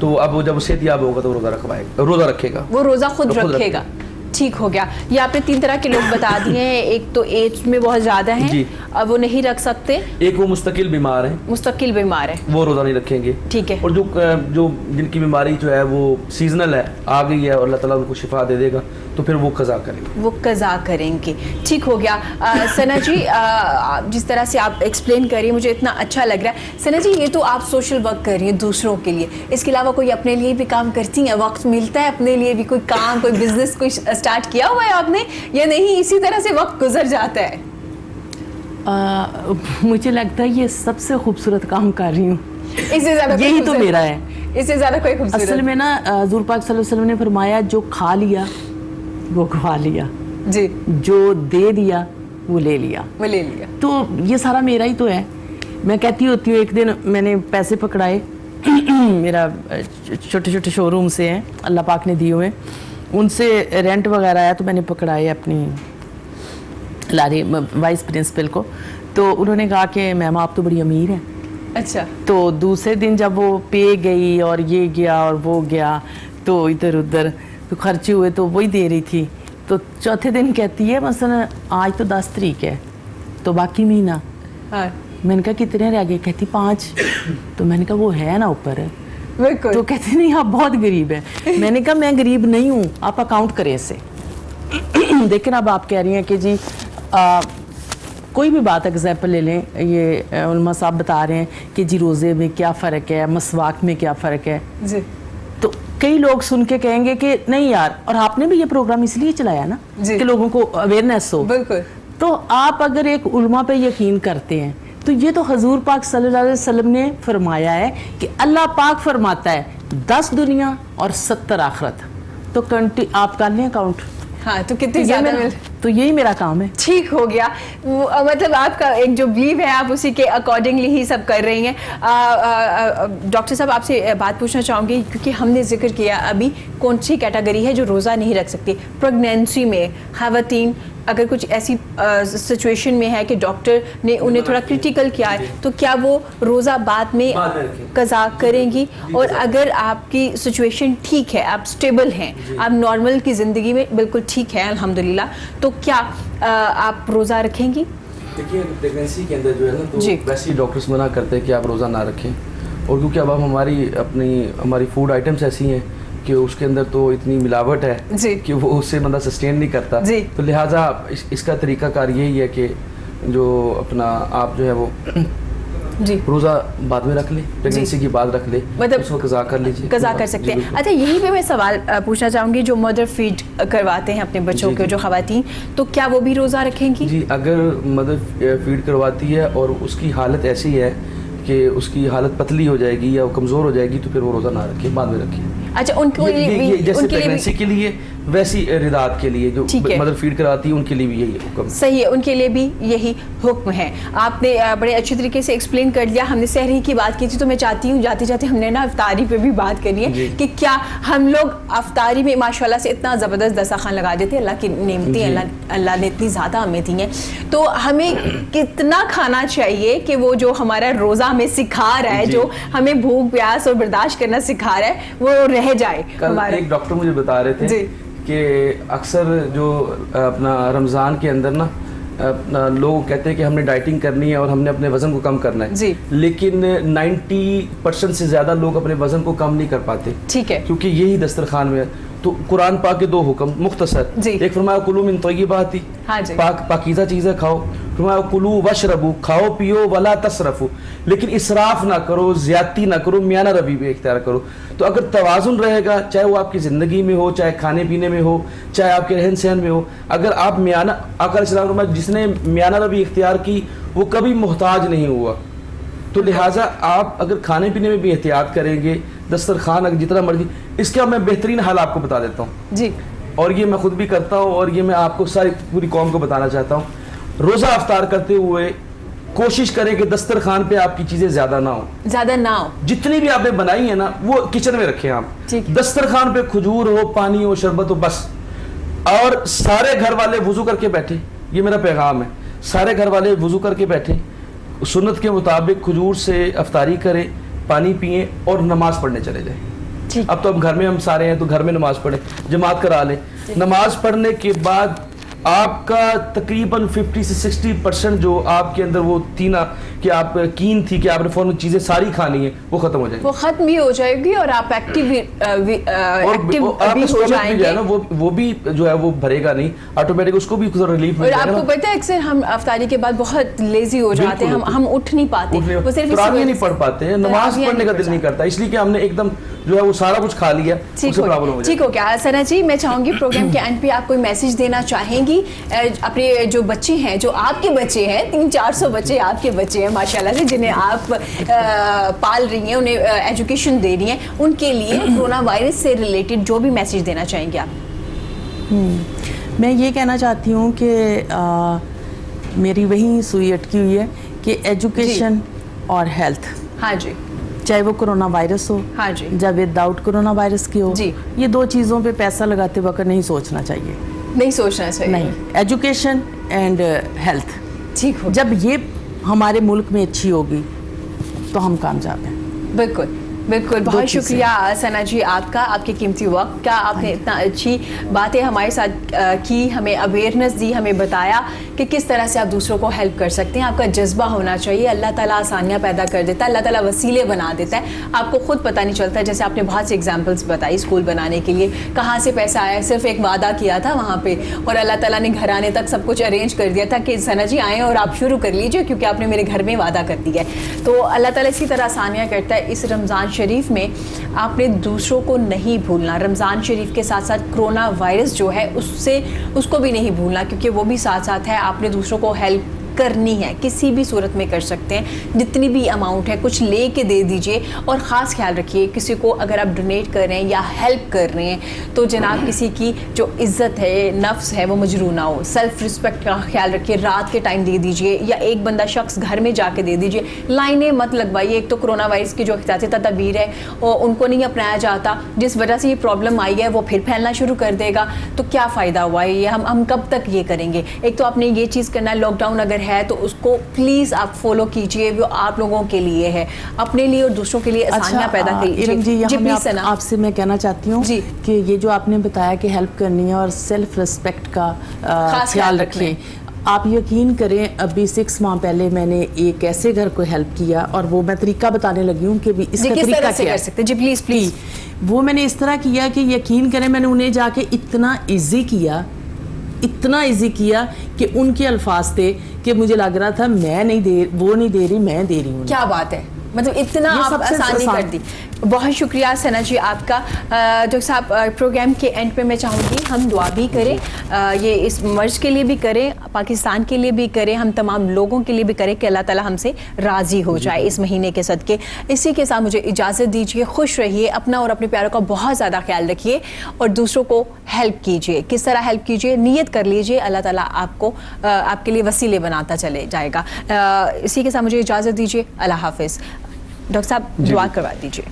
تو اب وہ جب صحت یاب ہوگا تو روزہ رکھے گا, وہ روزہ خود رکھے گا. ٹھیک ہو گیا. یہ آپ نے 3 طرح کے لوگ بتا دیے ہیں. ایک تو ایج میں بہت زیادہ ہیں, اب وہ نہیں رکھ سکتے. ایک وہ مستقل بیمار ہیں, وہ روزہ نہیں رکھیں گے. ٹھیک ہے. اور جو جن کی بیماری جو ہے وہ سیزنل ہے, آ گئی ہے اور اللہ تعالیٰ ان کو شفا دے دے گا تو پھر وہ قضا کریں گے. ٹھیک ہو گیا. ثنا جی, جس طرح سے آپ ایکسپلین کر رہی ہیں مجھے اتنا اچھا لگ رہا ہے. ثنا جی, یہ تو آپ سوشل ورک کر رہی ہیں دوسروں کے لیے, اس کے علاوہ کوئی اپنے لیے بھی کام کرتی ہیں؟ وقت ملتا ہے اپنے لیے بھی؟ کوئی کام, کوئی بزنس کوئی اسٹارٹ کیا ہوا ہے آپ نے یا نہیں, اسی طرح سے وقت گزر جاتا ہے؟ مجھے لگتا ہے یہ سب سے خوبصورت کام کر رہی ہوں, اس سے زیادہ یہی تو میرا ہے. اس سے زیادہ کوئی خوبصورت اصل میں نا حضور پاک صلی اللہ علیہ وسلم نے فرمایا جو کھا لیا وہ کھوا لیا, جی, جو دے دیا وہ لے لیا. تو یہ سارا میرا ہی تو ہے. میں کہتی ہوتی ہوں, ایک دن میں نے پیسے پکڑائے, میرا چھوٹے چھوٹے شو روم سے ہیں اللہ پاک نے دیے ہوئے, ان سے رینٹ وغیرہ آیا تو میں نے پکڑائے اپنی لاری وائس پرنسپل کو. تو انہوں نے کہا کہ میم آپ تو بڑی امیر ہیں. اچھا. تو دوسرے دن جب وہ پے گئی اور یہ گیا اور وہ گیا تو ادھر ادھر تو خرچے ہوئے تو وہی دے رہی تھی. تو چوتھے دن کہتی ہے مثلا آج تو 10 تاریخ ہے تو باقی مہینہ. میں نے کہا کتنے رہ گئے؟ کہتی 5. تو میں نے کہا وہ ہے نا اوپر. تو کہتے نہیں آپ بہت غریب ہیں. میں نے کہا میں غریب نہیں ہوں, آپ اکاؤنٹ کریں اسے. لیکن اب آپ کہہ رہی ہیں کہ جی کوئی بھی بات ایگزامپل لے لیں, یہ علماء صاحب بتا رہے ہیں کہ جی روزے میں کیا فرق ہے, مسواک میں کیا فرق ہے. تو کئی لوگ سن کے کہیں گے کہ نہیں یار, اور آپ نے بھی یہ پروگرام اس لیے چلایا نا کہ لوگوں کو اویئرنیس ہو. تو آپ اگر ایک علماء پہ یقین کرتے ہیں تو یہ تو حضور پاک صلی اللہ علیہ وسلم نے فرمایا ہے کہ اللہ پاک فرماتا ہے 10 دنیا اور 70 آخرت. تو آپ کر لیں اکاؤنٹ. हाँ, तो कितनी ज़्यादा तो यही मेरा काम है। ठीक हो गया, मतलब आपका एक जो बिलीव है आप उसी के अकॉर्डिंगली ही सब कर रही हैं। डॉक्टर साहब आपसे बात पूछना चाहूँगी, क्योंकि हमने जिक्र किया अभी कौन सी कैटेगरी है जो रोज़ा नहीं रख सकती। प्रेगनेंसी में ख़वातीन अगर कुछ ऐसी सिचुएशन में है कि डॉक्टर ने उन्हें थोड़ा क्रिटिकल किया है, तो क्या वो रोज़ा बाद में कज़ा करेंगी? और अगर आपकी सिचुएशन ठीक है, आप स्टेबल हैं, आप नॉर्मल की ज़िंदगी में बिल्कुल ठीक है अल्हम्दुलिल्लाह, तो क्या आप रोज़ा रखेंगी? देखिए प्रेगनेंसी के अंदर जो है ना, तो वैसे ही डॉक्टर्स मना करते हैं कि आप रोज़ा ना रखें, और क्योंकि अब हमारी फूड आइटम्स ऐसी हैं कि उसके अंदर तो इतनी मिलावट है कि वो उससे बंदा सस्टेन नहीं करता, तो लिहाजा इसका तरीकाकार यही है कि जो अपना आप जो है वो रोज़ा बाद में रख ले, प्रेगनेंसी की बाद रख ले, मतलब उसको कज़ा कर लीजिए, कज़ा कर सकते हैं। अच्छा, यहीं पे मैं सवाल पूछना चाहूँगी, जो मदर फीड करवाते हैं अपने बच्चों को, जो ख़वातीन, तो क्या वो भी रोज़ा रखेंगी? जी, अगर मदर फीड करवाती है और उसकी हालत ऐसी है कि उसकी हालत पतली हो जाएगी या वो कमज़ोर हो जाएगी, तो फिर वो रोज़ा ना रखे, बाद में रखिए। अच्छा, उनको जैसे प्रेगनेंसी के लिए वैसी रिदात के लिए जो मदर फीड कराती है उनके लिए भी यही हुक्म सही है, उनके लिए भी यही हुक्म है। आपने बड़े अच्छे तरीके से एक्सप्लेन कर दिया। हमने सहरी की बात की थी, तो मैं चाहती हूँ जाते जाते हमने ना अफ्तारी पे भी बात करनी है कि क्या हम लोग अफ्तारी में माशाल्लाह से इतना ज़बरदस्त दस्तरखान लगा देते हैं। अल्लाह की नेमती, अल्लाह ने इतनी ज़्यादा हमें दी हैं, तो हमें कितना खाना चाहिए कि वो जो हमारा रोज़ा हमें सिखा रहा है, जो हमें भूख प्यास और बर्दाश्त करना सिखा रहा है, वो रह जाए। कल एक डॉक्टर मुझे बता रहे थे कि अक्सर जो अपना रमज़ान के अंदर ना अपना लोग कहते हैं कि हमने डाइटिंग करनी है और हमने अपने वज़न को कम करना है, लेकिन 90% से ज़्यादा लोग अपने वज़न को कम नहीं कर पाते। ठीक है, क्योंकि यही दस्तरखान में है। तो कुरान पाक के दो हुक्म मुख्तसर, एक फरमाया कुलू मिन तय्यबाती, पाकीज़ा चीज़ें खाओ, फरमाया कुलू वशरबू, खाओ पियो, वला तसरफू, लेकिन इसराफ ना करो, ज़्यादती ना करो, मियाना रवि भी इख्तियार करो। तो अगर तवाज़ुन रहेगा, चाहे वो आपकी ज़िंदगी में हो, चाहे खाने पीने में हो, चाहे आपके रहन सहन में हो, अगर आप मियाना, आका अलैहिस्सलाम जिसने मियाना रवि इख्तियार की वो कभी मोहताज नहीं हुआ। तो लिहाजा आप अगर खाने पीने में भी एहतियात करेंगे, दस्तरखान अगर जितना मर्जी, इसका मैं बेहतरीन हाल आपको बता देता हूँ जी, और ये मैं खुद भी करता हूँ और ये मैं आपको सारी पूरी कौम को बताना चाहता हूँ। रोज़ा अफ्तार करते हुए कोशिश करें कि दस्तरखान पे आपकी चीज़ें ज़्यादा ना हो, जितनी भी आपने बनाई है ना वो किचन में रखें आप। दस्तरखान पे खजूर हो, पानी हो, शरबत हो, बस। और सारे घर वाले वुज़ू करके बैठे, ये मेरा पैगाम है, सारे घर वाले वुज़ू करके बैठे, सुन्नत के मुताबिक खजूर से अफ्तारी करें, पानी पिए और नमाज पढ़ने चले जाएं। अब तो अब घर में हम सारे हैं तो घर में नमाज पढ़ें, जमात करा लें। नमाज पढ़ने के बाद आपका तकरीबन 50 से 60% जो आपके अंदर वो थी ना कि आप कीन थी कि आपने फौरन चीज़ें सारी खानी है, वो ख़त्म हो जाएगी, वो ख़त्म भी हो जाएगी और आप एक्टिव भी हो जाएंगे ना, वो भी जो है वो भरेगा नहीं ऑटोमेटिक, उसको भी रिलीफ मिल जाएगा। आपको पता है अक्सर हम अफ्तारी के बाद बहुत लेजी हो जाते हैं, हम उठ नहीं पाते, वो सिर्फ नहीं पढ़ पाते हैं, नमाज पढ़ने का दिल नहीं करता, इसलिए कि हमने एकदम जो है वो सारा कुछ खा लिया, उससे प्रॉब्लम हो जाएगी। ठीक हो क्या सना जी, मैं चाहूँगी प्रोग्राम के एंड पे आप कोई मैसेज देना चाहेंगी अपने जो बच्चे हैं, जो आपके बच्चे हैं, 300-400 बच्चे आपके बच्चे हैं माशाल्लाह से, जिन्हें आप पाल रही हैं, उन्हें एजुकेशन दे रही हैं, उनके लिए कोरोना वायरस से रिलेटेड जो भी मैसेज देना चाहेंगे आप? मैं ये कहना चाहती हूँ कि मेरी वही सुई अटकी हुई है कि एजुकेशन और हेल्थ, हाँ जी, चाहे वो कोरोना वायरस हो, हाँ जी, या विदाउट कोरोना वायरस की हो जी, ये दो चीज़ों पे पैसा लगाते वक्त नहीं सोचना चाहिए, नहीं सोचना चाहिए, नहीं, एजुकेशन एंड हेल्थ, ठीक हो, जब ये हमारे मुल्क में अच्छी होगी तो हम कामयाब हैं। बिल्कुल बिल्कुल, बहुत शुक्रिया सना जी आपका, आपके कीमती वक्त का, आपने इतना अच्छी बातें हमारे साथ की, हमें अवेयरनेस दी, हमें बताया कि किस तरह से आप दूसरों को हेल्प कर सकते हैं। आपका जज्बा होना चाहिए, अल्लाह ताला आसानियाँ पैदा कर देता है, अल्लाह ताला वसीले बना देता है, आपको खुद पता नहीं चलता। जैसे आपने बहुत सी एग्जाम्पल्स बताई स्कूल बनाने के लिए, कहाँ से पैसा आया, सिर्फ एक वादा किया था वहाँ पे और अल्लाह ताला ने घर आने तक सब कुछ अरेंज कर दिया था कि सना जी आएँ और आप शुरू कर लीजिए क्योंकि आपने मेरे घर में वादा कर दिया है। तो अल्लाह ताला इसी तरह आसानियाँ करता है। इस रमज़ान शरीफ में आपने दूसरों को नहीं भूलना, रमज़ान शरीफ के साथ साथ कोरोना वायरस जो है उसको भी नहीं भूलना, क्योंकि वो भी साथ साथ है। आपने दूसरों को हेल्प کرنی ہے, کسی بھی صورت میں کر سکتے ہیں, جتنی بھی اماؤنٹ ہے کچھ لے کے دے دیجئے. اور خاص خیال رکھیے کسی کو اگر آپ ڈونیٹ کر رہے ہیں یا ہیلپ کر رہے ہیں تو جناب کسی کی جو عزت ہے, نفس ہے, وہ مجروح نہ ہو. سیلف رسپیکٹ کا خیال رکھیے, رات کے ٹائم دے دیجئے یا ایک بندہ شخص گھر میں جا کے دے دیجئے. لائنیں مت لگوائیے. ایک تو کرونا وائرس کی جو احتیاطی تدابیر ہے ان کو نہیں اپنایا جاتا, جس وجہ سے یہ پرابلم آئی ہے وہ پھر پھیلنا شروع کر دے گا. تو کیا فائدہ ہوا ہے یہ, ہم کب تک یہ کریں گے. ایک تو آپ نے یہ چیز کرنا ہے, لاک ڈاؤن اگر ہے تو اس کو پلیز آپ فالو کیجئے, وہ آپ لوگوں کے لیے ہے, اپنے لیے اور دوسروں کے لیے آسانیاں پیدا کیجئے. آپ سے میں کہنا چاہتی ہوں کہ یہ جو آپ نے بتایا کہ ہیلپ کرنی ہے اور سیلف رسپیکٹ کا خیال رکھیں. آپ یقین کریں ابھی 6 ماہ پہلے میں نے ایک ایسے گھر کو ہیلپ کیا اور وہ میں طریقہ بتانے لگی ہوں کہ اس کا طریقہ کیا کر سکتے. جی پلیز. وہ میں نے اس طرح کیا کہ یقین کریں میں نے انہیں جا کے اتنا ایزی کیا کہ ان کے الفاظ تھے کہ مجھے لگ رہا تھا وہ نہیں دے رہی, میں دے رہی ہوں. کیا بات ہے, مطلب اتنا آپ آسانی کر دی. بہت شکریہ ثنا جی آپ کا. ڈاکٹر صاحب پروگرام کے اینڈ پہ میں چاہوں گی ہم دعا بھی کریں, یہ اس مرض کے لیے بھی کریں, پاکستان کے لیے بھی کریں, ہم تمام لوگوں کے لیے بھی کریں کہ اللہ تعالیٰ ہم سے راضی ہو جائے اس مہینے کے صدقے. اسی کے ساتھ مجھے اجازت دیجیے, خوش رہیے, اپنا اور اپنے پیاروں کا بہت زیادہ خیال رکھیے اور دوسروں کو ہیلپ کیجیے. کس طرح ہیلپ کیجیے, نیت کر لیجیے, اللہ تعالیٰ آپ کے لیے وسیلے بناتا چلے جائے گا. اسی کے ساتھ مجھے اجازت دیجیے, اللہ حافظ. ڈاکٹر صاحب دعا کروا دیجیے.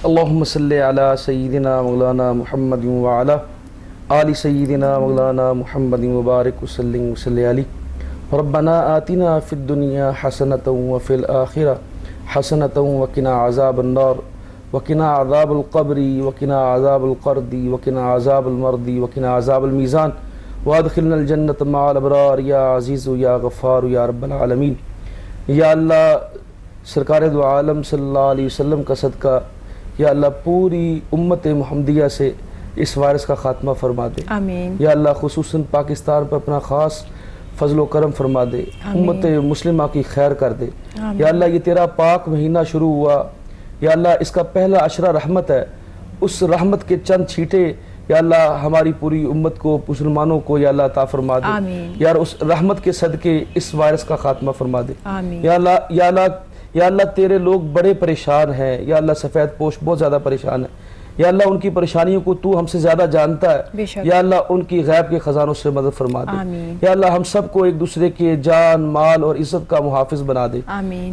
اللہم صلی علی سیدنا مولانا محمد وعلی آل سیدنا مولانا محمد مبارک وسلم وصلی علی. ربنا آتنا فی الدنیا حسنۃ وفی الآخرہ حسنۃ وقنا عذاب النار وقنا عذاب القبر وقنا عذاب القرد وقنا عذاب المرد وقنا عذاب المیزان وادخلنا الجنۃ مع الابرار یا عزیز یا غفار یا رب العالمین. یا اللہ سرکار دو عالم صلی اللہ علیہ وسلم کا صدقہ, یا اللہ پوری امت محمدیہ سے اس وائرس کا خاتمہ فرما دے. آمین. یا اللہ خصوصاً پاکستان پر اپنا خاص فضل و کرم فرما دے, امت مسلمہ کی خیر کر دے. یا اللہ یہ تیرا پاک مہینہ شروع ہوا, یا اللہ اس کا پہلا عشرہ رحمت ہے, اس رحمت کے چند چھیٹے یا اللہ ہماری پوری امت کو, مسلمانوں کو یا اللہ عطا فرما دے. یا اس رحمت کے صدقے اس وائرس کا خاتمہ فرما دے. یا اللہ تیرے لوگ بڑے پریشان ہیں, یا اللہ سفید پوش بہت زیادہ پریشان ہیں, یا اللہ ان کی پریشانیوں کو تو ہم سے زیادہ جانتا ہے. یا اللہ ان کی غیب کے خزانوں سے مدد فرما دے. یا اللہ ہم سب کو ایک دوسرے کے جان مال اور عزت کا محافظ بنا دے.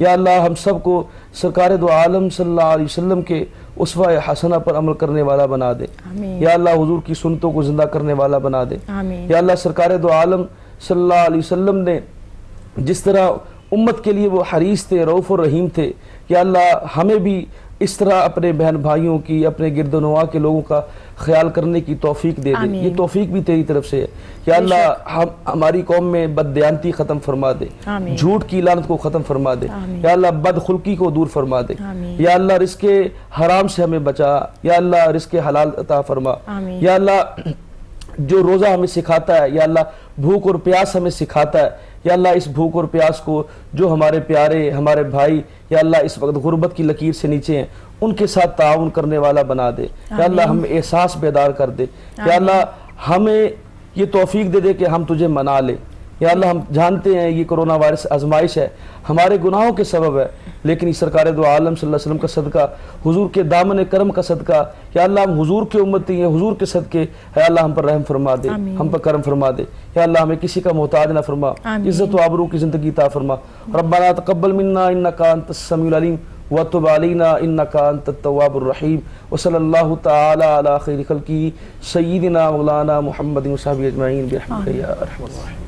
یا اللہ ہم سب کو سرکار دو عالم صلی اللہ علیہ وسلم کے اسوہ حسنہ پر عمل کرنے والا بنا دے. یا اللہ حضور کی سنتوں کو زندہ کرنے والا بنا دے. یا اللہ سرکار دو عالم صلی اللہ علیہ وسلم نے جس طرح امت کے لیے وہ حریص تھے, رؤوف الرحیم تھے, یا اللہ ہمیں بھی اس طرح اپنے بہن بھائیوں کی, اپنے گرد و نواح کے لوگوں کا خیال کرنے کی توفیق دے دے. یہ توفیق بھی تیری طرف سے ہے. یا اللہ ہماری قوم میں بددیانتی ختم فرما دے, جھوٹ کی لعنت کو ختم فرما دے. یا اللہ بدخلقی کو دور فرما دے. یا اللہ رزق حرام سے ہمیں بچا. یا اللہ رزق حلال عطا فرما. یا اللہ جو روزہ ہمیں سکھاتا ہے, یا اللہ بھوک اور پیاس ہمیں سکھاتا ہے, یا اللہ اس بھوک اور پیاس کو جو ہمارے پیارے ہمارے بھائی یا اللہ اس وقت غربت کی لکیر سے نیچے ہیں ان کے ساتھ تعاون کرنے والا بنا دے. یا اللہ ہمیں احساس بیدار کر دے. یا اللہ ہمیں یہ توفیق دے دے کہ ہم تجھے منا لیں. یا اللہ ہم جانتے ہیں یہ کرونا وائرس آزمائش ہے, ہمارے گناہوں کے سبب ہے, لیکن اس سرکار دو عالم صلی اللہ علیہ وسلم کا صدقہ, حضور کے دامن کرم کا صدقہ, یا اللہ ہم حضور کے امتی ہیں, حضور کے صدقے, یا اللہ ہم پر رحم فرما دے, ہم پر کرم فرما دے. یا اللہ ہمیں کسی کا محتاج نہ فرما, عزت و آبرو کی زندگی عطا فرما. ربنا تقبل منا انک انت السمیع العلیم وتب علینا انک انت التواب الرحیم. وصلی اللہ تعالی علی خیر خلقہ سیدنا مولانا محمد وصحبہ اجمعین برحمتک یا ارحم الراحمین.